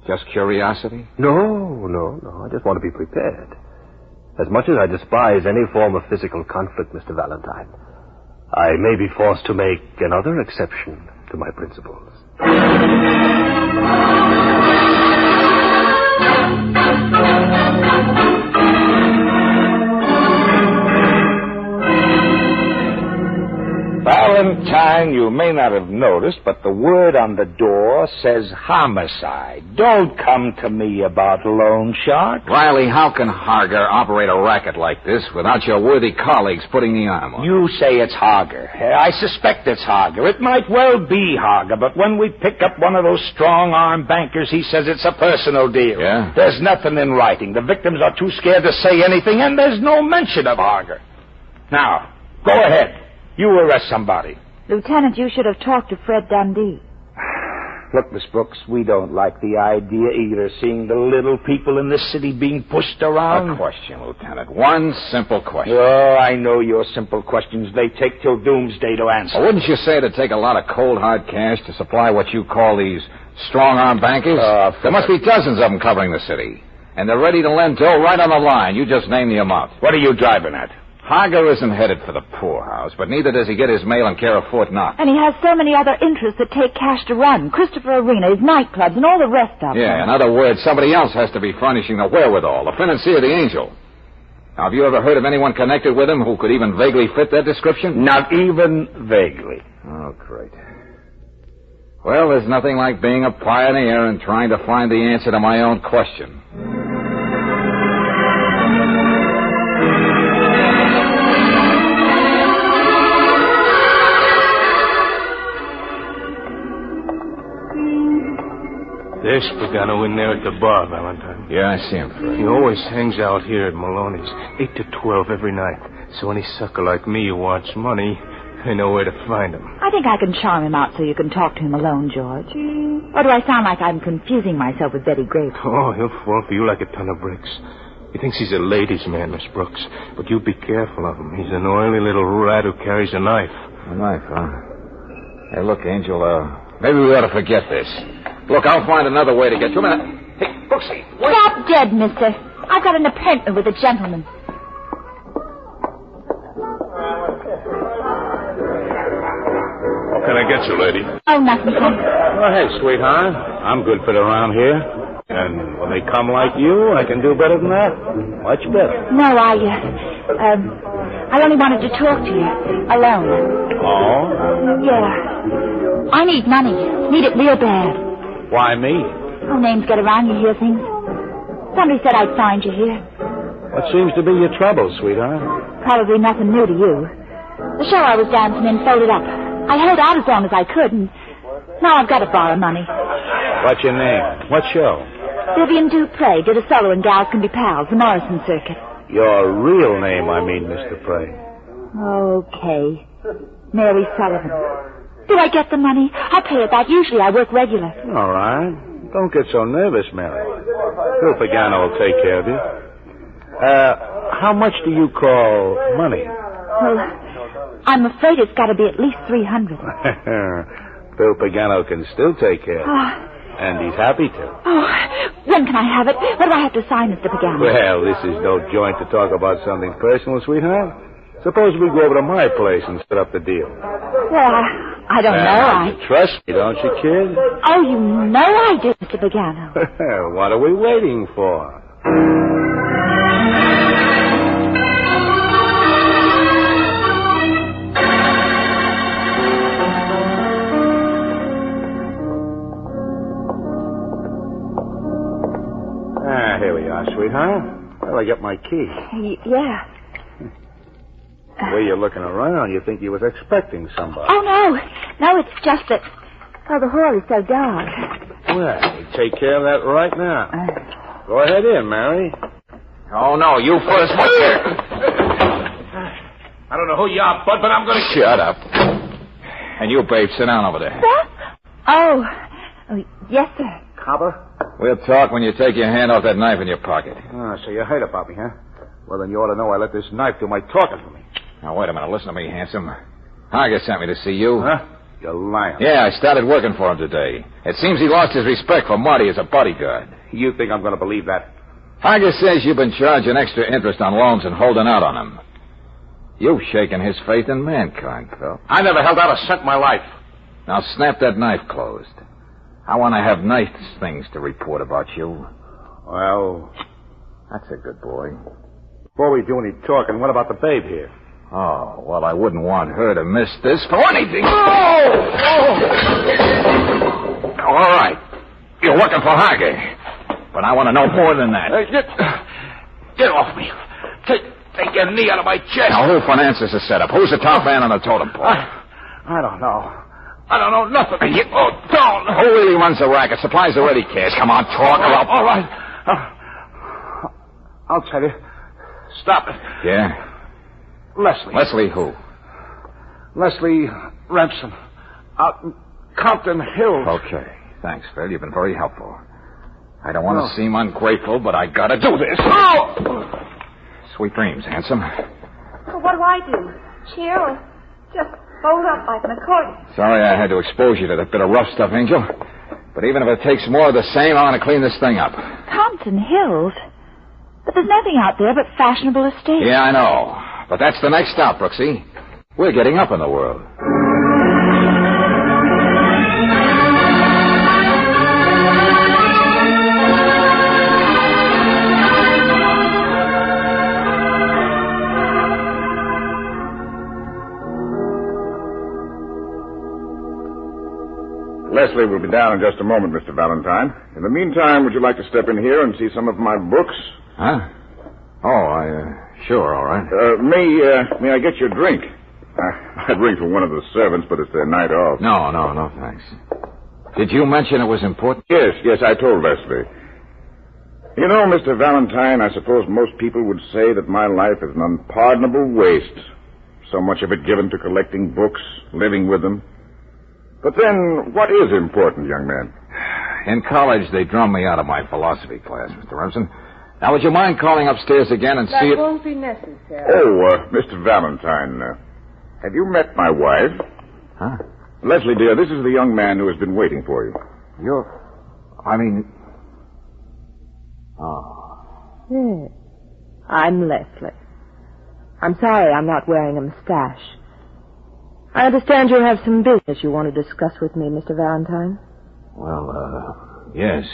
Just curiosity? No. I just want to be prepared. As much as I despise any form of physical conflict, Mr. Valentine, I may be forced to make another exception to my principles. Valentine, you may not have noticed, but the word on the door says homicide. Don't come to me about loan sharks. Riley, how can Harger operate a racket like this without your worthy colleagues putting the arm on? You say it's Harger. I suspect it's Harger. It might well be Harger, but when we pick up one of those strong-arm bankers, he says it's a personal deal. Yeah? There's nothing in writing. The victims are too scared to say anything, and there's no mention of Harger. Now, go ahead. You arrest somebody. Lieutenant, you should have talked to Fred Dundee. Look, Miss Brooks, we don't like the idea either, seeing the little people in this city being pushed around. A question, Lieutenant. One simple question. Oh, I know your simple questions. They take till doomsday to answer. Well, wouldn't you say it'd take a lot of cold, hard cash to supply what you call these strong-arm bankers? There must be dozens of them covering the city. And they're ready to lend dough right on the line. You just name the amount. What are you driving at? Hager isn't headed for the poorhouse, but neither does he get his mail and care of Fort Knox. And he has so many other interests that take cash to run. Christopher Arena, his nightclubs, and all the rest of them. Yeah, in other words, somebody else has to be furnishing the wherewithal, the financier, the angel. Now, have you ever heard of anyone connected with him who could even vaguely fit that description? Not even vaguely. Oh, great. Well, there's nothing like being a pioneer and trying to find the answer to my own question. There's Pagano in there at the bar, Valentine. Yeah, I see him, Fred. He always hangs out here at Maloney's, 8 to 12 every night. So any sucker like me who wants money, they know where to find him. I think I can charm him out so you can talk to him alone, George. Or do I sound like I'm confusing myself with Betty Grape? Oh, he'll fall for you like a ton of bricks. He thinks he's a ladies' man, Miss Brooks. But you be careful of him. He's an oily little rat who carries a knife. A knife, huh? Hey, look, Angel, maybe we ought to forget this. Look, I'll find another way to get you. A minute. Hey, Brooksy, wait. Stop dead, mister. I've got an appointment with a gentleman. What can I get you, lady? Oh, nothing, son. Oh, hey, sweetheart. I'm good for around here. And when they come like you, I can do better than that. Much better. No, I only wanted to talk to you. Alone. Oh? Yeah. I need money. Need it real bad. Why me? Oh, names get around, you hear things. Somebody said I'd find you here. What seems to be your trouble, sweetheart? Probably nothing new to you. The show I was dancing in folded up. I held out as long as I could, and now I've got to borrow money. What's your name? What show? Vivian Dupre did a solo in Gals Can Be Pals, the Morrison circuit. Your real name, I mean, Miss Dupre. Okay. Mary Sullivan. Do I get the money? I'll pay it back. Usually I work regular. All right. Don't get so nervous, Mary. Phil Pagano will take care of you. How much do you call money? Well, I'm afraid it's got to be at least $300. Phil Pagano can still take care of you. And he's happy to. Oh, when can I have it? What do I have to sign, Mr. Pagano? Well, this is no joint to talk about something personal, sweetheart. Suppose we go over to my place and set up the deal. Well, I don't know. You trust me, don't you, kid? Oh, you know I do, Mr. Pagano. What are we waiting for? Here we are, sweetheart. Well, I got my key. Yeah. The way you're looking around, you think you was expecting somebody. Oh, no. No, it's just that... Oh, the hall is so dark. Well, we take care of that right now. Go ahead in, Mary. Oh, no, you first. What's here? I don't know who you are, bud, but I'm going to... Shut up. And you, babe, sit down over there. Sir? Oh, yes, sir. Copper? We'll talk when you take your hand off that knife in your pocket. Ah, so you heard about me, huh? Well, then you ought to know I let this knife do my talking for me. Now, wait a minute. Listen to me, handsome. Hager sent me to see you. Huh? You're lying. Yeah, I started working for him today. It seems he lost his respect for Marty as a bodyguard. You think I'm going to believe that? Hager says you've been charging extra interest on loans and holding out on him. You've shaken his faith in mankind, Phil. I never held out a cent in my life. Now snap that knife closed. I want to have nice things to report about you. Well, that's a good boy. Before we do any talking, what about the babe here? Oh, well, I wouldn't want her to miss this for anything. All right. You're working for Hager. But I want to know more than that. Get off me. Take your knee out of my chest. Now, who finances the setup? Who's the top man on the totem pole? I don't know. I don't know nothing. Don't. Who really runs the racket? Supplies the ready cash. Come on, talk. All right. I'll tell you. Stop it. Yeah? Leslie. Leslie who? Leslie Remsen. Out in Compton Hills. Okay. Thanks, Phil. You've been very helpful. I don't want to seem ungrateful, but I gotta do this. Oh! Sweet dreams, handsome. Well, what do I do? Cheer or just fold up like an accordion? Sorry I had to expose you to that bit of rough stuff, Angel. But even if it takes more of the same, I want to clean this thing up. Compton Hills? But there's nothing out there but fashionable estates. Yeah, I know. But that's the next stop, Brooksy. We're getting up in the world. Leslie will be down in just a moment, Mr. Valentine. In the meantime, would you like to step in here and see some of my books? Huh? Oh, sure, all right. May I get your drink? I'd ring for one of the servants, but it's their night off. No, thanks. Did you mention it was important? Yes, I told Leslie. You know, Mr. Valentine, I suppose most people would say that my life is an unpardonable waste. So much of it given to collecting books, living with them. But then, what is important, young man? In college, they drummed me out of my philosophy class, Mr. Remsen. Now, would you mind calling upstairs again and see That it? won't be necessary. Oh, Mr. Valentine, have you met my wife? Huh? Leslie, dear, this is the young man who has been waiting for you. Yes. I'm Leslie. I'm sorry I'm not wearing a mustache. I understand you have some business you want to discuss with me, Mr. Valentine. Well, yes.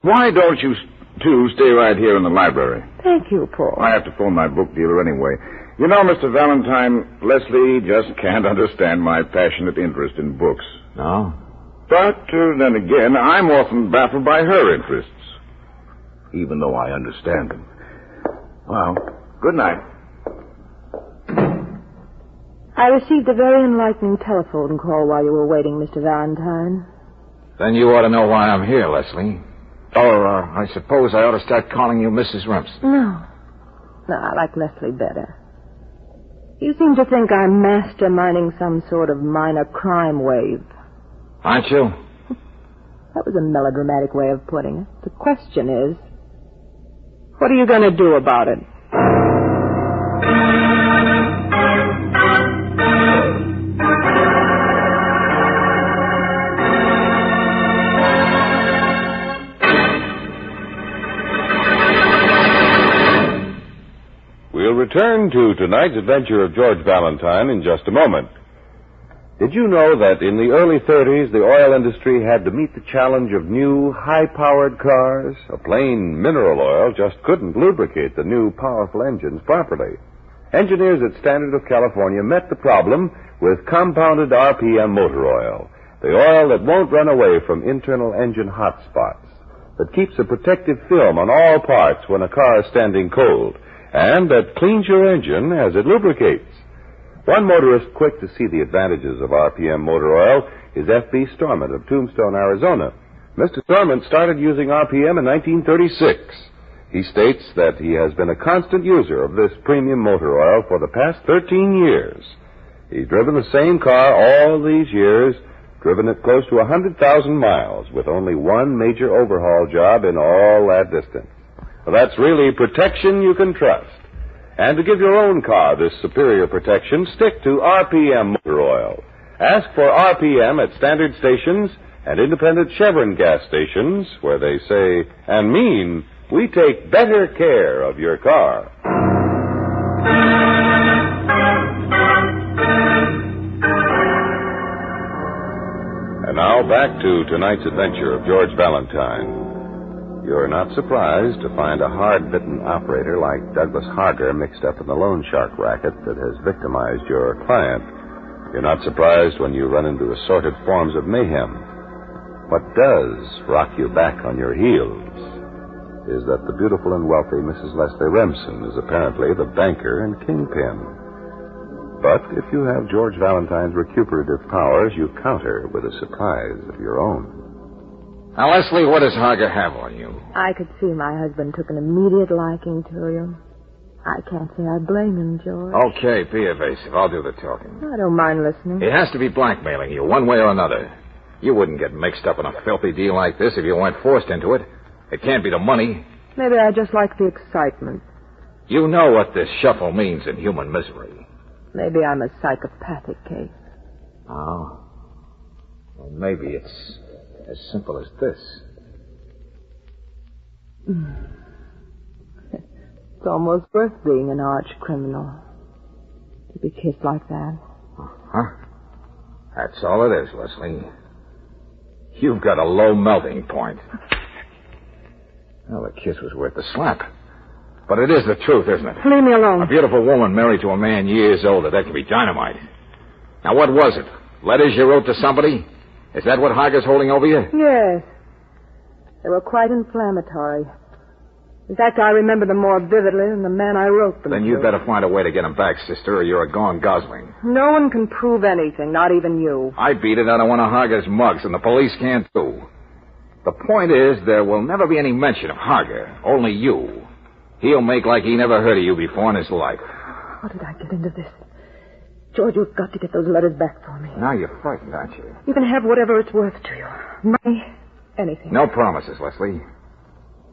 Why don't you two stay right here in the library? Thank you, Paul. I have to phone my book dealer anyway. You know, Mr. Valentine, Leslie just can't understand my passionate interest in books. No? But then again, I'm often baffled by her interests, even though I understand them. Well, good night. I received a very enlightening telephone call while you were waiting, Mr. Valentine. Then you ought to know why I'm here, Leslie. Or I suppose I ought to start calling you Mrs. Remsen. No, I like Leslie better. You seem to think I'm masterminding some sort of minor crime wave. Aren't you? That was a melodramatic way of putting it. The question is, what are you going to do about it? We'll return to tonight's adventure of George Valentine in just a moment. Did you know that in the early 30s, the oil industry had to meet the challenge of new, high-powered cars? A plain mineral oil just couldn't lubricate the new, powerful engines properly. Engineers at Standard of California met the problem with compounded RPM motor oil, the oil that won't run away from internal engine hot spots, that keeps a protective film on all parts when a car is standing cold, and that cleans your engine as it lubricates. One motorist quick to see the advantages of RPM motor oil is F.B. Stormont of Tombstone, Arizona. Mr. Stormont started using RPM in 1936. He states that he has been a constant user of this premium motor oil for the past 13 years. He's driven the same car all these years, driven it close to 100,000 miles with only one major overhaul job in all that distance. Well, that's really protection you can trust. And to give your own car this superior protection, stick to RPM motor oil. Ask for RPM at standard stations and independent Chevron gas stations where they say and mean, we take better care of your car. And now back to tonight's adventure of George Valentine. You're not surprised to find a hard-bitten operator like Douglas Harger mixed up in the loan shark racket that has victimized your client. You're not surprised when you run into assorted forms of mayhem. What does rock you back on your heels is that the beautiful and wealthy Mrs. Leslie Remsen is apparently the banker and kingpin. But if you have George Valentine's recuperative powers, you counter with a surprise of your own. Now, Leslie, what does Harger have on you? I could see my husband took an immediate liking to you. I can't say I blame him, George. Okay, be evasive. I'll do the talking. I don't mind listening. It has to be blackmailing you, one way or another. You wouldn't get mixed up in a filthy deal like this if you weren't forced into it. It can't be the money. Maybe I just like the excitement. You know what this shuffle means in human misery. Maybe I'm a psychopathic case. Oh. Well, maybe it's as simple as this. It's almost worth being an arch criminal. To be kissed like that. Huh? That's all it is, Leslie. You've got a low melting point. Well, the kiss was worth the slap. But it is the truth, isn't it? Leave me alone. A beautiful woman married to a man years older, that could be dynamite. Now, what was it? Letters you wrote to somebody? Is that what Hager's holding over you? Yes. They were quite inflammatory. In fact, I remember them more vividly than the man I wrote them Then to. you'd better find a way to get him back, sister, or you're a gone gosling. No one can prove anything, not even you. I beat it out of one of Hager's mugs, and the police can't too. The point is, there will never be any mention of Hager, only you. He'll make like he never heard of you before in his life. How did I get into this? George, you've got to get those letters back for me. Now you're frightened, aren't you? You can have whatever it's worth to you. Money, anything. No promises, Leslie.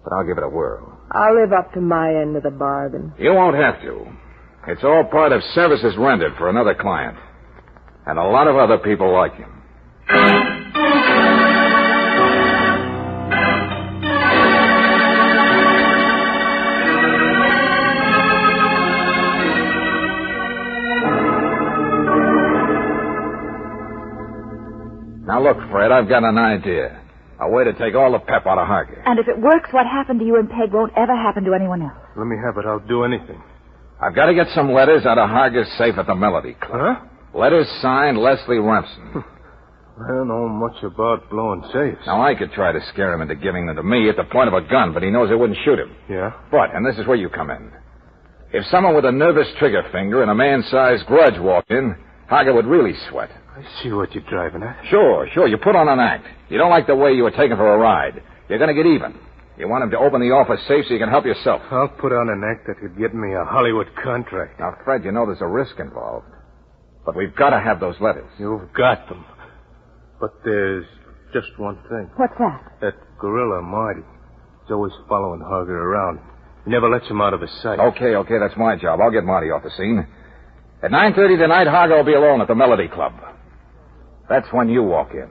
But I'll give it a whirl. I'll live up to my end of the bargain. You won't have to. It's all part of services rendered for another client. And a lot of other people like him. Now look, Fred, I've got an idea. A way to take all the pep out of Hager. And if it works, what happened to you and Peg won't ever happen to anyone else. Let me have it. I'll do anything. I've got to get some letters out of Hager's safe at the Melody Club. Huh? Letters signed Leslie Remsen. I don't know much about blowing safes. Now, I could try to scare him into giving them to me at the point of a gun, but he knows I wouldn't shoot him. Yeah? But, and this is where you come in, if someone with a nervous trigger finger and a man-sized grudge walked in, Hager would really sweat. I see what you're driving at. Sure. You put on an act. You don't like the way you were taken for a ride. You're going to get even. You want him to open the office safe so you can help yourself. I'll put on an act that could get me a Hollywood contract. Now, Fred, you know there's a risk involved. But we've got to have those letters. You've got them. But there's just one thing. What's that? That gorilla, Marty. He's always following Hager around. He never lets him out of his sight. Okay, that's my job. I'll get Marty off the scene. At 9:30 tonight, Hager will be alone at the Melody Club. That's when you walk in.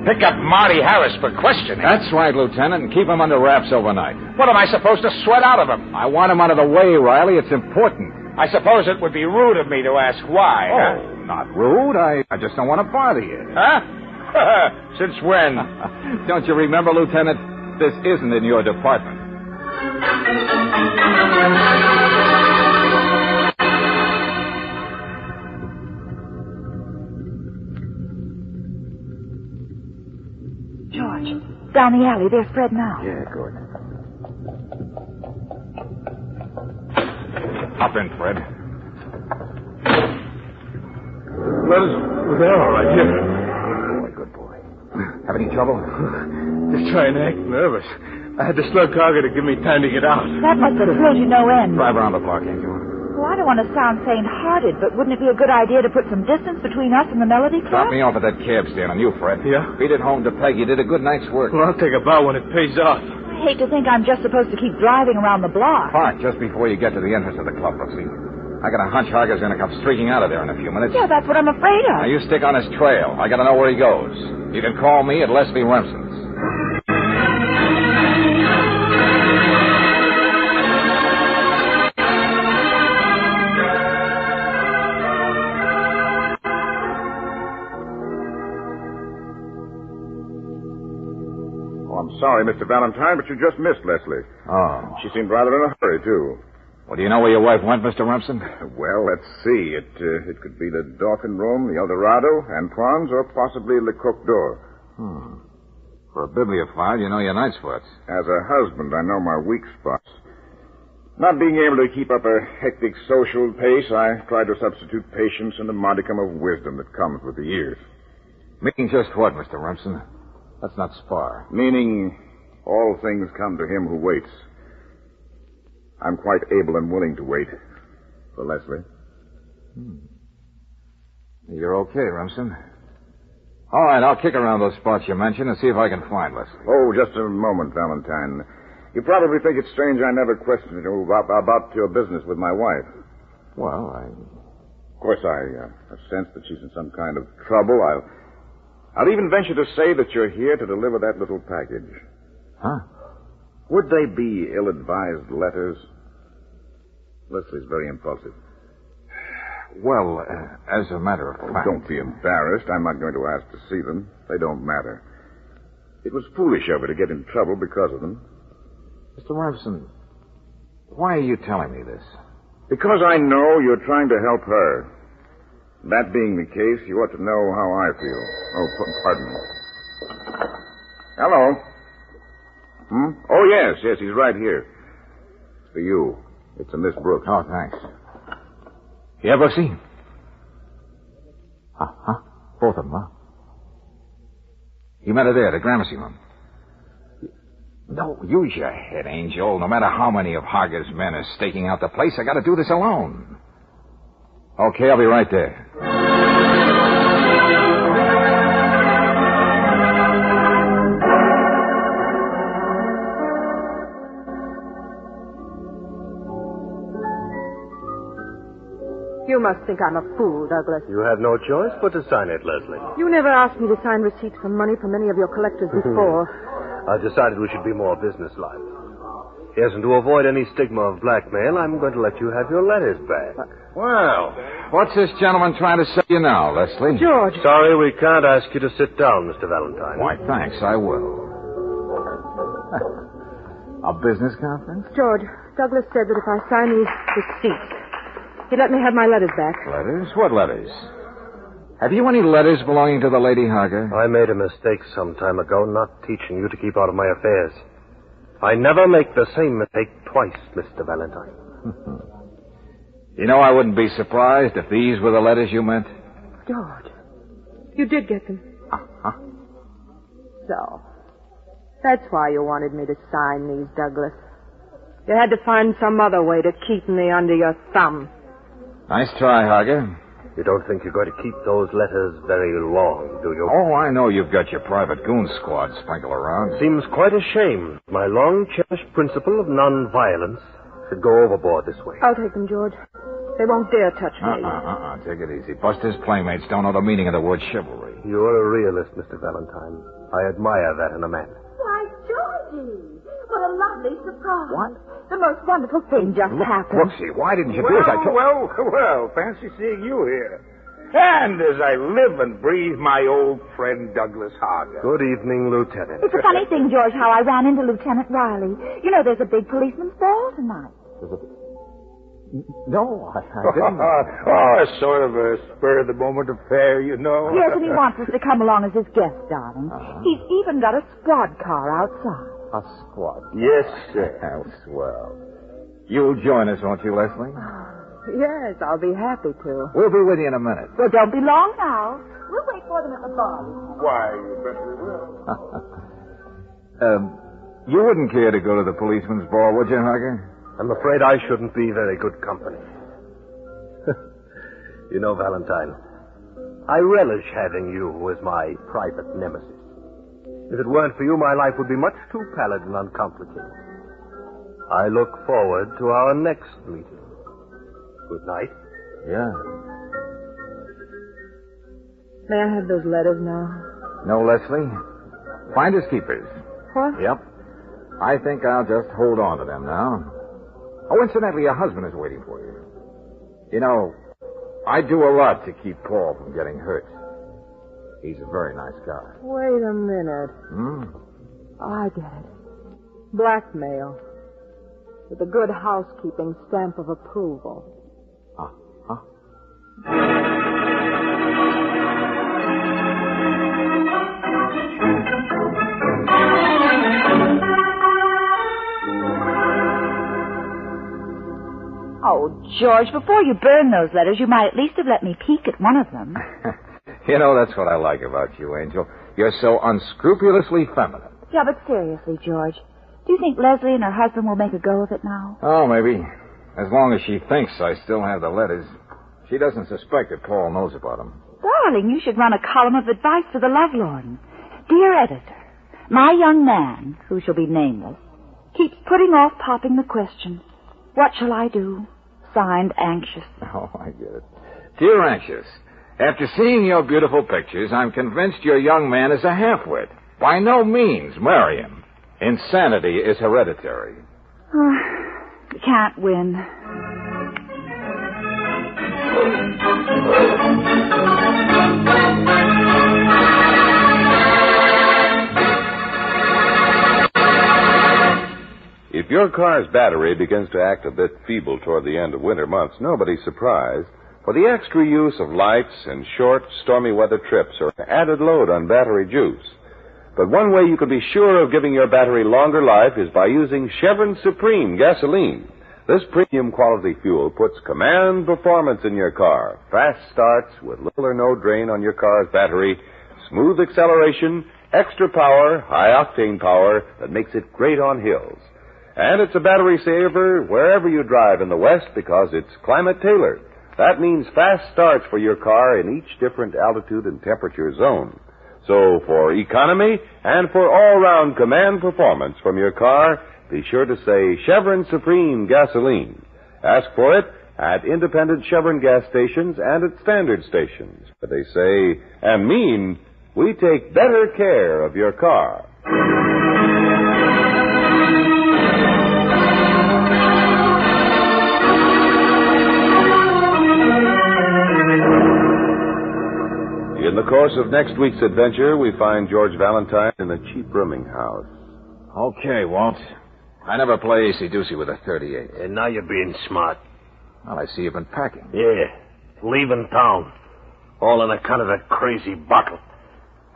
Pick up Marty Harris for questioning. That's right, Lieutenant, and keep him under wraps overnight. What am I supposed to sweat out of him? I want him out of the way, Riley. It's important. I suppose it would be rude of me to ask why, Oh, not rude. I just don't want to bother you. Huh? Since when? Don't you remember, Lieutenant? This isn't in your department. George, down the alley. There's Fred now. Yeah, good. Hop in, Fred. They're all right, here. Good boy. Have any trouble? Just trying to act nervous. I had to slug Hager to give me time to get out. That must have thrilled you no end. Drive around the block, ain't you? Well, I don't want to sound faint-hearted, but wouldn't it be a good idea to put some distance between us and the Melody Club? Drop me off at that cab stand on you, Fred. Yeah? Beat it home to Peg. You did a good night's work. Well, I'll take a bow when it pays off. I hate to think I'm just supposed to keep driving around the block. Park just before you get to the entrance of the club, Brooksy. I got a hunch Hager's going to come streaking out of there in a few minutes. Yeah, that's what I'm afraid of. Now, you stick on his trail. I got to know where he goes. You can call me at Leslie Remsen's. I'm sorry, Mr. Valentine, but you just missed Leslie. Oh. She seemed rather in a hurry, too. Well, do you know where your wife went, Mr. Remsen? Well, let's see. It could be the Dolphin Room, the Eldorado, Antoine's, or possibly Le Coq d'Or. For a bibliophile, you know your night spots. As a husband, I know my weak spots. Not being able to keep up a hectic social pace, I tried to substitute patience and a modicum of wisdom that comes with the years. Meaning just what, Mr. Remsen? Let's not spar. Meaning, all things come to him who waits. I'm quite able and willing to wait for Leslie. You're okay, Remsen. All right, I'll kick around those spots you mentioned and see if I can find Leslie. Oh, just a moment, Valentine. You probably think it's strange I never questioned you about your business with my wife. Well, Of course, I sense that she's in some kind of trouble. I'll even venture to say that you're here to deliver that little package. Huh? Would they be ill-advised letters? Leslie's very impulsive. Well, as a matter of fact... Don't be embarrassed. I'm not going to ask to see them. They don't matter. It was foolish of her to get in trouble because of them. Mr. Remsen, why are you telling me this? Because I know you're trying to help her. That being the case, you ought to know how I feel. Oh, pardon me. Hello? Oh, yes, he's right here. It's for you. It's a Miss Brooks. Oh, thanks. Yeah, Brooksy? Huh? Both of them, huh? You met her there, the Gramercy room. No, use your head, Angel. No matter how many of Harger's men are staking out the place, I gotta do this alone. Okay, I'll be right there. You must think I'm a fool, Douglas. You had no choice but to sign it, Leslie. You never asked me to sign receipts for money from any of your collectors before. I've decided we should be more businesslike. Yes, and to avoid any stigma of blackmail, I'm going to let you have your letters back. Well, what's this gentleman trying to say you now, Leslie? George. Sorry, we can't ask you to sit down, Mr. Valentine. Why, thanks, I will. A business conference? George, Douglas said that if I sign these receipts, he'd let me have my letters back. Letters? What letters? Have you any letters belonging to the Lady Harger? I made a mistake some time ago not teaching you to keep out of my affairs. I never make the same mistake twice, Mr. Valentine. You know, I wouldn't be surprised if these were the letters you meant. George, you did get them. Uh-huh. So, that's why you wanted me to sign these, Douglas. You had to find some other way to keep me under your thumb. Nice try, Harger. You don't think you're going to keep those letters very long, do you? Oh, I know you've got your private goon squad sprinkled around. Seems quite a shame. My long-cherished principle of non-violence should go overboard this way. I'll take them, George. They won't dare touch me. Take it easy. Buster's playmates don't know the meaning of the word chivalry. You're a realist, Mr. Valentine. I admire that in a man. Why, Georgie, what a lovely surprise. What? The most wonderful thing just happened. Brooksy, why didn't you do as I told you? Well, fancy seeing you here. And as I live and breathe, my old friend Douglas Harger. Good evening, Lieutenant. It's a funny thing, George, how I ran into Lieutenant Riley. You know, there's a big policeman's ball tonight. No, I didn't. A sort of a spur-of-the-moment affair, you know. Yes, and he wants us to come along as his guest, darling. He's even got a squad car outside. A squad. Yes, sir. How swell. You'll join us, won't you, Leslie? Yes, I'll be happy to. We'll be with you in a minute. Well, don't be long now. We'll wait for them at the bar. Why, you bet we will. You wouldn't care to go to the policeman's ball, would you, Harger? I'm afraid I shouldn't be very good company. You know, Valentine, I relish having you as my private nemesis. If it weren't for you, my life would be much too pallid and uncomplicated. I look forward to our next meeting. Good night. Yeah. May I have those letters now? No, Leslie. Finders keepers. What? Yep. I think I'll just hold on to them now. Oh, incidentally, your husband is waiting for you. You know, I do a lot to keep Paul from getting hurt. He's a very nice guy. Wait a minute. I get it. Blackmail. With a good housekeeping stamp of approval. Oh, George, before you burn those letters, you might at least have let me peek at one of them. You know, that's what I like about you, Angel. You're so unscrupulously feminine. Yeah, but seriously, George, Do you think Leslie and her husband will make a go of it now? Oh, maybe. As long as she thinks I still have the letters. She doesn't suspect that Paul knows about them. Darling, you should run a column of advice for the Lovelorn. Dear editor, my young man, who shall be nameless, keeps putting off popping the question, what shall I do? Signed, Anxious. Oh, I get it. Dear Anxious, after seeing your beautiful pictures, I'm convinced your young man is a half-wit. By no means marry him. Insanity is hereditary. You can't win. If your car's battery begins to act a bit feeble toward the end of winter months, nobody's surprised, for the extra use of lights and short, stormy weather trips are an added load on battery juice. But one way you can be sure of giving your battery longer life is by using Chevron Supreme gasoline. This premium quality fuel puts command performance in your car. Fast starts with little or no drain on your car's battery, smooth acceleration, extra power, high-octane power that makes it great on hills. And it's a battery saver wherever you drive in the West because it's climate-tailored. That means fast starts for your car in each different altitude and temperature zone. So for economy and for all-round command performance from your car, be sure to say Chevron Supreme Gasoline. Ask for it at independent Chevron gas stations and at standard stations. But they say and mean, we take better care of your car. In the course of next week's adventure, we find George Valentine in a cheap rooming house. Okay, Walt. I never play acey-deucey with a .38. And now you're being smart. Well, I see you've been packing. Yeah. Leaving town. All on account of that crazy bottle.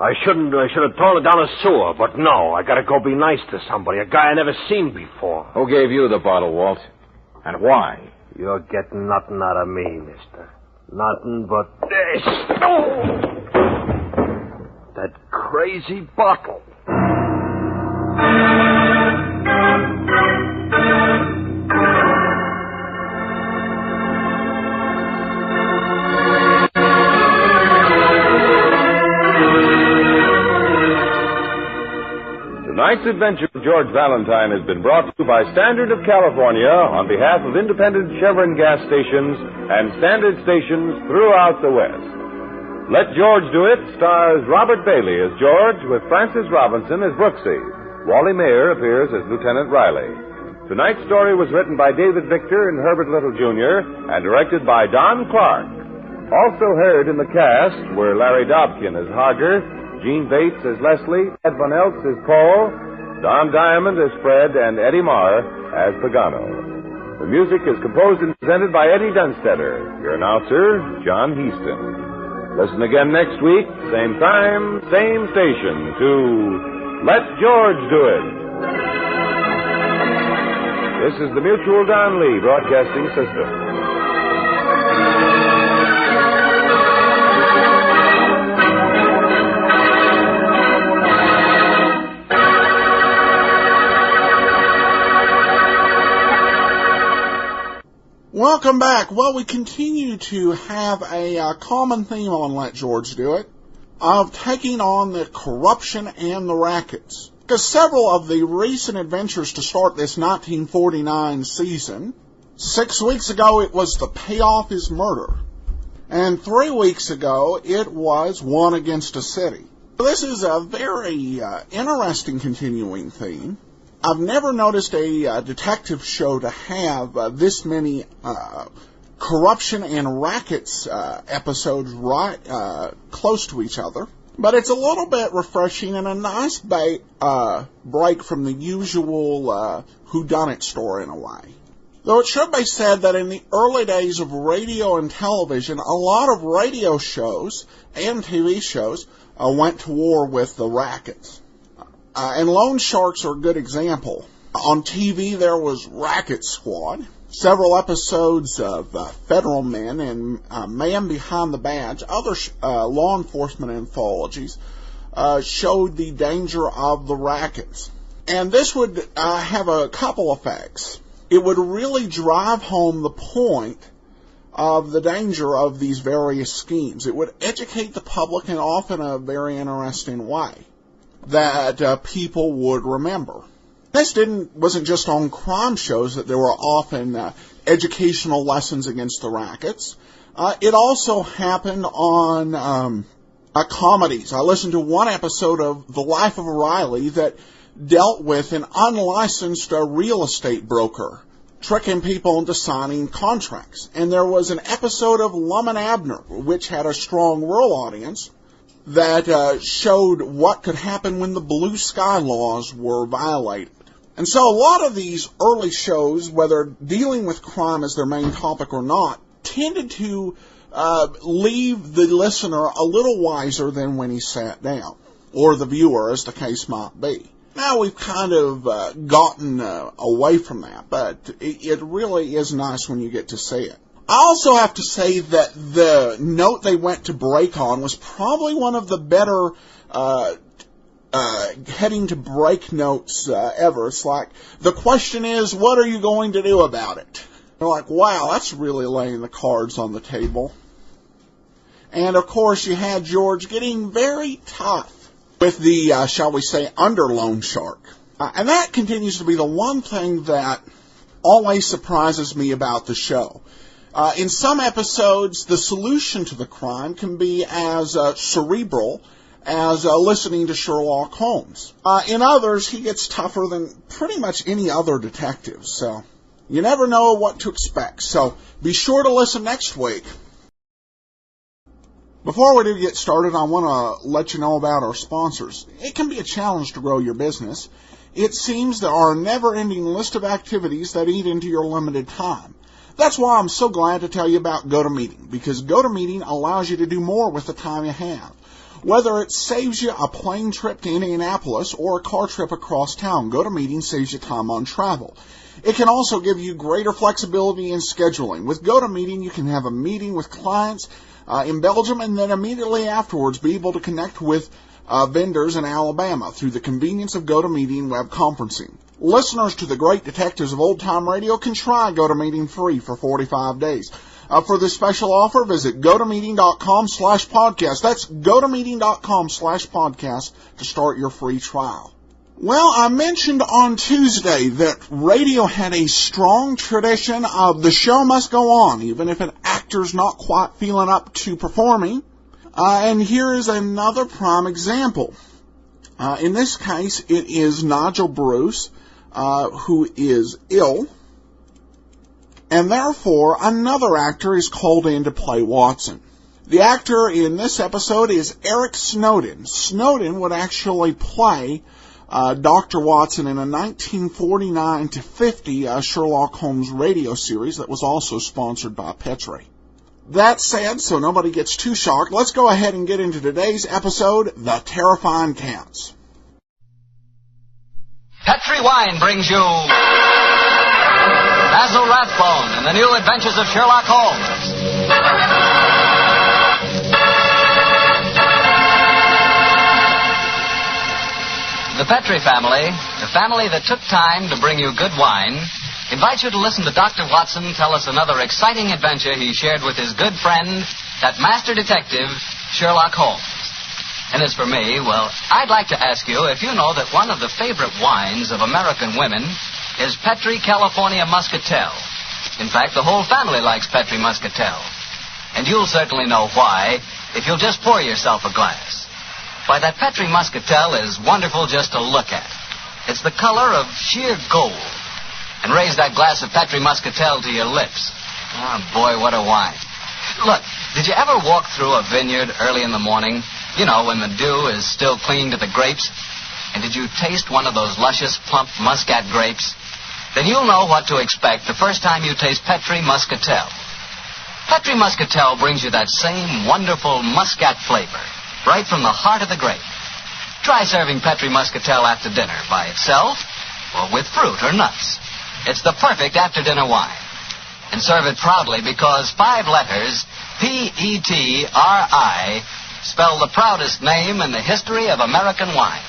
I should have thrown it down a sewer, but no, I gotta go be nice to somebody, a guy I never seen before. Who gave you the bottle, Walt? And why? You're getting nothing out of me, mister. Nothing but this. Oh! That crazy bottle. Tonight's adventure of George Valentine has been brought to you by Standard of California on behalf of independent Chevron gas stations and standard stations throughout the West. Let George Do It stars Robert Bailey as George with Francis Robinson as Brooksy. Wally Mayer appears as Lieutenant Riley. Tonight's story was written by David Victor and Herbert Little, Jr. and directed by Don Clark. Also heard in the cast were Larry Dobkin as Harger, Gene Bates as Leslie, Ed Von Eltz as Paul, Don Diamond as Fred, and Eddie Marr as Pagano. The music is composed and presented by Eddie Dunstetter. Your announcer, John Heaston. Listen again next week, same time, same station, to Let George Do It. This is the Mutual Don Lee Broadcasting System. Welcome back. Well, we continue to have a common theme on Let George Do It of taking on the corruption and the rackets. Because several of the recent adventures to start this 1949 season, 6 weeks ago it was The Payoff is Murder, and 3 weeks ago it was One Against a City. This is a very interesting continuing theme. I've never noticed a detective show to have this many corruption and rackets episodes right close to each other. But it's a little bit refreshing and a nice break from the usual whodunit story in a way. Though it should be said that in the early days of radio and television, a lot of radio shows and TV shows went to war with the rackets. And Loan Sharks are a good example. On TV, there was Racket Squad, several episodes of Federal Men and Man Behind the Badge. Other law enforcement anthologies showed the danger of the rackets. And this would have a couple effects. It would really drive home the point of the danger of these various schemes. It would educate the public in often a very interesting way that people would remember. This wasn't just on crime shows that there were often educational lessons against the rackets. It also happened on comedies. I listened to one episode of The Life of Riley that dealt with an unlicensed real estate broker tricking people into signing contracts. And there was an episode of Lum and Abner, which had a strong rural audience, that showed what could happen when the blue sky laws were violated. And so a lot of these early shows, whether dealing with crime as their main topic or not, tended to leave the listener a little wiser than when he sat down, or the viewer, as the case might be. Now we've kind of gotten away from that, but it really is nice when you get to see it. I also have to say that the note they went to break on was probably one of the better heading to break notes ever. It's like, the question is, what are you going to do about it? They're like, wow, that's really laying the cards on the table. And of course you had George getting very tough with the, shall we say, underloan shark. And that continues to be the one thing that always surprises me about the show. In some episodes, the solution to the crime can be as cerebral as listening to Sherlock Holmes. In others, he gets tougher than pretty much any other detective, so you never know what to expect. So be sure to listen next week. Before we do get started, I want to let you know about our sponsors. It can be a challenge to grow your business. It seems there are a never-ending list of activities that eat into your limited time. That's why I'm so glad to tell you about GoToMeeting, because GoToMeeting allows you to do more with the time you have. Whether it saves you a plane trip to Indianapolis or a car trip across town, GoToMeeting saves you time on travel. It can also give you greater flexibility in scheduling. With GoToMeeting, you can have a meeting with clients in Belgium and then immediately afterwards be able to connect with vendors in Alabama through the convenience of GoToMeeting web conferencing. Listeners to the great detectives of old-time radio can try GoToMeeting free for 45 days. For this special offer, visit gotomeeting.com/podcast. That's gotomeeting.com/podcast to start your free trial. Well, I mentioned on Tuesday that radio had a strong tradition of the show must go on, even if an actor's not quite feeling up to performing. And here is another prime example. In this case, it is Nigel Bruce, who is ill, and therefore another actor is called in to play Watson. The actor in this episode is Eric Snowden. Snowden would actually play Dr. Watson in a 1949-50 Sherlock Holmes radio series that was also sponsored by Petri. That said, so nobody gets too shocked, let's go ahead and get into today's episode, The Terrifying Counts. Petri Wine brings you Basil Rathbone and the New Adventures of Sherlock Holmes. The Petri family, the family that took time to bring you good wine, invites you to listen to Dr. Watson tell us another exciting adventure he shared with his good friend, that master detective, Sherlock Holmes. And as for me, well, I'd like to ask you if you know that one of the favorite wines of American women is Petri California Muscatel. In fact, the whole family likes Petri Muscatel. And you'll certainly know why if you'll just pour yourself a glass. Why, that Petri Muscatel is wonderful just to look at. It's the color of sheer gold. And raise that glass of Petri Muscatel to your lips. Oh, boy, what a wine. Look, did you ever walk through a vineyard early in the morning? You know, when the dew is still clinging to the grapes? And did you taste one of those luscious, plump Muscat grapes? Then you'll know what to expect the first time you taste Petri Muscatel. Petri Muscatel brings you that same wonderful Muscat flavor, right from the heart of the grape. Try serving Petri Muscatel after dinner by itself or with fruit or nuts. It's the perfect after-dinner wine. And serve it proudly because 5 letters, P-E-T-R-I, spell the proudest name in the history of American wine.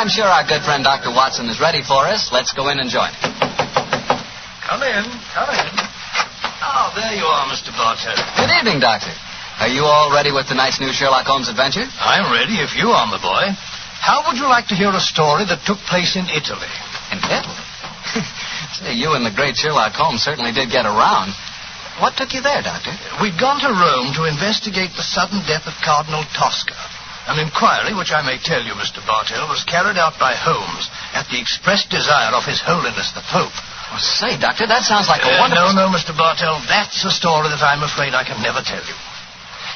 I'm sure our good friend Dr. Watson is ready for us. Let's go in and join him. Come in. Oh, there you are, Mr. Bartell. Good evening, Doctor. Are you all ready with tonight's new Sherlock Holmes adventure? I'm ready if you are, my boy. How would you like to hear a story that took place in Italy? In Italy? Say, you and the great Sherlock Holmes certainly did get around. What took you there, Doctor? We'd gone to Rome to investigate the sudden death of Cardinal Tosca. An inquiry, which I may tell you, Mr. Bartell, was carried out by Holmes at the express desire of His Holiness the Pope. Oh, say, Doctor, that sounds like a wonderful... No, Mr. Bartell, that's a story that I'm afraid I can never tell you.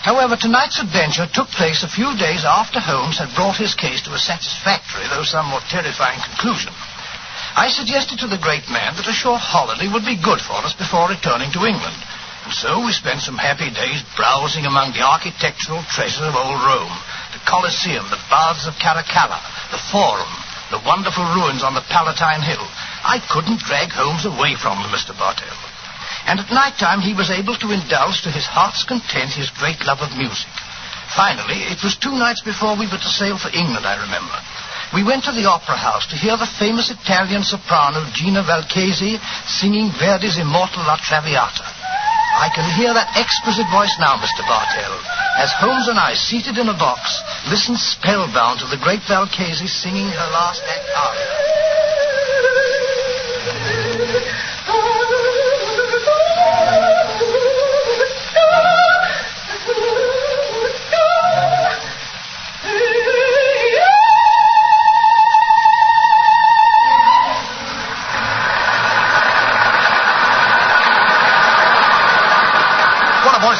However, tonight's adventure took place a few days after Holmes had brought his case to a satisfactory, though somewhat terrifying conclusion. I suggested to the great man that a short holiday would be good for us before returning to England. And so we spent some happy days browsing among the architectural treasures of old Rome. The Colosseum, the Baths of Caracalla, the Forum, the wonderful ruins on the Palatine Hill. I couldn't drag Holmes away from them, Mr. Bartell. And at night time he was able to indulge to his heart's content his great love of music. Finally, it was 2 nights before we were to sail for England, I remember. We went to the opera house to hear the famous Italian soprano Gina Valchesi singing Verdi's immortal La Traviata. I can hear that exquisite voice now, Mr. Bartell, as Holmes and I, seated in a box, listened spellbound to the great Valchesi singing her last act aria.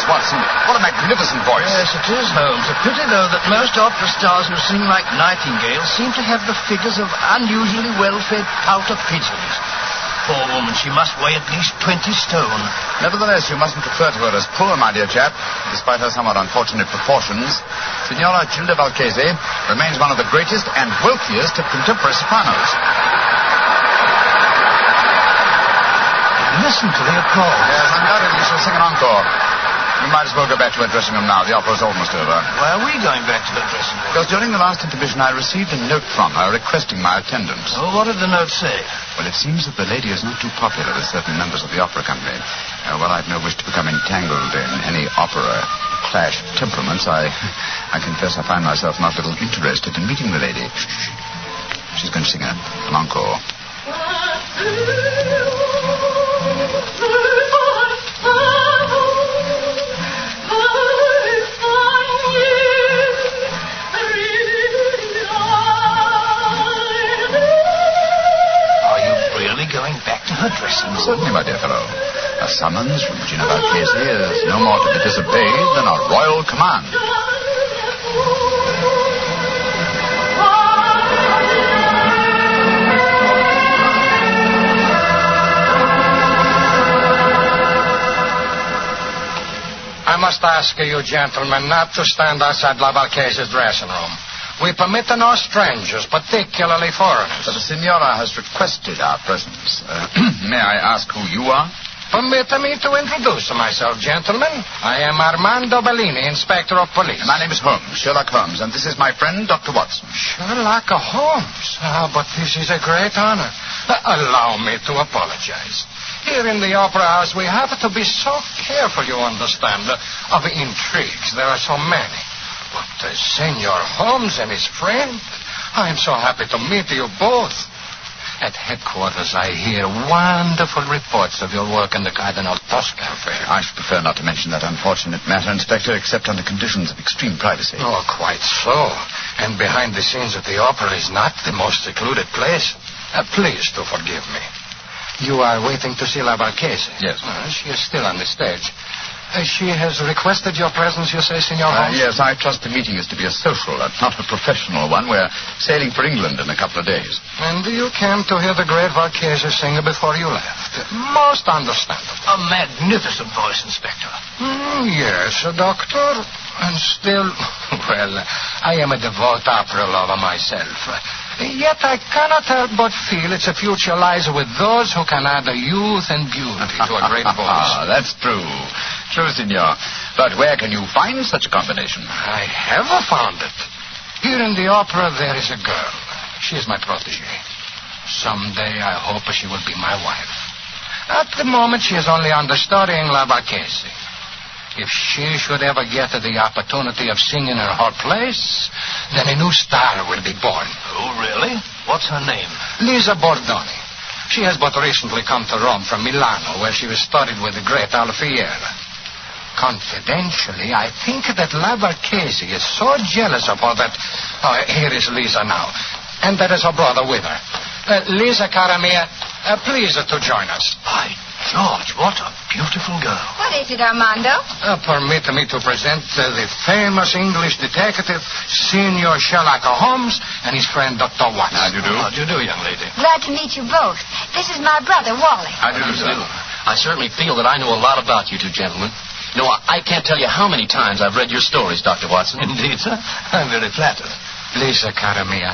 Watson. What a magnificent voice. Yes, it is, Holmes. A pity, though, that most opera stars who sing like nightingales seem to have the figures of unusually well-fed pouter pigeons. Poor woman, she must weigh at least 20 stone. Nevertheless, you mustn't refer to her as poor, my dear chap. Despite her somewhat unfortunate proportions, Signora Gilda Valchesi remains one of the greatest and wealthiest of contemporary sopranos. Listen to the applause. Yes, undoubtedly she'll sing an encore. You might as well go back to her dressing room now. The opera's almost over. Why are we going back to the dressing room? Because during the last intermission I received a note from her requesting my attendance. Oh, what did the note say? Well, it seems that the lady is not too popular with certain members of the opera company. Well, I've no wish to become entangled in any opera clash of temperaments. I confess I find myself not a little interested in meeting the lady. She's going to sing an encore. Going back to her dressing room? Certainly, my dear fellow. A summons from Gina Valchesi is no more to be disobeyed than a royal command. I must ask you, gentlemen, not to stand outside La Valchesi's dressing room. We permit no strangers, particularly foreigners. But the Signora has requested our presence. May I ask who you are? Permit me to introduce myself, gentlemen. I am Armando Bellini, Inspector of Police. My name is Holmes, Sherlock Holmes, and this is my friend, Dr. Watson. Sherlock Holmes? Ah, but this is a great honor. Allow me to apologize. Here in the Opera House, we have to be so careful, you understand, of intrigues. There are so many. But Senor Holmes and his friend, I am so happy to meet you both. At headquarters, I hear wonderful reports of your work in the Cardinal Tosca affair. I should prefer not to mention that unfortunate matter, Inspector, except under conditions of extreme privacy. Oh, quite so. And behind the scenes at the opera is not the most secluded place. Please to forgive me. You are waiting to see La Valchesi? Yes. She is still on the stage. She has requested your presence, you say, Senor Holmes? Yes, I trust the meeting is to be a social and not a professional one. We're sailing for England in a couple of days. And you came to hear the great Valchesi sing before you left. Most understandable. A magnificent voice, Inspector. Yes, Doctor. And still, well, I am a devout opera lover myself. Yet I cannot help but feel its future lies with those who can add youth and beauty to a great voice. That's true. True, Signor. But where can you find such a combination? I have found it. Here in the opera there is a girl. She is my protégée. Someday I hope she will be my wife. At the moment, she is only understudying La Marchese. If she should ever get the opportunity of singing in her place, then a new star will be born. Oh, really? What's her name? Lisa Bordoni. She has but recently come to Rome from Milano, where she was studied with the great Alfieri. Confidentially, I think that La Marchese is so jealous of her that... here is Lisa now. And there is her brother with her. Lisa, cara mia, please to join us. By George, what a beautiful girl. What is it, Armando? Permit me to present the famous English detective, Senior Sherlock Holmes, and his friend, Dr. Watson. How do you do? How do you do, young lady? Glad to meet you both. This is my brother, Wally. How do you do, sir? I certainly feel that I know a lot about you two gentlemen. You know, I can't tell you how many times I've read your stories, Dr. Watson. Indeed, sir. I'm very flattered. Lisa, cara mia,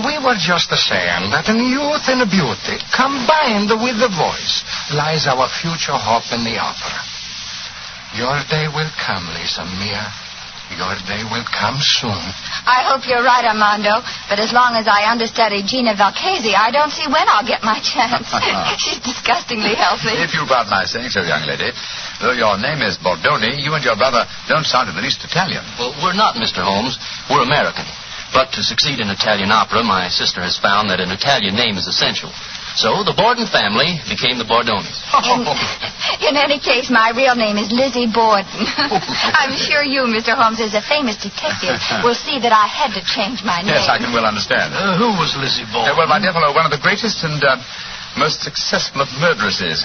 we were just saying that in youth and beauty, combined with the voice, lies our future hope in the opera. Your day will come, Lisa mia. Your day will come soon. I hope you're right, Armando. But as long as I understudy Gina Valchese, I don't see when I'll get my chance. She's disgustingly healthy. If you pardon my saying so, young lady, though your name is Bordoni, you and your brother don't sound in the least Italian. Well, we're not, Mr. Holmes. We're American. But to succeed in Italian opera, my sister has found that an Italian name is essential. So the Borden family became the Bordonis. In any case, my real name is Lizzie Borden. I'm sure you, Mr. Holmes, as a famous detective, will see that I had to change my name. Yes, I can well understand. Who was Lizzie Borden? Well, my dear fellow, one of the greatest and most successful of murderesses,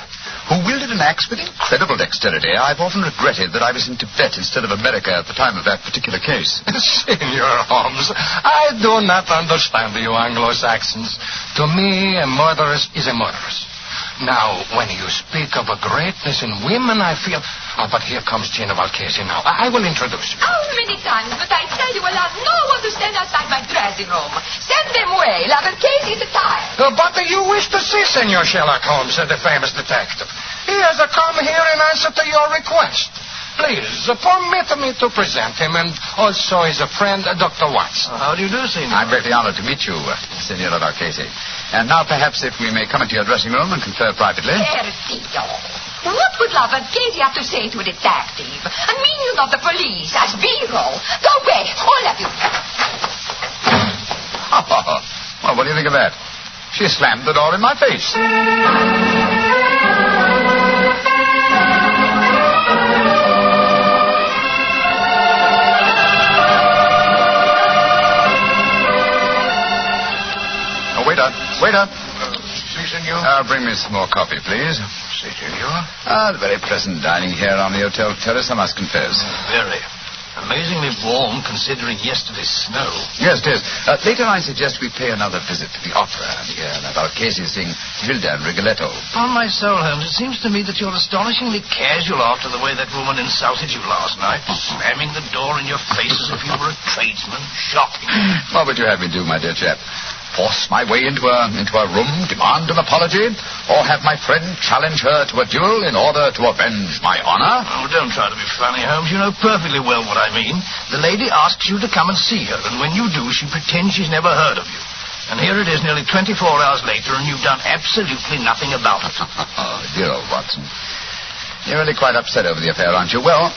who wielded an axe with incredible dexterity. I've often regretted that I was in Tibet instead of America at the time of that particular case. Senor Holmes, I do not understand you Anglo-Saxons. To me, a murderess is a murderess. Now, when you speak of a greatness in women, I feel... Oh, but here comes Gina Valchese now. I will introduce you. How many times must I tell you allow no one to stand outside my dressing room? Send them away. La Valchese is tired. But you wish to see Senor Sherlock Holmes, the famous detective. He has come here in answer to your request. Please, permit me to present him, and also his friend, Dr. Watson. How do you do, Senor? I'm greatly honored to meet you, Senora Valchese. And now, perhaps, if we may come into your dressing room and confer privately. Perfido. What would La Valchese have to say to a detective? I mean, you're not the police, as Vero. Go away, all of you. Well, what do you think of that? She slammed the door in my face. Waiter. Si, senor. Bring me some more coffee, please. Si, senor. The very pleasant dining here on the hotel terrace, I must confess. Very. Amazingly warm, considering yesterday's snow. Yes, it is. Later, I suggest we pay another visit to the opera. The Valchese sing Gilda and Rigoletto. On my soul, Holmes, it seems to me that you're astonishingly casual after the way that woman insulted you last night, slamming the door in your face as if you were a tradesman. Shocking. What would you have me do, my dear chap? Force my way into a room, demand an apology, or have my friend challenge her to a duel in order to avenge my honor? Oh, don't try to be funny, Holmes. You know perfectly well what I mean. The lady asks you to come and see her, and when you do, she pretends she's never heard of you. And here it is nearly 24 hours later, and you've done absolutely nothing about it. Oh, dear old Watson. You're really quite upset over the affair, aren't you? Well,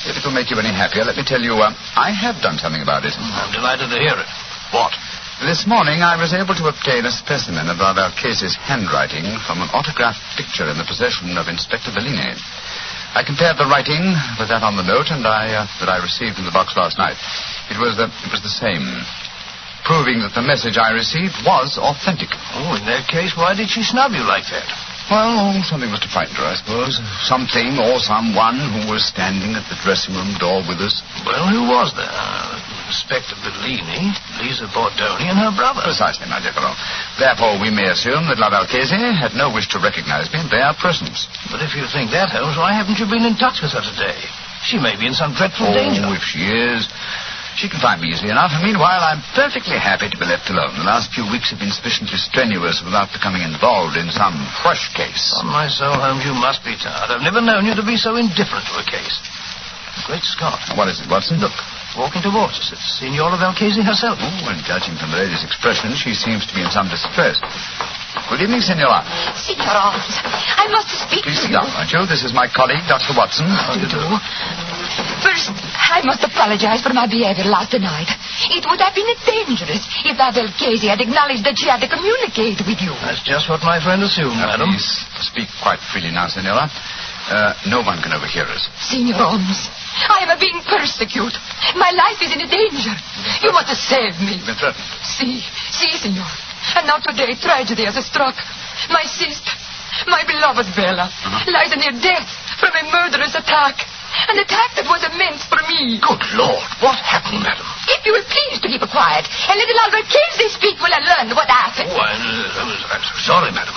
if it will make you any happier, let me tell you, I have done something about it. I'm delighted to hear it. What? This morning I was able to obtain a specimen of La Valchese's handwriting from an autographed picture in the possession of Inspector Bellini. I compared the writing with that on the note that I received in the box last night. It was the same, proving that the message I received was authentic. Oh, in that case, why did she snub you like that? Well, something must have frightened her, I suppose. Something or someone who was standing at the dressing room door with us. Well, who was there? Inspector Bellini, Lisa Bordoni, and her brother. Precisely, my dear fellow. Therefore, we may assume that La Valchese had no wish to recognize me in their presence. But if you think that, Holmes, why haven't you been in touch with her today? She may be in some dreadful danger. Oh, if she is, she can find me easily enough. Meanwhile, I'm perfectly happy to be left alone. The last few weeks have been sufficiently strenuous without becoming involved in some fresh case. On my soul, Holmes, you must be tired. I've never known you to be so indifferent to a case. Great Scott. What is it, Watson? Look, walking towards us. It's Signora Valchese herself. Oh, and judging from the lady's expression, she seems to be in some distress. Good evening, Signora. Signor Holmes, I must speak Please to sit you. down, won't you? This is my colleague, Dr. Watson. How do you do? First, I must apologize for my behavior last night. It would have been dangerous if La Valchese had acknowledged that she had to communicate with you. That's just what my friend assumed, madam. Please speak quite freely now, Signora. No one can overhear us. Signor Holmes, I am being persecuted. My life is in danger. You must save me. You've been threatened. See, Signor. And now today, tragedy has struck. My sister, my beloved Bella, lies near death from a murderous attack. An attack that was meant for me. Good Lord, what happened, madam? If you will please to keep quiet and let La Valchese speak when I learn what happened. Oh, I'm sorry, madam.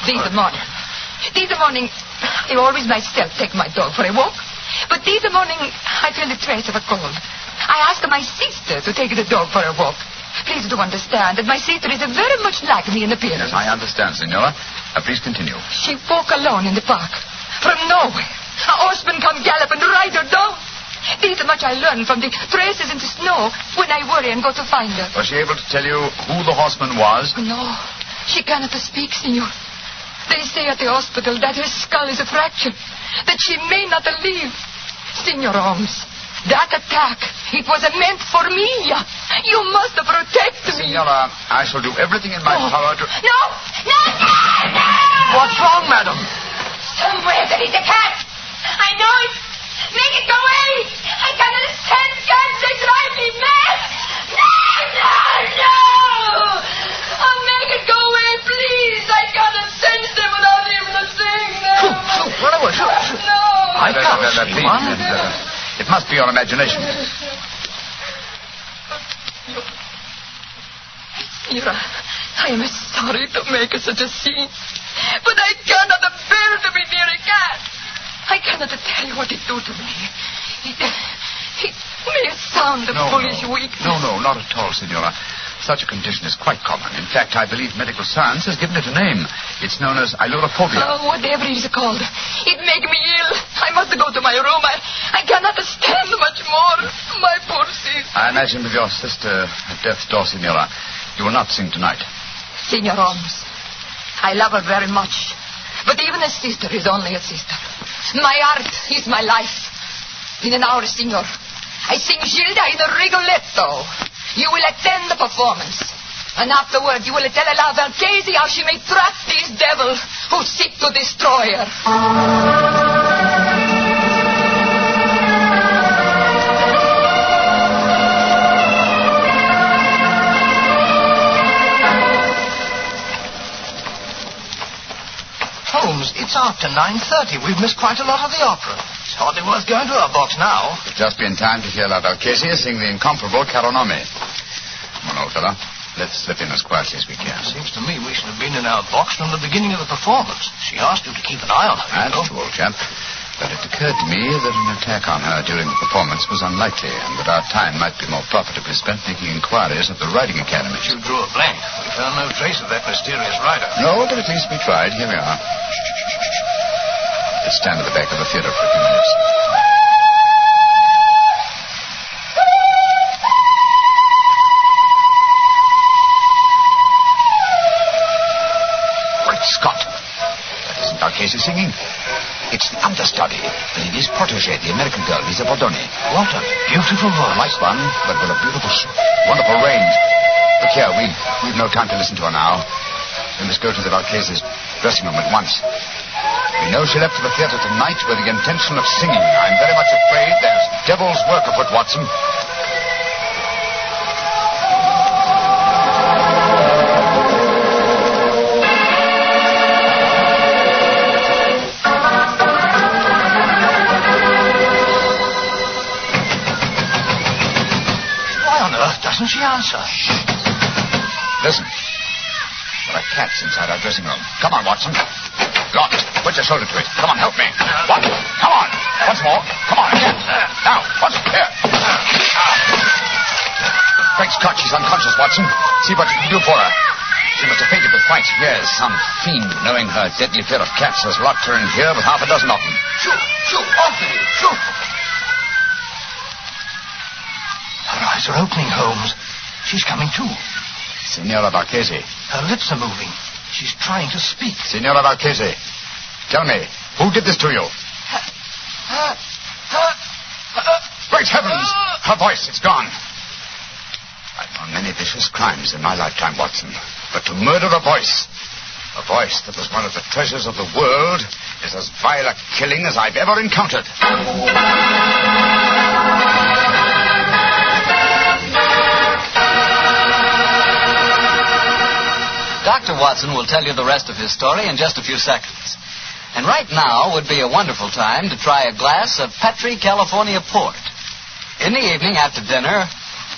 This morning, I always myself take my dog for a walk. But this morning, I feel the trace of a cold. I asked my sister to take the dog for a walk. Please do understand that my sister is very much like me in appearance. Yes, I understand, Signora. Please continue. She walked alone in the park. From nowhere, a horseman come gallop and ride her down. This much I learned from the traces in the snow when I worry and go to find her. Was she able to tell you who the horseman was? No, she cannot speak, Signor. They say at the hospital that her skull is fractured, that she may not live. Signor Holmes, that attack, it was meant for me. You must protect me. Signora, I shall do everything in my power to... No! What's wrong, madam? Somewhere there is a cat. I know it. Make it go away. I cannot stand cats. They drive me mad. No! Oh, make it go away, please. I cannot sense them without even seeing them. Shoot, run away, shoot. No. I can't see one. It must be your imagination. Mira, I am sorry to make such a scene, but I cannot bear to be near a cat. I cannot tell you what it do to me. It may sound foolish weak. No, not at all, Signora. Such a condition is quite common. In fact, I believe medical science has given it a name. It's known as ailurophobia. Oh, whatever it is called. It make me ill. I must go to my room. I cannot stand much more. My poor sister. I imagine with your sister at death's door, Signora, you will not sing tonight. Signor Holmes, I love her very much. But even a sister is only a sister. My art is my life. In an hour, Signor, I sing Gilda in a Rigoletto. You will attend the performance. And afterward, you will tell La Valchese how she may trap these devils who seek to destroy her. Holmes, it's after 9:30. We've missed quite a lot of the opera. It's hardly worth going to our box now. We'll just be in time to hear La Valchese sing the incomparable Caro Nome. Come on, old fella. Let's slip in as quietly as we can. Seems to me we should have been in our box from the beginning of the performance. She asked you to keep an eye on her. That's true, old chap. But it occurred to me that an attack on her during the performance was unlikely, and that our time might be more profitably spent making inquiries at the riding academy. You drew a blank. We found no trace of that mysterious rider. No, but at least we tried. Here we are. Let's stand at the back of the theater for a few minutes. Great Scott! That isn't Valchese singing. It's the understudy, the lady's protege, the American girl, Lisa Bordoni. What a beautiful voice. Nice one, but with a beautiful, wonderful range. Look here, we've no time to listen to her now. We must go to the Valchese's dressing room at once. We know she left for the theater tonight with the intention of singing. I'm very much afraid there's devil's work afoot, Watson. Doesn't she answer? Listen. There are cats inside our dressing room. Come on, Watson. Go on. Put your shoulder to it. Come on, help me. What? Come on. Once more. Come on. Again. Now. Once. Here. Great Scott, she's unconscious, Watson. See what you can do for her. She must have fainted with fright. Yes, some fiend, knowing her deadly fear of cats, has locked her in here with half a dozen of them. Shoot. Off with you. Shoot. eyes are opening, Holmes. She's coming to. Signora Marchese. Her lips are moving. She's trying to speak. Signora Marchese, tell me, who did this to you? Great heavens! Her voice, it's gone. I've done many vicious crimes in my lifetime, Watson. But to murder a voice that was one of the treasures of the world, is as vile a killing as I've ever encountered. Dr. Watson will tell you the rest of his story in just a few seconds. And right now would be a wonderful time to try a glass of Petri California Port. In the evening after dinner,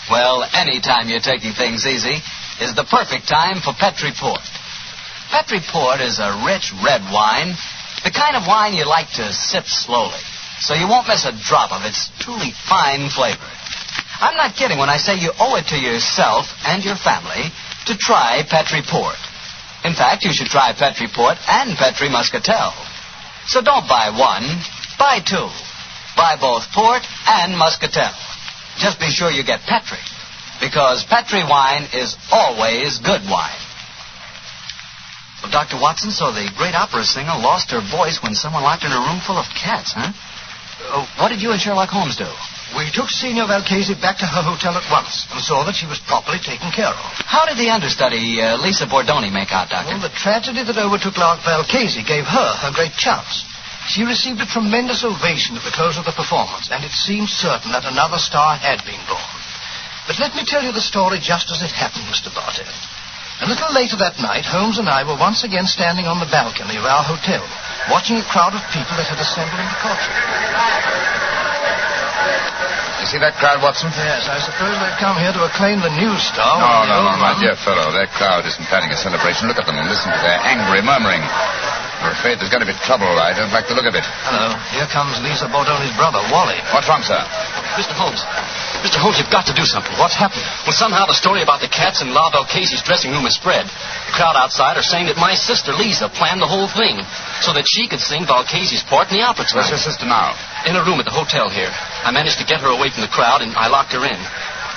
well, any time you're taking things easy, is the perfect time for Petri Port. Petri Port is a rich red wine, the kind of wine you like to sip slowly, so you won't miss a drop of its truly fine flavor. I'm not kidding when I say you owe it to yourself and your family to try Petri Port. In fact, you should try Petri Port and Petri Muscatel. So don't buy one, buy two. Buy both Port and Muscatel. Just be sure you get Petri, because Petri wine is always good wine. Well, Dr. Watson, so the great opera singer lost her voice when someone locked her in a room full of cats, huh? What did you and Sherlock Holmes do? We took Signor Valchese back to her hotel at once and saw that she was properly taken care of. How did the understudy, Lisa Bordoni, make out, Doctor? Well, the tragedy that overtook Valchese gave her great chance. She received a tremendous ovation at the close of the performance, and it seemed certain that another star had been born. But let me tell you the story just as it happened, Mr. Bartell. A little later that night, Holmes and I were once again standing on the balcony of our hotel, watching a crowd of people that had assembled in the courtyard. You see that crowd, Watson? Yes, I suppose they've come here to acclaim the new star. No, my dear fellow. That crowd isn't planning a celebration. Look at them and listen to their angry murmuring. I'm afraid there's going to be trouble. I don't like the look of it. Hello. Here comes Lisa Bordoni's brother, Wally. What's wrong, sir? Mr. Holmes, you've got to do something. What's happened? Well, somehow the story about the cats in La Valchese's dressing room has spread. The crowd outside are saying that my sister, Lisa, planned the whole thing so that she could sing Valchese's part in the opera tonight. Where's your sister now? In a room at the hotel here. I managed to get her away from the crowd, and I locked her in.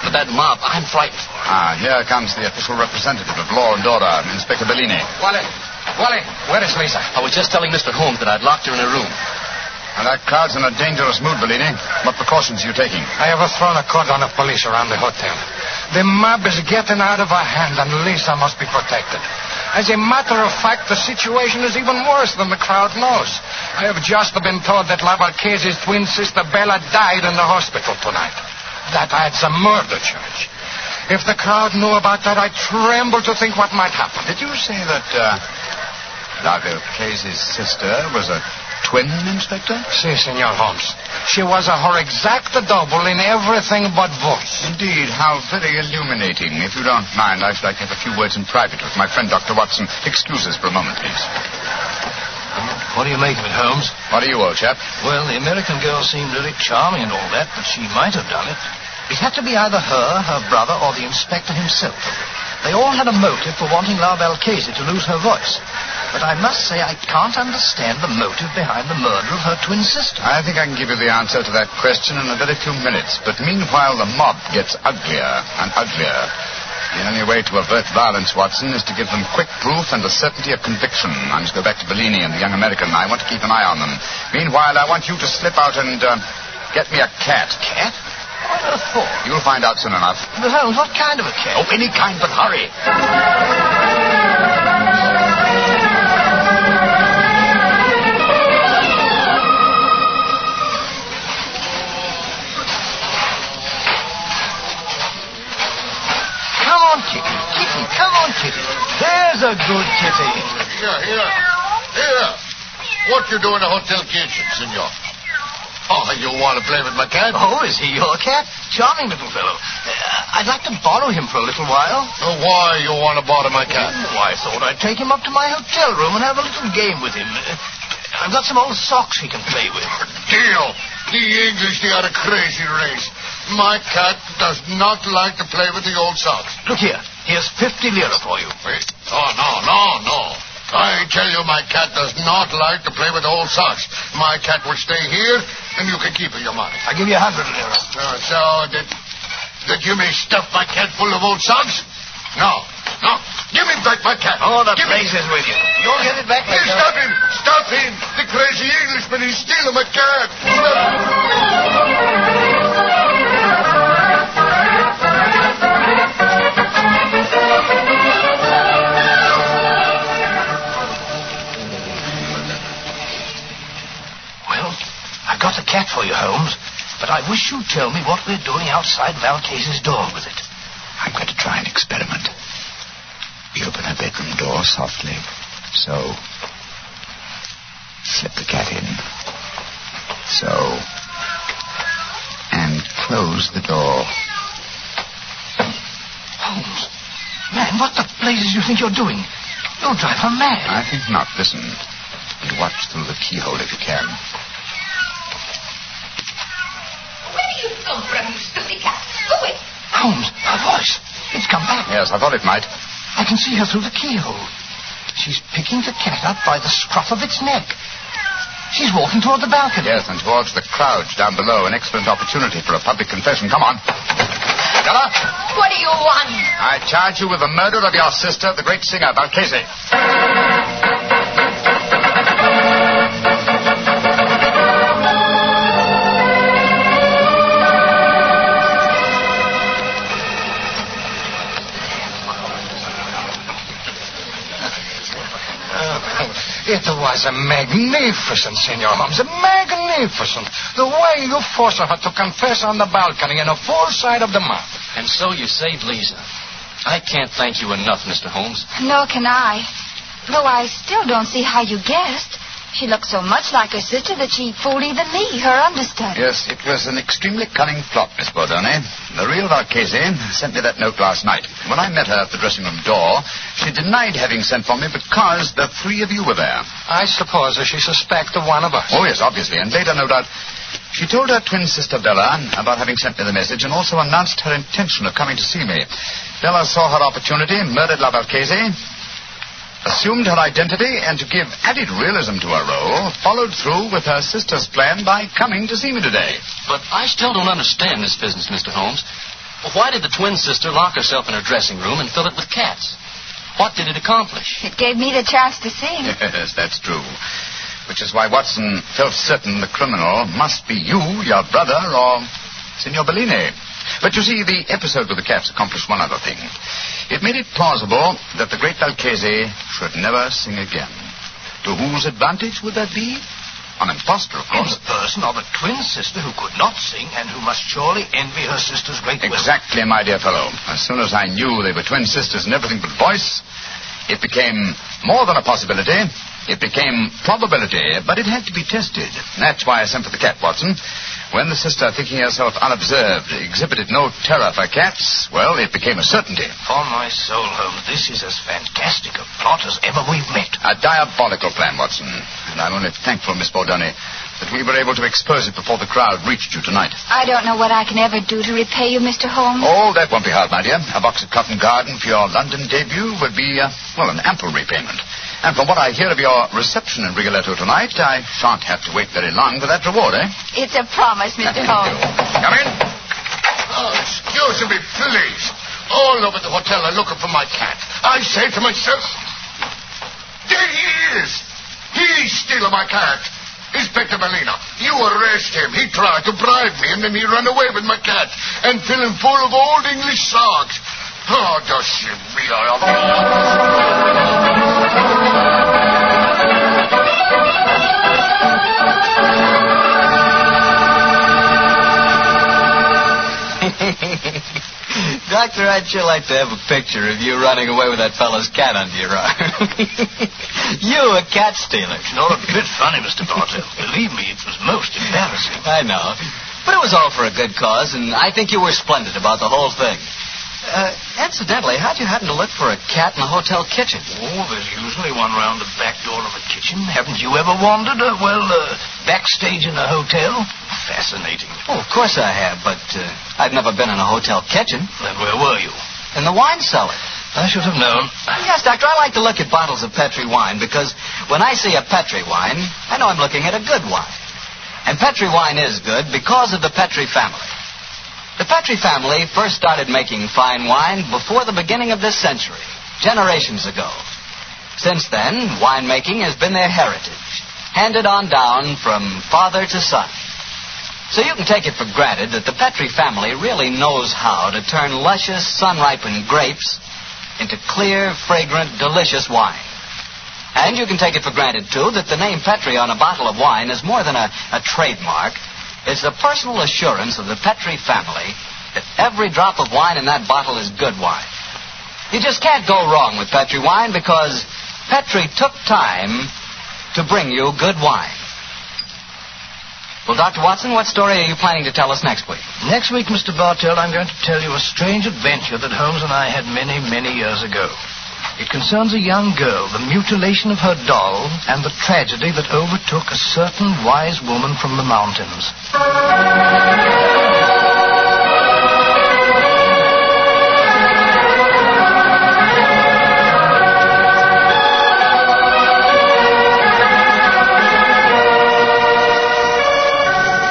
But that mob, I'm frightened for her. Here comes the official representative of law and order, Inspector Bellini. Wally, where is Lisa? I was just telling Mr. Holmes that I'd locked her in a room. And that crowd's in a dangerous mood, Bellini. What precautions are you taking? I have thrown a cordon of police around the hotel. The mob is getting out of our hand, and Lisa must be protected. As a matter of fact, the situation is even worse than the crowd knows. I have just been told that La Valchese's twin sister Bella died in the hospital tonight. That adds a murder charge. If the crowd knew about that, I tremble to think what might happen. Did you say that La Valchese's sister was a twin, Inspector? Si, Senor Holmes. She was her exact double in everything but voice. Indeed, how very illuminating. If you don't mind, I should like to have a few words in private with my friend, Dr. Watson. Excuse us for a moment, please. What do you make of it, Holmes? What do you, old chap? Well, the American girl seemed really charming and all that, but she might have done it. It had to be either her brother, or the inspector himself. They all had a motive for wanting La Valchese to lose her voice. But I must say I can't understand the motive behind the murder of her twin sister. I think I can give you the answer to that question in a very few minutes. But meanwhile, the mob gets uglier and uglier. The only way to avert violence, Watson, is to give them quick proof and the certainty of conviction. I must go back to Bellini and the young American. I want to keep an eye on them. Meanwhile, I want you to slip out and get me a cat. Cat? What for? You'll find out soon enough. But Holmes, what kind of a cat? Oh, any kind, but hurry. Come on, Kitty. Kitty, come on, Kitty. There's a good kitty. Here. What you do in the hotel kitchen, senor? Oh, you want to play with my cat? Oh, is he your cat? Charming little fellow. I'd like to borrow him for a little while. Why you want to borrow my cat? Oh, I thought I'd take him up to my hotel room and have a little game with him. I've got some old socks he can play with. Deal. The English, they are a crazy race. My cat does not like to play with the old socks. Look here. Here's 50 lira for you. Wait. Oh, no. I tell you, my cat does not like to play with old socks. My cat will stay here, and you can keep your money. I'll give you 100 lira. That you may stuff my cat full of old socks? No. Give me back my cat. Oh, the place is with you. You'll get it back later. Hey, stop him! Stop him! The crazy Englishman is stealing my cat. Well, I got the cat for you, Holmes, but I wish you'd tell me what we're doing outside Valcase's door with it. I'm going to try an experiment. We open her bedroom door softly. So. Slip the cat in. So. And close the door. Holmes, man, what the blazes you think you're doing? You'll drive her mad. I think not. Listen. And watch through the keyhole if you can. Where do you come from, you stupid cat? Go away. Holmes, her voice. It's come back. Yes, I thought it might. I can see her through the keyhole. She's picking the cat up by the scruff of its neck. She's walking toward the balcony. Yes, and towards the crowds down below. An excellent opportunity for a public confession. Come on. Stella? What do you want? I charge you with the murder of your sister, the great singer, Valcase. It was magnificent, Senor Holmes. Magnificent. The way you forced her to confess on the balcony in a full sight of the mouth. And so you saved Lisa. I can't thank you enough, Mr. Holmes. Nor can I. Though I still don't see how you guessed. She looked so much like her sister that she fooled even me, her understudy. Yes, it was an extremely cunning plot, Miss Bordone. The real Valcase sent me that note last night. When I met her at the dressing room door, she denied having sent for me because the three of you were there. I suppose she suspected one of us. Oh, yes, obviously. And later, no doubt, she told her twin sister Bella about having sent me the message and also announced her intention of coming to see me. Bella saw her opportunity, murdered La Valcase, assumed her identity, and to give added realism to her role, followed through with her sister's plan by coming to see me today. But I still don't understand this business, Mr. Holmes. Why did the twin sister lock herself in her dressing room and fill it with cats? What did it accomplish? It gave me the chance to sing. Yes, that's true. Which is why Watson felt certain the criminal must be you, your brother, or Signor Bellini. But you see, the episode with the cats accomplished one other thing. It made it plausible that the great Valcase should never sing again. To whose advantage would that be? An impostor, of course. In the person of a twin sister who could not sing and who must surely envy her sister's great will. Exactly, my dear fellow. As soon as I knew they were twin sisters in everything but voice, it became more than a possibility. It became probability, but it had to be tested. That's why I sent for the cat, Watson. When the sister, thinking herself unobserved, exhibited no terror for cats, well, it became a certainty. On my soul, Holmes, this is as fantastic a plot as ever we've met. A diabolical plan, Watson. And I'm only thankful, Miss Bordone, that we were able to expose it before the crowd reached you tonight. I don't know what I can ever do to repay you, Mr. Holmes. Oh, that won't be hard, my dear. A box of Covent Garden for your London debut would be, an ample repayment. And from what I hear of your reception in Rigoletto tonight, I shan't have to wait very long for that reward, eh? It's a promise, Mr. Holmes. Come in. Oh, excuse me, please. All over the hotel are looking for my cat. I say to myself, there he is. He's stealing my cat. Inspector Molina, you arrest him. He tried to bribe me, and then he ran away with my cat and fill him full of old English socks. Oh, does she Doctor, I'd sure like to have a picture of you running away with that fellow's cat under your arm. You, a cat stealer. It's not a bit funny, Mr. Bartell. Believe me, it was most embarrassing. I know. But it was all for a good cause, and I think you were splendid about the whole thing. Incidentally, how'd you happen to look for a cat in the hotel kitchen? Oh, there's usually one round the back door of a kitchen. Haven't you ever wandered, backstage in a hotel? Fascinating. Oh, of course I have, but I've never been in a hotel kitchen. Then where were you? In the wine cellar. I should have known. Yes, Doctor, I like to look at bottles of Petri wine because when I see a Petri wine, I know I'm looking at a good wine. And Petri wine is good because of the Petri family. The Petri family first started making fine wine before the beginning of this century, generations ago. Since then, winemaking has been their heritage, handed on down from father to son. So you can take it for granted that the Petri family really knows how to turn luscious, sun-ripened grapes into clear, fragrant, delicious wine. And you can take it for granted, too, that the name Petri on a bottle of wine is more than a trademark. It's the personal assurance of the Petri family that every drop of wine in that bottle is good wine. You just can't go wrong with Petri wine because Petri took time to bring you good wine. Well, Dr. Watson, what story are you planning to tell us next week? Next week, Mr. Bartell, I'm going to tell you a strange adventure that Holmes and I had many, many years ago. It concerns a young girl, the mutilation of her doll, and the tragedy that overtook a certain wise woman from the mountains.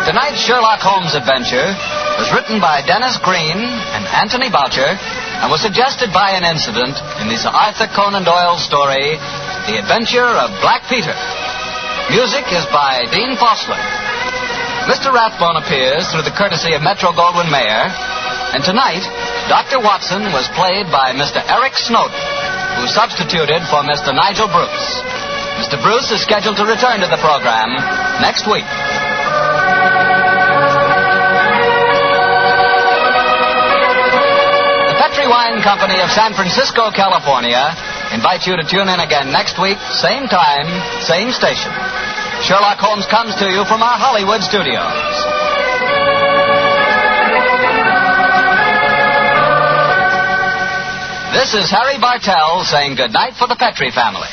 Tonight's Sherlock Holmes adventure was written by Dennis Green and Anthony Boucher and was suggested by an incident in the Sir Arthur Conan Doyle story, The Adventure of Black Peter. Music is by Dean Fossler. Mr. Rathbone appears through the courtesy of Metro-Goldwyn-Mayer, and tonight, Dr. Watson was played by Mr. Eric Snowden, who substituted for Mr. Nigel Bruce. Mr. Bruce is scheduled to return to the program next week. Petri Wine Company of San Francisco, California, invites you to tune in again next week, same time, same station. Sherlock Holmes comes to you from our Hollywood studios. This is Harry Bartell saying goodnight for the Petri family.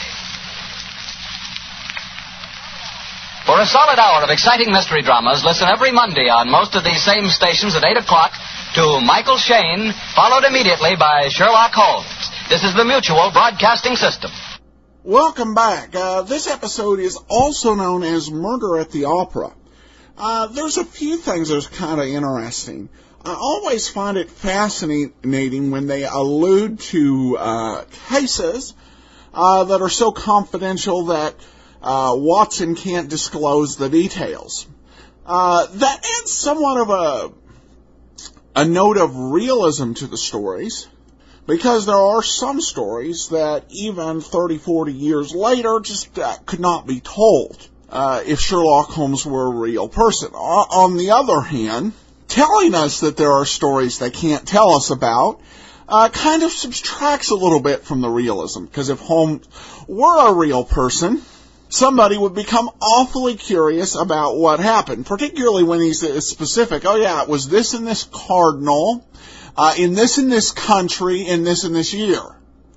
For a solid hour of exciting mystery dramas, listen every Monday on most of these same stations at 8 o'clock to Michael Shayne, followed immediately by Sherlock Holmes. This is the Mutual Broadcasting System. Welcome back. This episode is also known as Murder at the Opera. There's a few things that's kind of interesting. I always find it fascinating when they allude to cases that are so confidential that Watson can't disclose the details. That adds somewhat of a note of realism to the stories, because there are some stories that even 30, 40 years later just could not be told if Sherlock Holmes were a real person. On the other hand, telling us that there are stories they can't tell us about kind of subtracts a little bit from the realism, because if Holmes were a real person, somebody would become awfully curious about what happened, particularly when he's specific. Oh, yeah, it was this and this cardinal, in this country, in this year.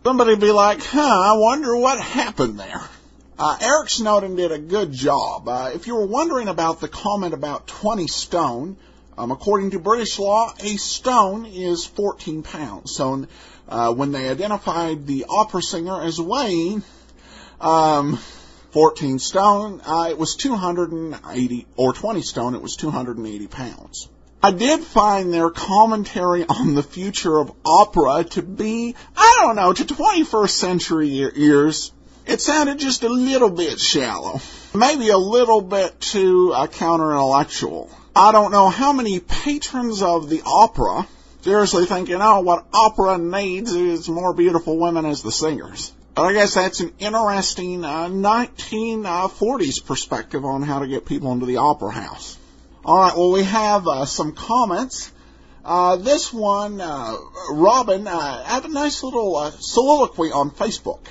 Somebody would be like, I wonder what happened there. Eric Snowden did a good job. If you were wondering about the comment about 20 stone, according to British law, a stone is 14 pounds. So when they identified the opera singer as weighing 14 stone, it was 280, or 20 stone, it was 280 pounds. I did find their commentary on the future of opera to be, to 21st century ears, it sounded just a little bit shallow. Maybe a little bit too counter-intellectual. I don't know how many patrons of the opera seriously thinking, what opera needs is more beautiful women as the singers. But I guess that's an interesting 1940s perspective on how to get people into the opera house. All right, well, we have some comments. This one, Robin, had a nice little soliloquy on Facebook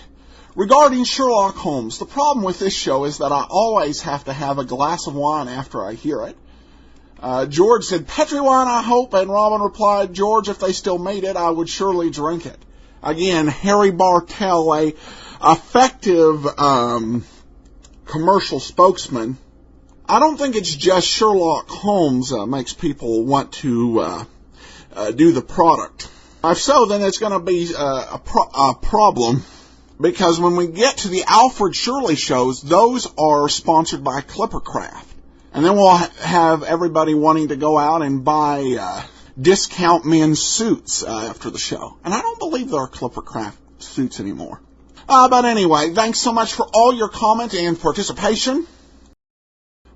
regarding Sherlock Holmes. The problem with this show is that I always have to have a glass of wine after I hear it. George said, Petri wine, I hope, and Robin replied, George, if they still made it, I would surely drink it. Again, Harry Bartell, a effective commercial spokesman. I don't think it's just Sherlock Holmes makes people want to do the product. If so, then it's going to be a problem, because when we get to the Alfred Shirley shows, those are sponsored by Clippercraft. And then we'll have everybody wanting to go out and buy discount men's suits after the show. And I don't believe there are Clipper Craft suits anymore. But anyway, thanks so much for all your comment and participation.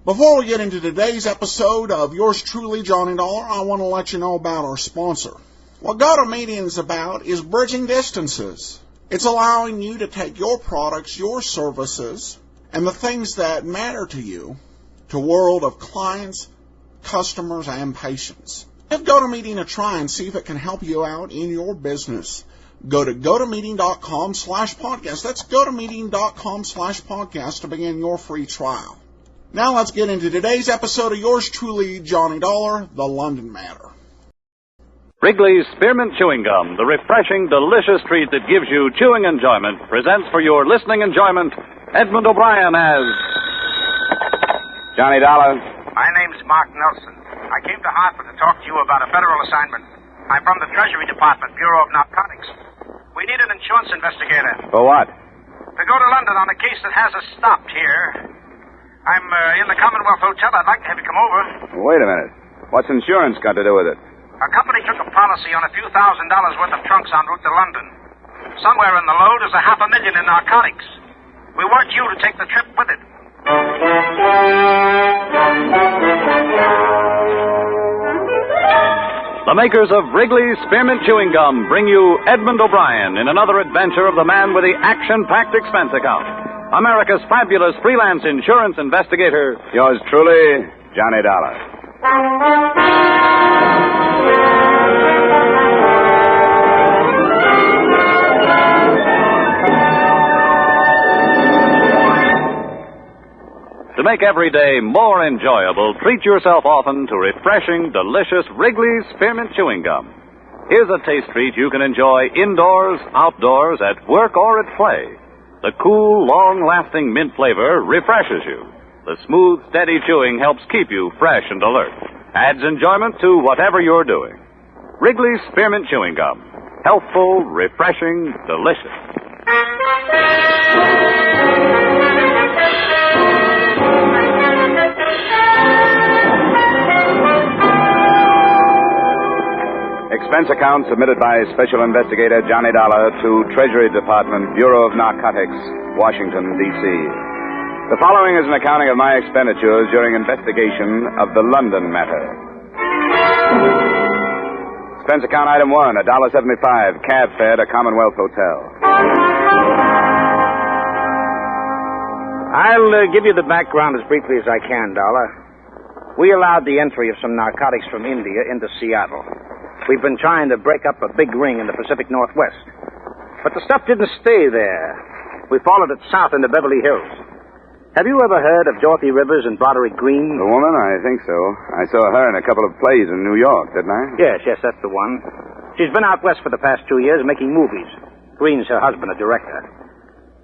Before we get into today's episode of Yours Truly, Johnny Dollar, I want to let you know about our sponsor. What GoToMeeting is about is bridging distances. It's allowing you to take your products, your services, and the things that matter to you to a world of clients, customers, and patients. Give GoToMeeting a try and see if it can help you out in your business. Go to gotomeeting.com/podcast. That's gotomeeting.com/podcast to begin your free trial. Now let's get into today's episode of Yours Truly, Johnny Dollar, The London Matter. Wrigley's Spearmint Chewing Gum, the refreshing, delicious treat that gives you chewing enjoyment, presents for your listening enjoyment Edmund O'Brien as Johnny Dollar. My name's Mark Nelson. I came to Hartford to talk to you about a federal assignment. I'm from the Treasury Department, Bureau of Narcotics. We need an insurance investigator. For what? To go to London on a case that has us stopped here. I'm in the Commonwealth Hotel. I'd like to have you come over. Wait a minute. What's insurance got to do with it? Our company took a policy on a few $1,000s worth of trunks en route to London. Somewhere in the load is $500,000 in narcotics. We want you to take the trip with it. The makers of Wrigley's Spearmint Chewing Gum bring you Edmund O'Brien in another adventure of the man with the action-packed expense account. America's fabulous freelance insurance investigator. Yours truly, Johnny Dollar. To make every day more enjoyable, treat yourself often to refreshing, delicious Wrigley's Spearmint Chewing Gum. Here's a taste treat you can enjoy indoors, outdoors, at work, or at play. The cool, long-lasting mint flavor refreshes you. The smooth, steady chewing helps keep you fresh and alert. Adds enjoyment to whatever you're doing. Wrigley's Spearmint Chewing Gum. Healthful, refreshing, delicious. Expense account submitted by Special Investigator Johnny Dollar to Treasury Department, Bureau of Narcotics, Washington, D.C. The following is an accounting of my expenditures during investigation of the London matter. Expense account item 1, $1.75, cab fare to Commonwealth Hotel. I'll give you the background as briefly as I can, Dollar. We allowed the entry of some narcotics from India into Seattle. We've been trying to break up a big ring in the Pacific Northwest. But the stuff didn't stay there. We followed it south into Beverly Hills. Have you ever heard of Dorothy Rivers and Broderick Green? The woman? I think so. I saw her in a couple of plays in New York, didn't I? Yes, that's the one. She's been out west for the past 2 years making movies. Green's her husband, a director.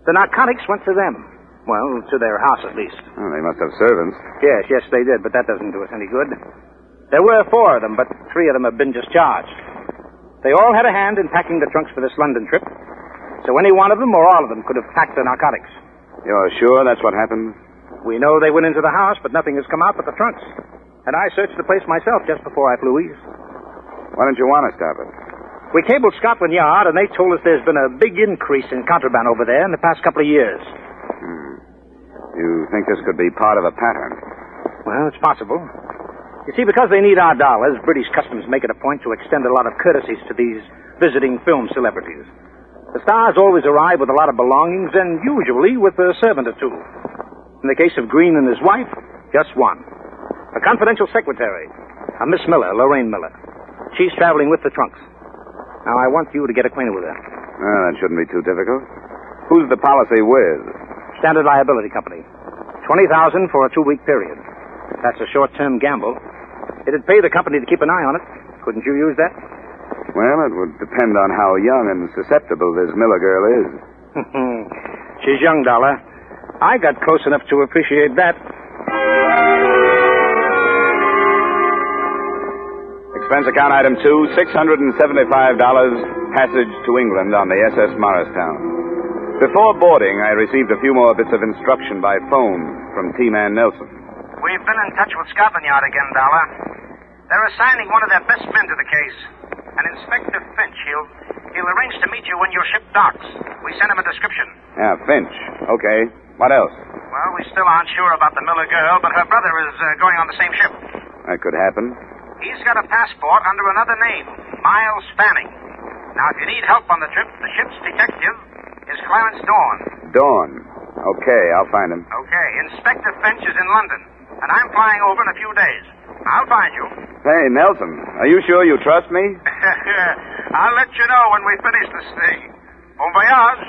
The narcotics went to them. Well, to their house at least. Oh, they must have servants. Yes, they did, but that doesn't do us any good. There were 4 of them, but 3 of them have been discharged. They all had a hand in packing the trunks for this London trip. So any one of them or all of them could have packed the narcotics. You're sure that's what happened? We know they went into the house, but nothing has come out but the trunks. And I searched the place myself just before I flew east. Why don't you want to stop it? We cabled Scotland Yard, and they told us there's been a big increase in contraband over there in the past couple of years. You think this could be part of a pattern? Well, it's possible. You see, because they need our dollars, British Customs make it a point to extend a lot of courtesies to these visiting film celebrities. The stars always arrive with a lot of belongings, and usually with a servant or 2. In the case of Green and his wife, just one. A confidential secretary, a Miss Miller, Lorraine Miller. She's traveling with the trunks. Now, I want you to get acquainted with her. Well, that shouldn't be too difficult. Who's the policy with? Standard Liability Company. $20,000 for a 2-week period. That's a short-term gamble. It'd pay the company to keep an eye on it. Couldn't you use that? Well, it would depend on how young and susceptible this Miller girl is. She's young, Dollar. I got close enough to appreciate that. Expense account item 2, $675, passage to England on the SS Morristown. Before boarding, I received a few more bits of instruction by phone from T-Man Nelson. We've been in touch with Scotland Yard again, Dollar. They're assigning one of their best men to the case. An Inspector Finch. He'll arrange to meet you when your ship docks. We sent him a description. Yeah, Finch. Okay. What else? Well, we still aren't sure about the Miller girl, but her brother is going on the same ship. That could happen. He's got a passport under another name, Miles Fanning. Now, if you need help on the trip, the ship's detective is Clarence Dawn. Dawn. Okay, I'll find him. Okay, Inspector Finch is in London, and I'm flying over in a few days. I'll find you. Hey, Nelson, are you sure you trust me? I'll let you know when we finish this thing. Bon voyage.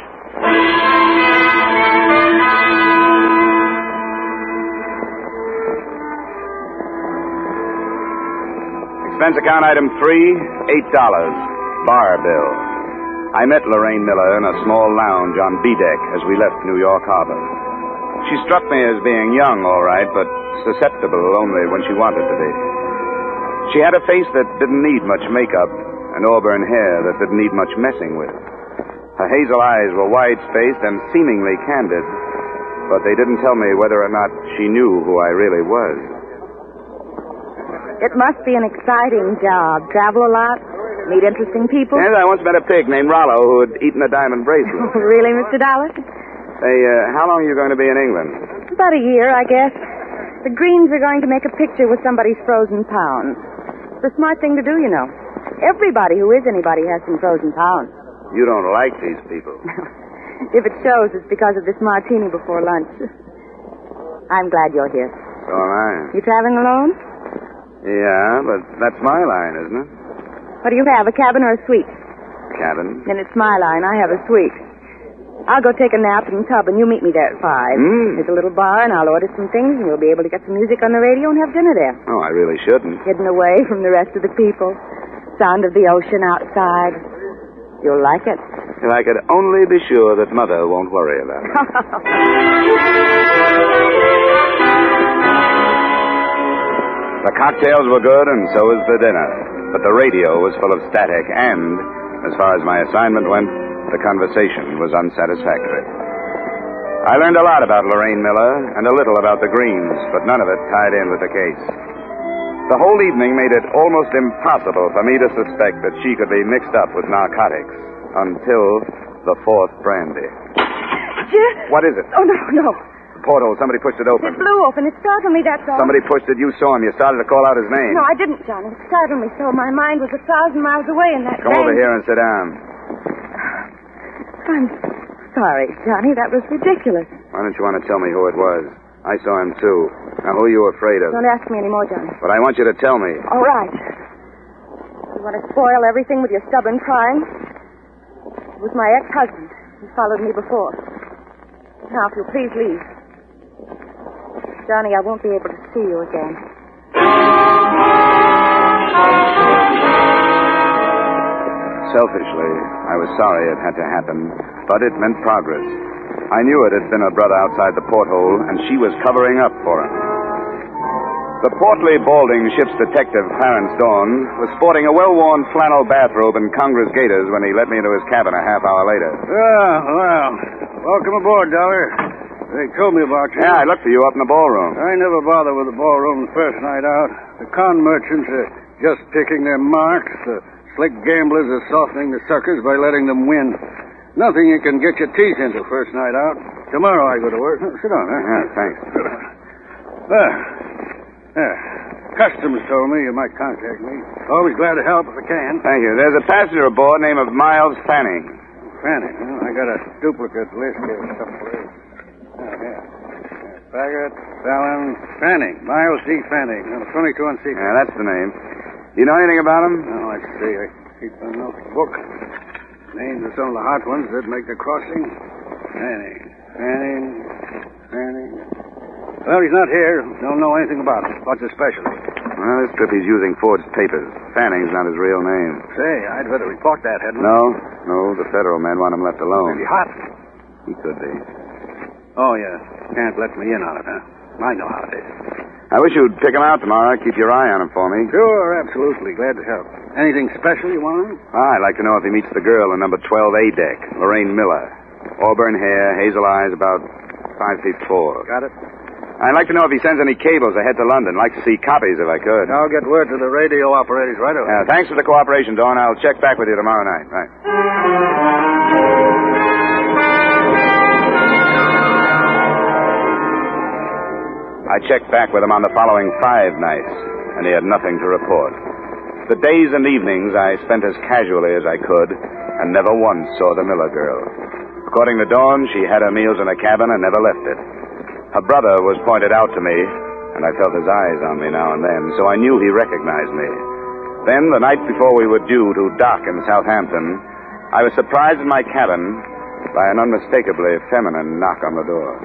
Expense account item 3, $8. Bar bill. I met Lorraine Miller in a small lounge on B-deck as we left New York Harbor. She struck me as being young, all right, but susceptible only when she wanted to be. She had a face that didn't need much makeup and auburn hair that didn't need much messing with. Her hazel eyes were wide-spaced and seemingly candid, but they didn't tell me whether or not she knew who I really was. It must be an exciting job. Travel a lot? Meet interesting people? Yes, I once met a pig named Rollo who had eaten a diamond bracelet. Really, Mr. Dallas? Say, how long are you going to be in England? About a year, I guess. The Greens are going to make a picture with somebody's frozen pounds. It's a smart thing to do, you know. Everybody who is anybody has some frozen pounds. You don't like these people. If it shows, it's because of this martini before lunch. I'm glad you're here. So am I. You traveling alone? Yeah, but that's my line, isn't it? What do you have, a cabin or a suite? Cabin. Then it's my line. I have a suite. I'll go take a nap in the tub, and you meet me there at 5. There's a little bar, and I'll order some things, and we'll be able to get some music on the radio and have dinner there. Oh, I really shouldn't. Hidden away from the rest of the people. Sound of the ocean outside. You'll like it. If I could only be sure that Mother won't worry about it. The cocktails were good, and so was the dinner. But the radio was full of static, and, as far as my assignment went, the conversation was unsatisfactory. I learned a lot about Lorraine Miller and a little about the Greens, but none of it tied in with the case. The whole evening made it almost impossible for me to suspect that she could be mixed up with narcotics until the fourth brandy. Jim? What is it? Oh, no. The porthole. Somebody pushed it open. It blew open. It startled me, that's all. Somebody pushed it. You saw him. You started to call out his name. No, I didn't, Johnny. It startled me so. My mind was 1,000 miles away in that Come over here and sit down. I'm sorry, Johnny. That was ridiculous. Why don't you want to tell me who it was? I saw him, too. Now, who are you afraid of? Don't ask me any more, Johnny. But I want you to tell me. All right. You want to spoil everything with your stubborn prying? It was my ex-husband. He followed me before. Now, if you'll please leave. Johnny, I won't be able to see you again. Selfishly, I was sorry it had to happen, but it meant progress. I knew it had been her brother outside the porthole, and she was covering up for him. The portly, balding ship's detective, Clarence Dawn, was sporting a well-worn flannel bathrobe and Congress gaiters when he let me into his cabin a half hour later. Well, welcome aboard, Dollar. They told me about you. Yeah, I looked for you up in the ballroom. I never bother with the ballroom the first night out. The con merchants are just picking their marks. The slick gamblers are softening the suckers by letting them win. Nothing you can get your teeth into first night out. Tomorrow I go to work. Sit down, huh? Yeah, thanks. Customs told me you might contact me. Always glad to help if I can. Thank you. There's a passenger aboard named Miles Fanning. Fanning? Well, I got a duplicate list here someplace. Here. Baggett, Fallon, Fanning. Miles D. Fanning. 22 on C. Yeah, that's the name. You know anything about him? Oh, let's see. I keep a notebook. Names of some of the hot ones that make the crossing. Fanning. Well, he's not here. Don't know anything about him. What's his specialty? Well, this trip he's using forged papers. Fanning's not his real name. Say, I'd better report that, hadn't I? No. The federal men want him left alone. Maybe hot. He could be. Oh, yeah. Can't let me in on it, huh? I know how it is. I wish you'd pick him out tomorrow. Keep your eye on him for me. Sure, absolutely. Glad to help. Anything special you want? I'd like to know if he meets the girl in number 12A deck, Lorraine Miller. Auburn hair, hazel eyes, about 5'4". Got it. I'd like to know if he sends any cables ahead to London. I'd like to see copies if I could. I'll get word to the radio operators right away. Thanks for the cooperation, Dawn. I'll check back with you tomorrow night. Right. I checked back with him on the following 5 nights, and he had nothing to report. The days and evenings I spent as casually as I could, and never once saw the Miller girl. According to Dawn, she had her meals in a cabin and never left it. Her brother was pointed out to me, and I felt his eyes on me now and then, so I knew he recognized me. Then, the night before we were due to dock in Southampton, I was surprised in my cabin by an unmistakably feminine knock on the door.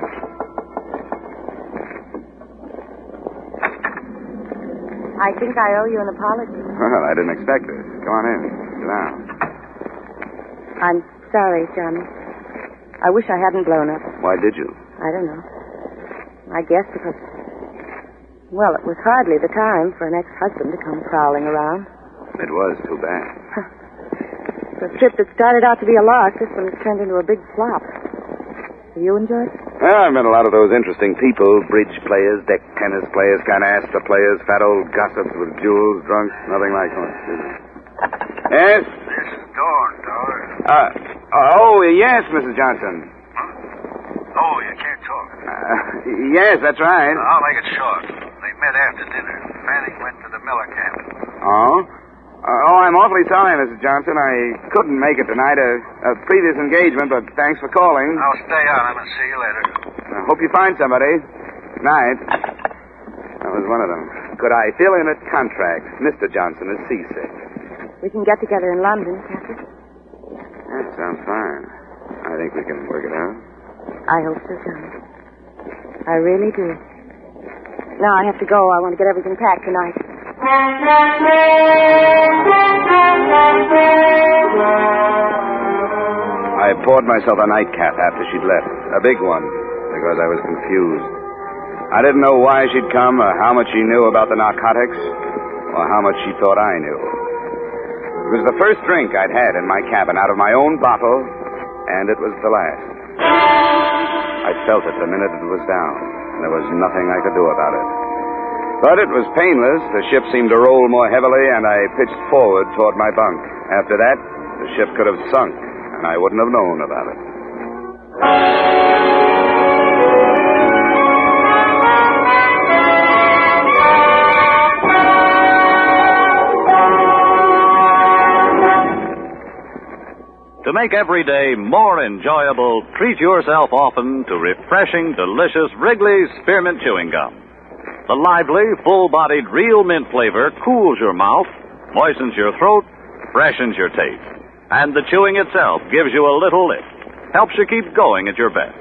I think I owe you an apology. Well, I didn't expect it. Come on in. Sit down. I'm sorry, Johnny. I wish I hadn't blown up. Why did you? I don't know. I guess because, well, it was hardly the time for an ex-husband to come prowling around. It was too bad. The trip that started out to be a lark, this one has turned into a big flop. Have you enjoyed it? Well, I've met a lot of those interesting people, bridge players, deck tennis players, kind of Astor players, fat old gossips with jewels, drunks, nothing like that. Yes? This is Dawn, Dollar. Yes, Mrs. Johnson. Oh, you can't talk. Yes, that's right. I'll make it short. They met after dinner. Fanning went to the Miller camp. Oh? I'm awfully sorry, Mrs. Johnson. I couldn't make it tonight. A previous engagement, but thanks for calling. I'll stay on him and see you later. I hope you find somebody. Night. That was one of them. Could I fill in a contract? Mr. Johnson is seasick. We can get together in London, can't we? That sounds fine. I think we can work it out. I hope so, Johnny. I really do. Now I have to go. I want to get everything packed tonight. I poured myself a nightcap after she'd left. A big one, because I was confused. I didn't know why she'd come, or how much she knew about the narcotics, or how much she thought I knew. It was the first drink I'd had in my cabin out of my own bottle, and it was the last. I felt it the minute it was down, and there was nothing I could do about it. But it was painless. The ship seemed to roll more heavily, and I pitched forward toward my bunk. After that, the ship could have sunk, and I wouldn't have known about it. To make every day more enjoyable, treat yourself often to refreshing, delicious Wrigley's Spearmint Chewing Gum. The lively, full-bodied real mint flavor cools your mouth, moistens your throat, freshens your taste. And the chewing itself gives you a little lift, helps you keep going at your best.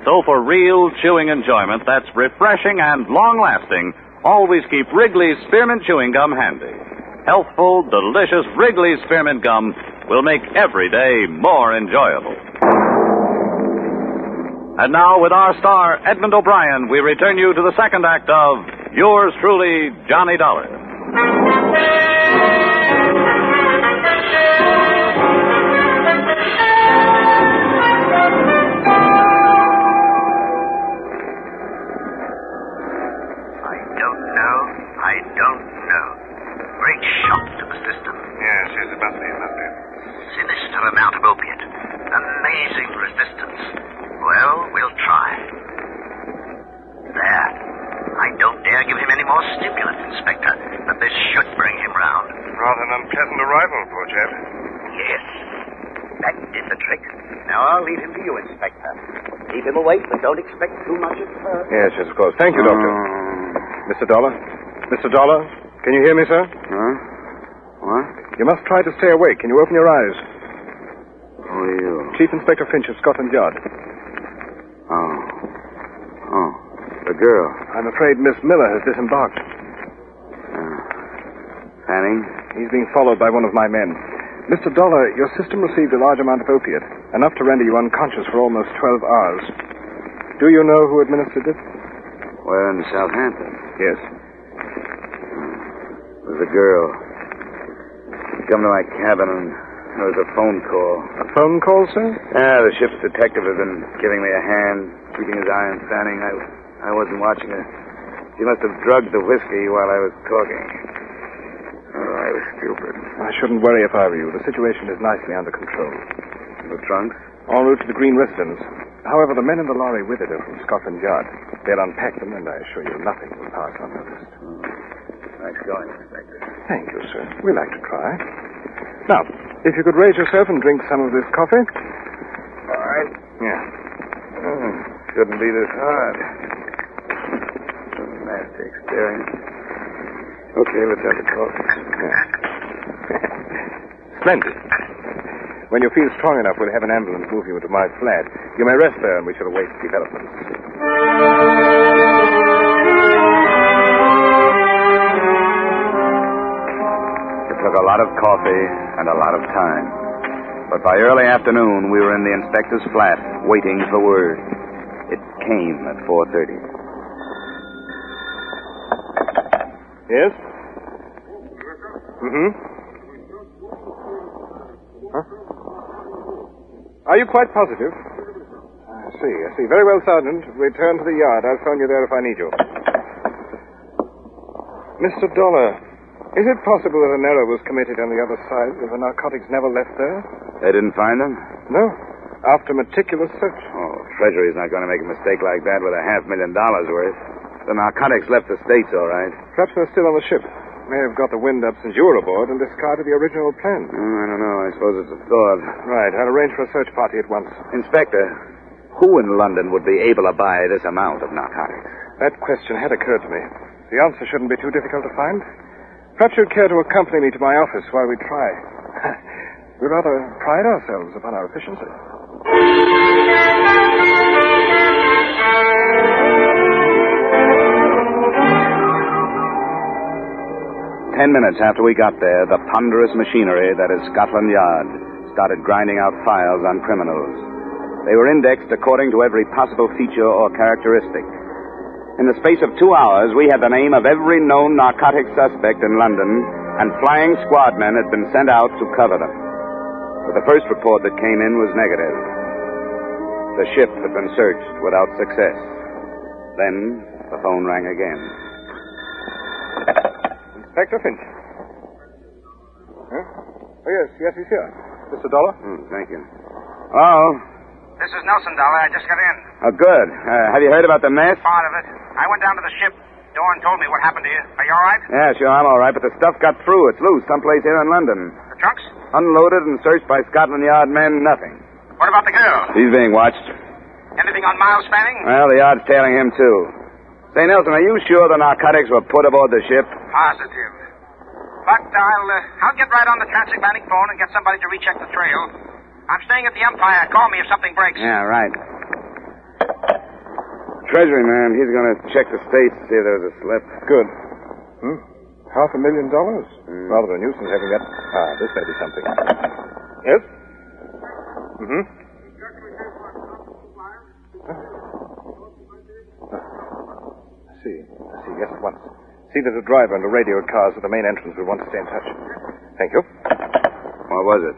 So for real chewing enjoyment that's refreshing and long-lasting, always keep Wrigley's Spearmint Chewing Gum handy. Healthful, delicious Wrigley's Spearmint Gum will make every day more enjoyable. And now, with our star, Edmund O'Brien, we return you to the second act of Yours Truly, Johnny Dollar. I don't know. Great shock to the system. Yes, there's about to be enough there. Sinister amount of opiate. Amazing resistance. Well, we'll try. There. I don't dare give him any more stimulants, Inspector, but this should bring him round. Rather an unpleasant arrival, poor chap. Yes. That did the trick. Now I'll leave him to you, Inspector. Keep him awake, but don't expect too much at first. Yes, of course. Thank you, Doctor. Mr. Dollar? Mr. Dollar? Can you hear me, sir? Huh? What? You must try to stay awake. Can you open your eyes? Who are you? Chief Inspector Finch of Scotland Yard. Oh, the girl. I'm afraid Miss Miller has disembarked. Fanning? He's being followed by one of my men. Mr. Dollar, your system received a large amount of opiate, enough to render you unconscious for almost 12 hours. Do you know who administered it? We're in Southampton. Yes. It was a girl. She come to my cabin and there was a phone call. A phone call, sir? Yeah, the ship's detective had been giving me a hand, keeping his eye on Fanning. I wasn't watching her. She must have drugged the whiskey while I was talking. Oh, I was stupid. I shouldn't worry if I were you. The situation is nicely under control. The trunks? En route to the Green residence. However, the men in the lorry with it are from Scotland Yard. They'll unpack them, and I assure you nothing will pass unnoticed. Nice going, Inspector. Thank you, sir. We like to try. Now, if you could raise yourself and drink some of this coffee. All right. Yeah. Couldn't be this hard. Nasty experience. Okay, let's have the coffee. Yeah. Splendid. When you feel strong enough, we'll have an ambulance move you into my flat. You may rest there, and we shall await developments. It took a lot of coffee and a lot of time. But by early afternoon, we were in the inspector's flat, waiting for word. It came at 4:30. Yes? Mm-hmm. Huh? Are you quite positive? I see. Very well, Sergeant. Return to the yard. I'll phone you there if I need you. Mr. Dollar, is it possible that an error was committed on the other side, that the narcotics never left there? They didn't find them? No. After meticulous search. Oh, Treasury's not going to make a mistake like that with $500,000 worth. The narcotics left the States, all right. Perhaps they're still on the ship. May have got the wind up since you were aboard and discarded the original plan. I don't know. I suppose it's a thought. Right. I'll arrange for a search party at once. Inspector, who in London would be able to buy this amount of narcotics? That question had occurred to me. The answer shouldn't be too difficult to find. Perhaps you'd care to accompany me to my office while we try. We rather pride ourselves upon our efficiency. 10 minutes after we got there, the ponderous machinery that is Scotland Yard started grinding out files on criminals. They were indexed according to every possible feature or characteristic. In the space of 2 hours, we had the name of every known narcotic suspect in London, and flying squad men had been sent out to cover them. But the first report that came in was negative. The ship had been searched without success. Then the phone rang again. Inspector Finch. Huh? Oh, yes, he's here. Mr. Dollar? Thank you. Hello? This is Nelson, Dollar. I just got in. Oh, good. Have you heard about the mess? Part of it. I went down to the ship. Dorn told me what happened to you. Are you all right? Yeah, sure, I'm all right, but the stuff got through. It's loose someplace here in London. The trunks? Unloaded and searched by Scotland Yard men, nothing. What about the girl? She's being watched. Anything on Miles Fanning? Well, the Yard's tailing him, too. Say, Nelson, are you sure the narcotics were put aboard the ship? Positive. But I'll get right on the transatlantic phone and get somebody to recheck the trail. I'm staying at the Empire. Call me if something breaks. Yeah, right. Treasury man, he's going to check the States to see if there's a slip. Good. $500,000? Rather a nuisance having that. This may be something. Yes? Mm-hmm. I see. Yes, at once. See that a driver and a radio cars at the main entrance will want to stay in touch. Thank you. What was it?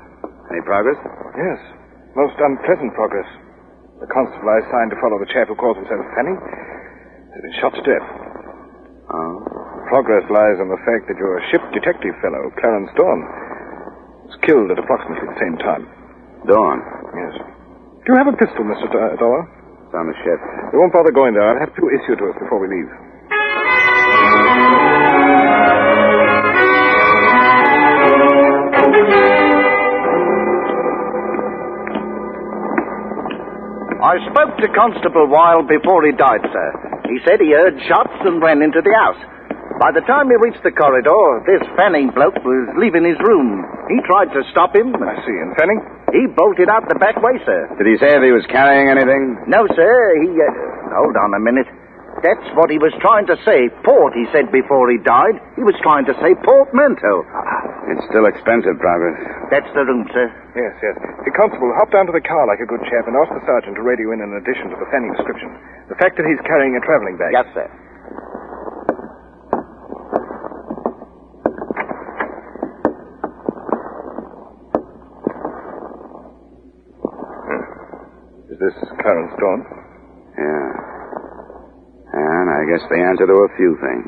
Any progress? Yes. Most unpleasant progress. The constable I assigned to follow the chap who calls himself Fanning has been shot to death. Oh? Progress lies in the fact that your ship detective fellow, Clarence Dawn, was killed at approximately the same time. Dawn? Yes. Do you have a pistol, Mr. Dollar? It's on the ship. We won't bother going there. I'll have to issue to us before we leave. I spoke to Constable Wilde before he died, sir. He said he heard shots and went into the house. By the time he reached the corridor, this Fanning bloke was leaving his room. He tried to stop him. I see. And Fanning? He bolted out the back way, sir. Did he say if he was carrying anything? No, sir. He, hold on a minute. That's what he was trying to say. Port, he said before he died. He was trying to say portmanteau. It's still expensive, Progress. That's the room, sir. Yes. The constable, hop down to the car like a good chap and ask the sergeant to radio in an addition to the Fanning description. The fact that he's carrying a traveling bag. Yes, sir. Is this Clarence Dawn? Yeah. I guess the answer to a few things.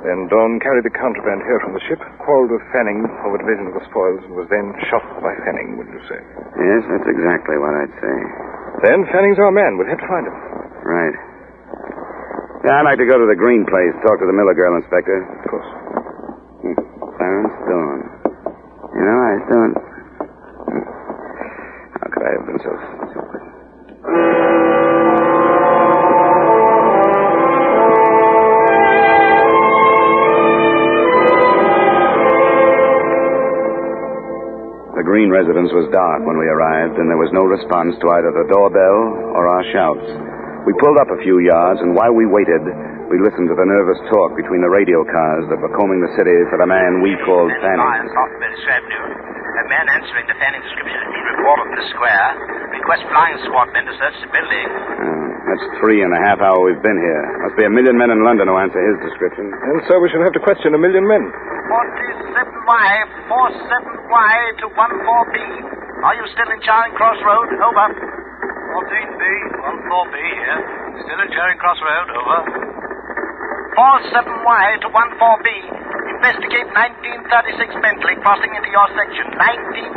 Then Dawn carried the contraband here from the ship, quarreled with Fanning over division of the spoils, and was then shot by Fanning, wouldn't you say? Yes, that's exactly what I'd say. Then Fanning's our man. We'll have to find him. Right. Yeah, I'd like to go to the Green place, talk to the Miller girl, Inspector. Of course. Clarence Dawn. You know, I don't... How could I have been so stupid? The Green residence was dark when we arrived, and there was no response to either the doorbell or our shouts. We pulled up a few yards, and while we waited, we listened to the nervous talk between the radio cars that were combing the city for the man we called Fanning. Lyon, Southwell this afternoon. A man answering the Fanning description has been reported from the square. Request flying squad men to search the building. That's 3.5 hours we've been here. Must be 1 million men in London who answer his description. And so we shall have to question 1 million men. 47Y, 47Y to 14B. Are you still in Charing Cross Road? Over. 14B, 14B here. Still in Charing Cross Road. Over. 47Y to 14B. Investigate 1936 Bentley crossing into your section.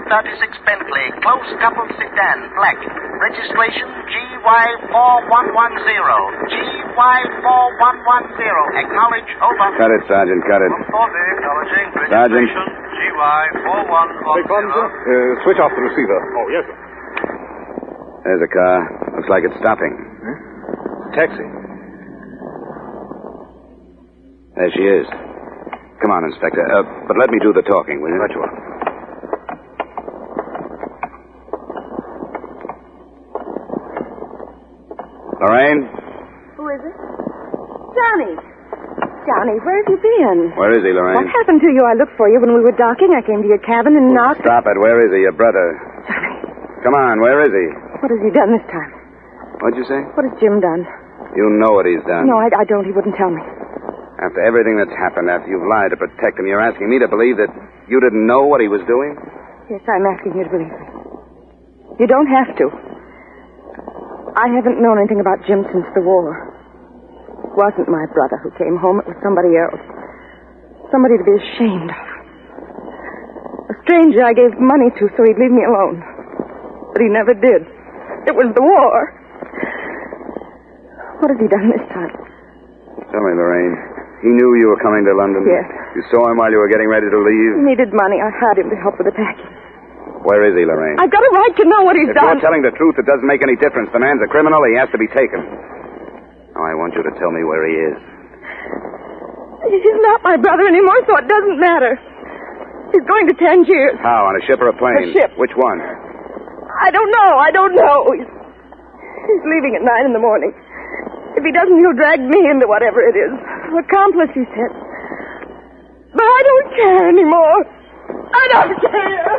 1936 Bentley. Close coupled sedan. Black. Registration GY4110. GY4110. Acknowledge. Over. Cut it, Sergeant. Cut it. 14B. Acknowledging. Sergeant. GY4110. Switch off the receiver. Oh, yes, sir. There's a car. Looks like it's stopping. Taxi. There she is. Come on, Inspector. But let me do the talking, will you? Right you are. Lorraine? Who is it? Johnny. Johnny, where have you been? Where is he, Lorraine? What happened to you? I looked for you when we were docking. I came to your cabin and knocked. Stop it. Where is he, your brother? Johnny. Come on, where is he? What has he done this time? What'd you say? What has Jim done? You know what he's done. No, I don't. He wouldn't tell me. After everything that's happened, after you've lied to protect him, you're asking me to believe that you didn't know what he was doing? Yes, I'm asking you to believe me. You don't have to. I haven't known anything about Jim since the war. It wasn't my brother who came home. It was somebody else. Somebody to be ashamed of. A stranger I gave money to so he'd leave me alone. But he never did. It was the war. What has he done this time? Tell me, Lorraine. He knew you were coming to London? Yes. You saw him while you were getting ready to leave? He needed money. I hired him to help with the packing. Where is he, Lorraine? I've got a right to know what he's If done. you're telling the truth, it doesn't make any difference. The man's a criminal. He has to be taken. Now, I want you to tell me where he is. He's not my brother anymore, so it doesn't matter. He's going to Tangiers. How, on a ship or a plane? A ship. Which one? I don't know. He's leaving at 9 a.m. If he doesn't, he'll drag me into whatever it is. Accomplice, he said. But I don't care anymore. I don't care.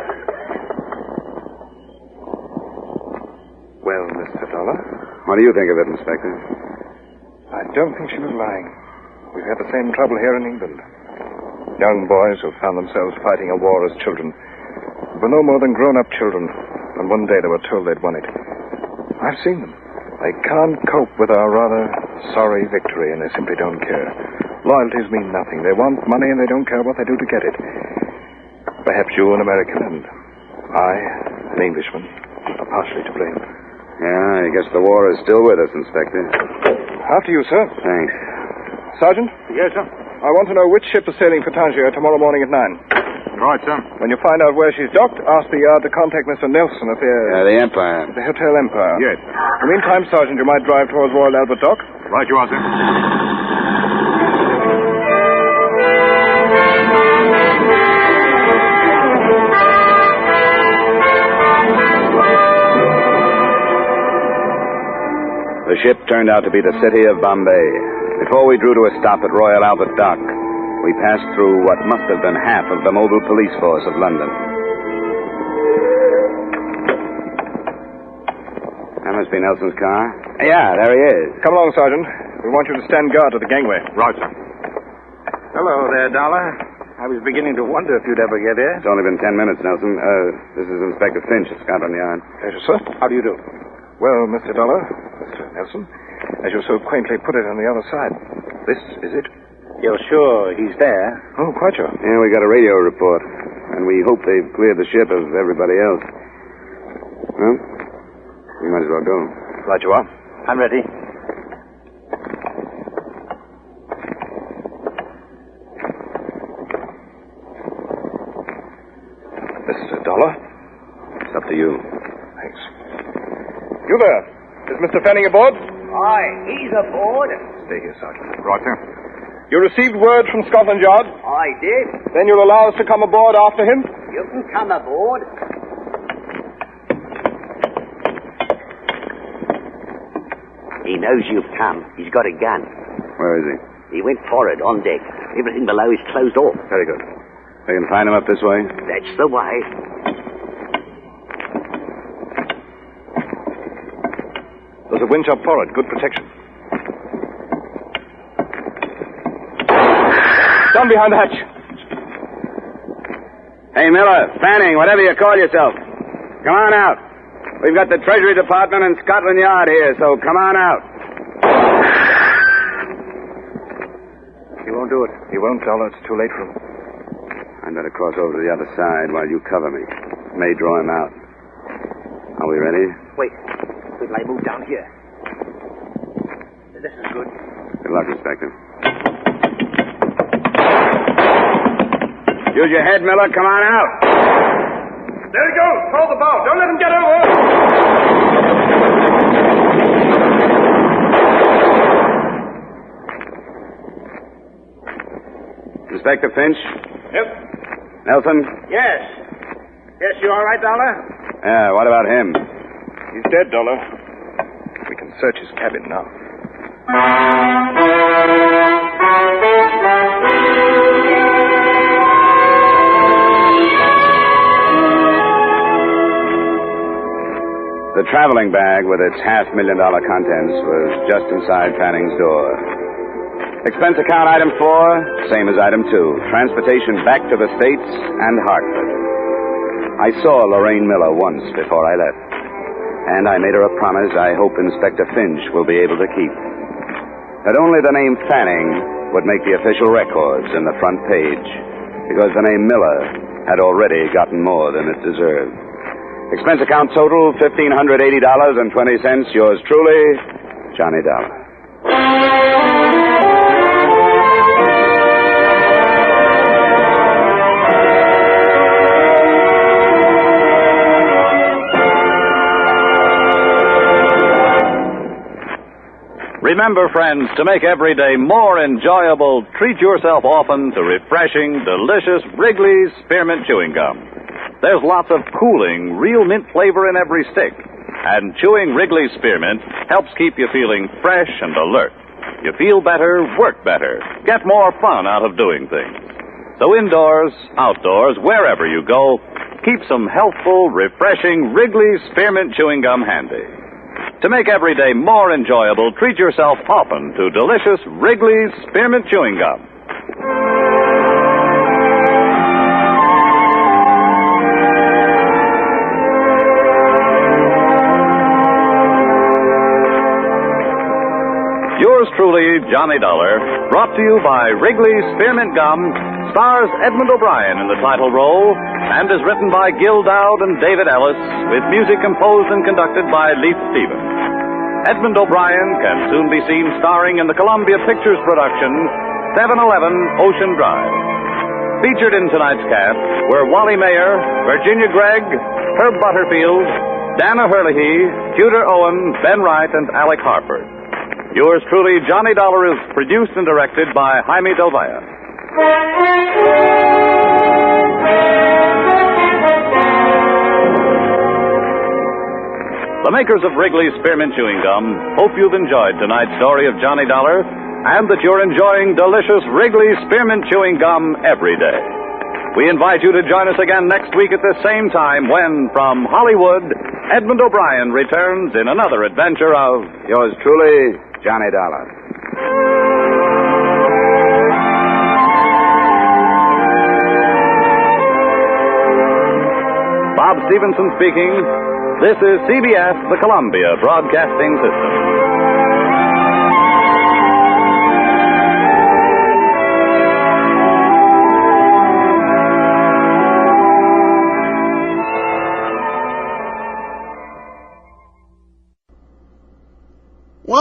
Well, Mr. Dollar? What do you think of it, Inspector? I don't think she was lying. We've had the same trouble here in England. Young boys who found themselves fighting a war as children were no more than grown-up children, and one day they were told they'd won it. I've seen them. They can't cope with our rather sorry victory, and they simply don't care. Loyalties mean nothing. They want money, and they don't care what they do to get it. Perhaps you, an American, and I, an Englishman, are partially to blame. Yeah, I guess the war is still with us, Inspector. After you, sir. Thanks. Sergeant? Yes, sir. I want to know which ship is sailing for Tangier tomorrow morning at 9. Right, sir. When you find out where she's docked, ask the yard to contact Mr. Nelson at the Empire. The Hotel Empire. Yes. In the meantime, Sergeant, you might drive towards Royal Albert Dock. Right you are, sir. The ship turned out to be the city of Bombay. Before we drew to a stop at Royal Albert Dock, we passed through what must have been half of the mobile police force of London. That must be Nelson's car. Yeah, there he is. Come along, Sergeant. We want you to stand guard at the gangway. Right, sir. Hello there, Dollar. I was beginning to wonder if you'd ever get here. It's only been 10 minutes, Nelson. This is Inspector Finch at Scotland Yard. Pleasure, sir. How do you do? Well, Mr. Dollar, Mr. Nelson, as you so quaintly put it on the other side. This is it? You're sure he's there? Oh, quite sure. Yeah, we got a radio report. And we hope they've cleared the ship of everybody else. Well, we might as well go. Right you are. I'm ready. This is $1. It's up to you. Thanks. You there. Is Mr. Fanning aboard? Aye, he's aboard. Stay here, Sergeant. Roger. You received word from Scotland Yard? I did. Then you'll allow us to come aboard after him? You can come aboard. He knows you've come. He's got a gun. Where is he? He went forward, on deck. Everything below is closed off. Very good. We can find him up this way? That's the way. There's a winch up forward. Good protection. Down behind the hatch. Hey, Miller, Fanning, whatever you call yourself. Come on out. We've got the Treasury Department and Scotland Yard here, so come on out. He won't do it. He won't, Dollar. It's too late for him. I'd better cross over to the other side while you cover me. May draw him out. Are we ready? Wait. Wait till I move down here. This is good. Good luck, Inspector. Use your head, Miller. Come on out. There he goes. Hold the bow. Don't let him get over. Inspector Finch? Yep. Nelson? Yes. Yes, you all right, Dollar? Yeah, what about him? He's dead, Dollar. We can search his cabin now. The traveling bag with its $500,000 contents was just inside Fanning's door. Expense account item 4, same as item 2. Transportation back to the States and Hartford. I saw Lorraine Miller once before I left. And I made her a promise I hope Inspector Finch will be able to keep. That only the name Fanning would make the official records in the front page, because the name Miller had already gotten more than it deserved. Expense account total, $1,580.20. Yours truly, Johnny Dollar. Remember, friends, to make every day more enjoyable, treat yourself often to refreshing, delicious Wrigley's Spearmint Chewing Gum. There's lots of cooling, real mint flavor in every stick. And chewing Wrigley's Spearmint helps keep you feeling fresh and alert. You feel better, work better, get more fun out of doing things. So indoors, outdoors, wherever you go, keep some healthful, refreshing Wrigley's Spearmint Chewing Gum handy. To make every day more enjoyable, treat yourself often to delicious Wrigley's Spearmint Chewing Gum. Yours truly, Johnny Dollar, brought to you by Wrigley's Spearmint Gum, stars Edmund O'Brien in the title role, and is written by Gil Dowd and David Ellis, with music composed and conducted by Leith Stevens. Edmund O'Brien can soon be seen starring in the Columbia Pictures production, 711 Ocean Drive. Featured in tonight's cast were Wally Mayer, Virginia Gregg, Herb Butterfield, Dana Herlihy, Tudor Owen, Ben Wright, and Alec Harford. Yours truly, Johnny Dollar, is produced and directed by Jaime Del Valle. The makers of Wrigley's Spearmint Chewing Gum hope you've enjoyed tonight's story of Johnny Dollar and that you're enjoying delicious Wrigley's Spearmint Chewing Gum every day. We invite you to join us again next week at the same time when, from Hollywood, Edmund O'Brien returns in another adventure of Yours truly, Johnny Dollar. Bob Stevenson speaking. This is CBS, the Columbia Broadcasting System.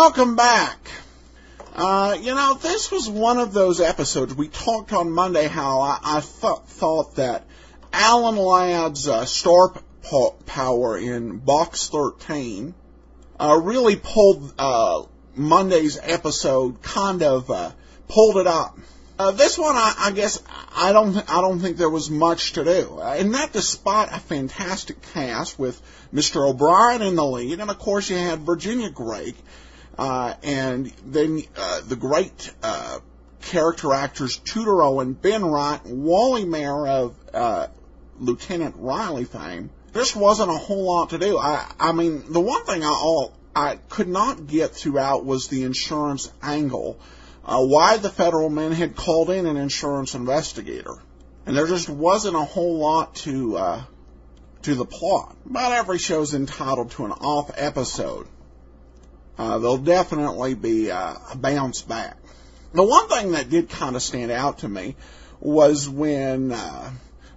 Welcome back. This was one of those episodes. We talked on Monday how I thought that Alan Ladd's star power in Box 13 really pulled Monday's episode, kind of pulled it up. This one, I guess, I don't think there was much to do. And that despite a fantastic cast with Mr. O'Brien in the lead, and of course you had Virginia Gregg, and then the great character actors Tudor Owen, Ben Wright, Wally Mayer of Lieutenant Riley fame. This wasn't a whole lot to do. I mean, the one thing I could not get throughout was the insurance angle. Why the federal men had called in an insurance investigator. And there just wasn't a whole lot to the plot. But every show's entitled to an off episode. There'll definitely be a bounce back. The one thing that did kind of stand out to me was when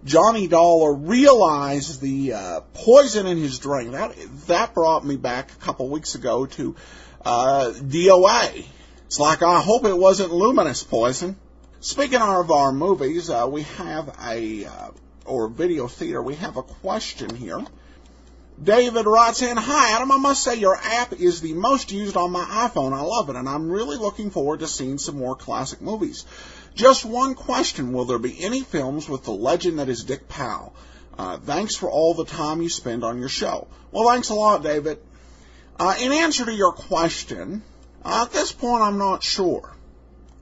Johnny Dollar realized the poison in his drink. That brought me back a couple weeks ago to DOA. It's like, I hope it wasn't luminous poison. Speaking of our movies, we have or video theater, we have a question here. David writes in, "Hi, Adam, I must say your app is the most used on my iPhone. I love it, and I'm really looking forward to seeing some more classic movies. Just one question, will there be any films with the legend that is Dick Powell? Thanks for all the time you spend on your show." Well, thanks a lot, David. In answer to your question, at this point, I'm not sure.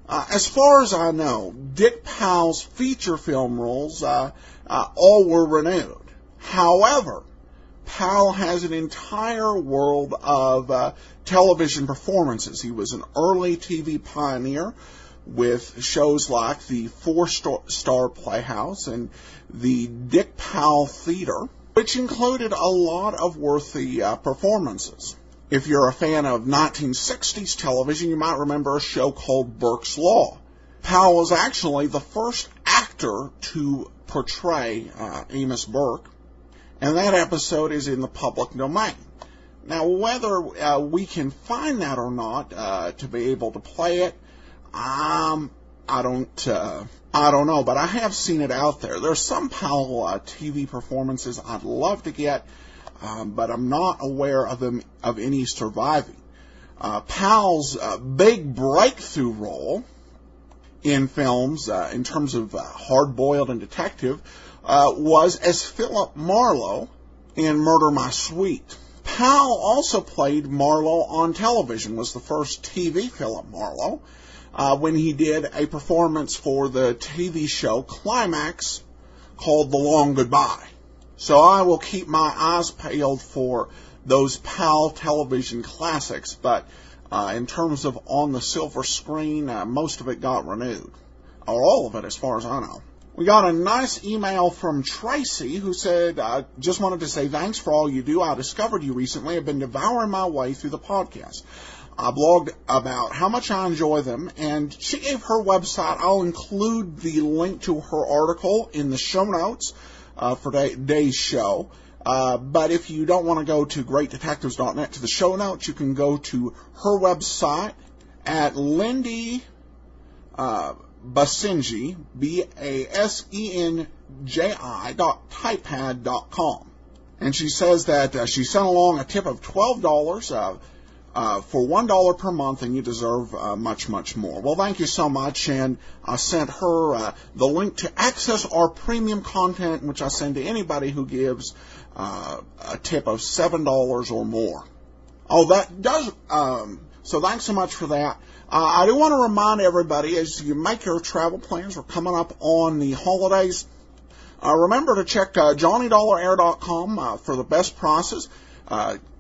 As far as I know, Dick Powell's feature film roles all were renewed. However, Powell has an entire world of television performances. He was an early TV pioneer with shows like the Four-Star Playhouse and the Dick Powell Theater, which included a lot of worthy performances. If you're a fan of 1960s television, you might remember a show called Burke's Law. Powell was actually the first actor to portray Amos Burke, and that episode is in the public domain. Now, whether we can find that or not to be able to play it, I don't know, but I have seen it out there. There's some Powell TV performances I'd love to get, but I'm not aware of any surviving. Powell's big breakthrough role in films, in terms of hard-boiled and detective, was as Philip Marlowe in Murder My Sweet. Powell also played Marlowe on television, was the first TV Philip Marlowe, when he did a performance for the TV show Climax called The Long Goodbye. So I will keep my eyes peeled for those Powell television classics, but in terms of on the silver screen, most of it got renewed. Or all of it, as far as I know. We got a nice email from Tracy who said, just wanted to say thanks for all you do. I discovered you recently. I've been devouring my way through the podcast. I blogged about how much I enjoy them, and she gave her website. I'll include the link to her article in the show notes for today's show. But if you don't want to go to greatdetectives.net to the show notes, you can go to her website at Lindy Basenji, BASENJI.typepad.com. And she says that she sent along a tip of $12 for $1 per month, and you deserve much, much more. Well, thank you so much, and I sent her the link to access our premium content, which I send to anybody who gives a tip of $7 or more. Oh, that does, so thanks so much for that. I do want to remind everybody, as you make your travel plans, we're coming up on the holidays. Remember to check JohnnyDollarAir.com for the best prices.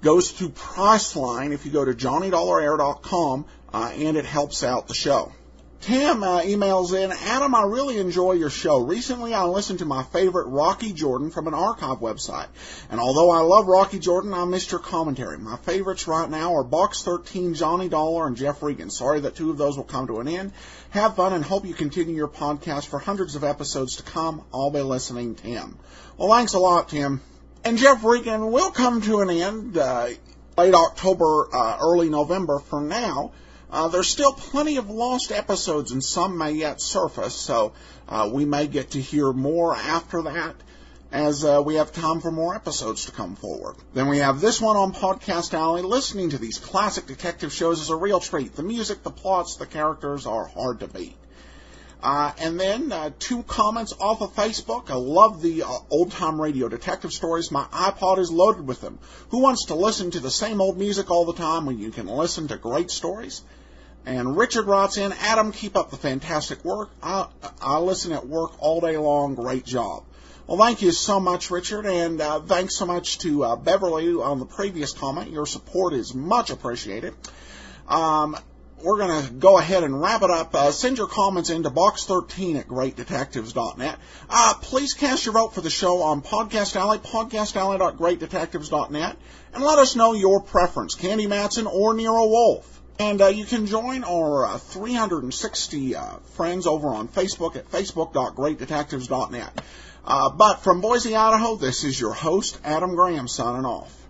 Goes through Priceline if you go to JohnnyDollarAir.com, and it helps out the show. Tim emails in, Adam, I really enjoy your show. Recently, I listened to my favorite Rocky Jordan from an archive website. And although I love Rocky Jordan, I missed your commentary. My favorites right now are Box 13, Johnny Dollar, and Jeff Regan. Sorry that two of those will come to an end. Have fun and hope you continue your podcast for hundreds of episodes to come. I'll be listening, Tim. Well, thanks a lot, Tim. And Jeff Regan will come to an end late October, early November for now. There's still plenty of lost episodes, and some may yet surface, so we may get to hear more after that as we have time for more episodes to come forward. Then we have this one on Podcast Alley. Listening to these classic detective shows is a real treat. The music, the plots, the characters are hard to beat. And then 2 comments off of Facebook. I love the old-time radio detective stories. My iPod is loaded with them. Who wants to listen to the same old music all the time when you can listen to great stories? And Richard writes in, Adam, keep up the fantastic work. I listen at work all day long. Great job. Well, thank you so much, Richard, and thanks so much to Beverly on the previous comment. Your support is much appreciated. We're going to go ahead and wrap it up. Send your comments in to box13@greatdetectives.net. Please cast your vote for the show on Podcast Alley, podcastalley.greatdetectives.net, and let us know your preference, Candy Matson or Nero Wolfe. And you can join our 360 friends over on Facebook at facebook.greatdetectives.net. But from Boise, Idaho, this is your host, Adam Graham, signing off.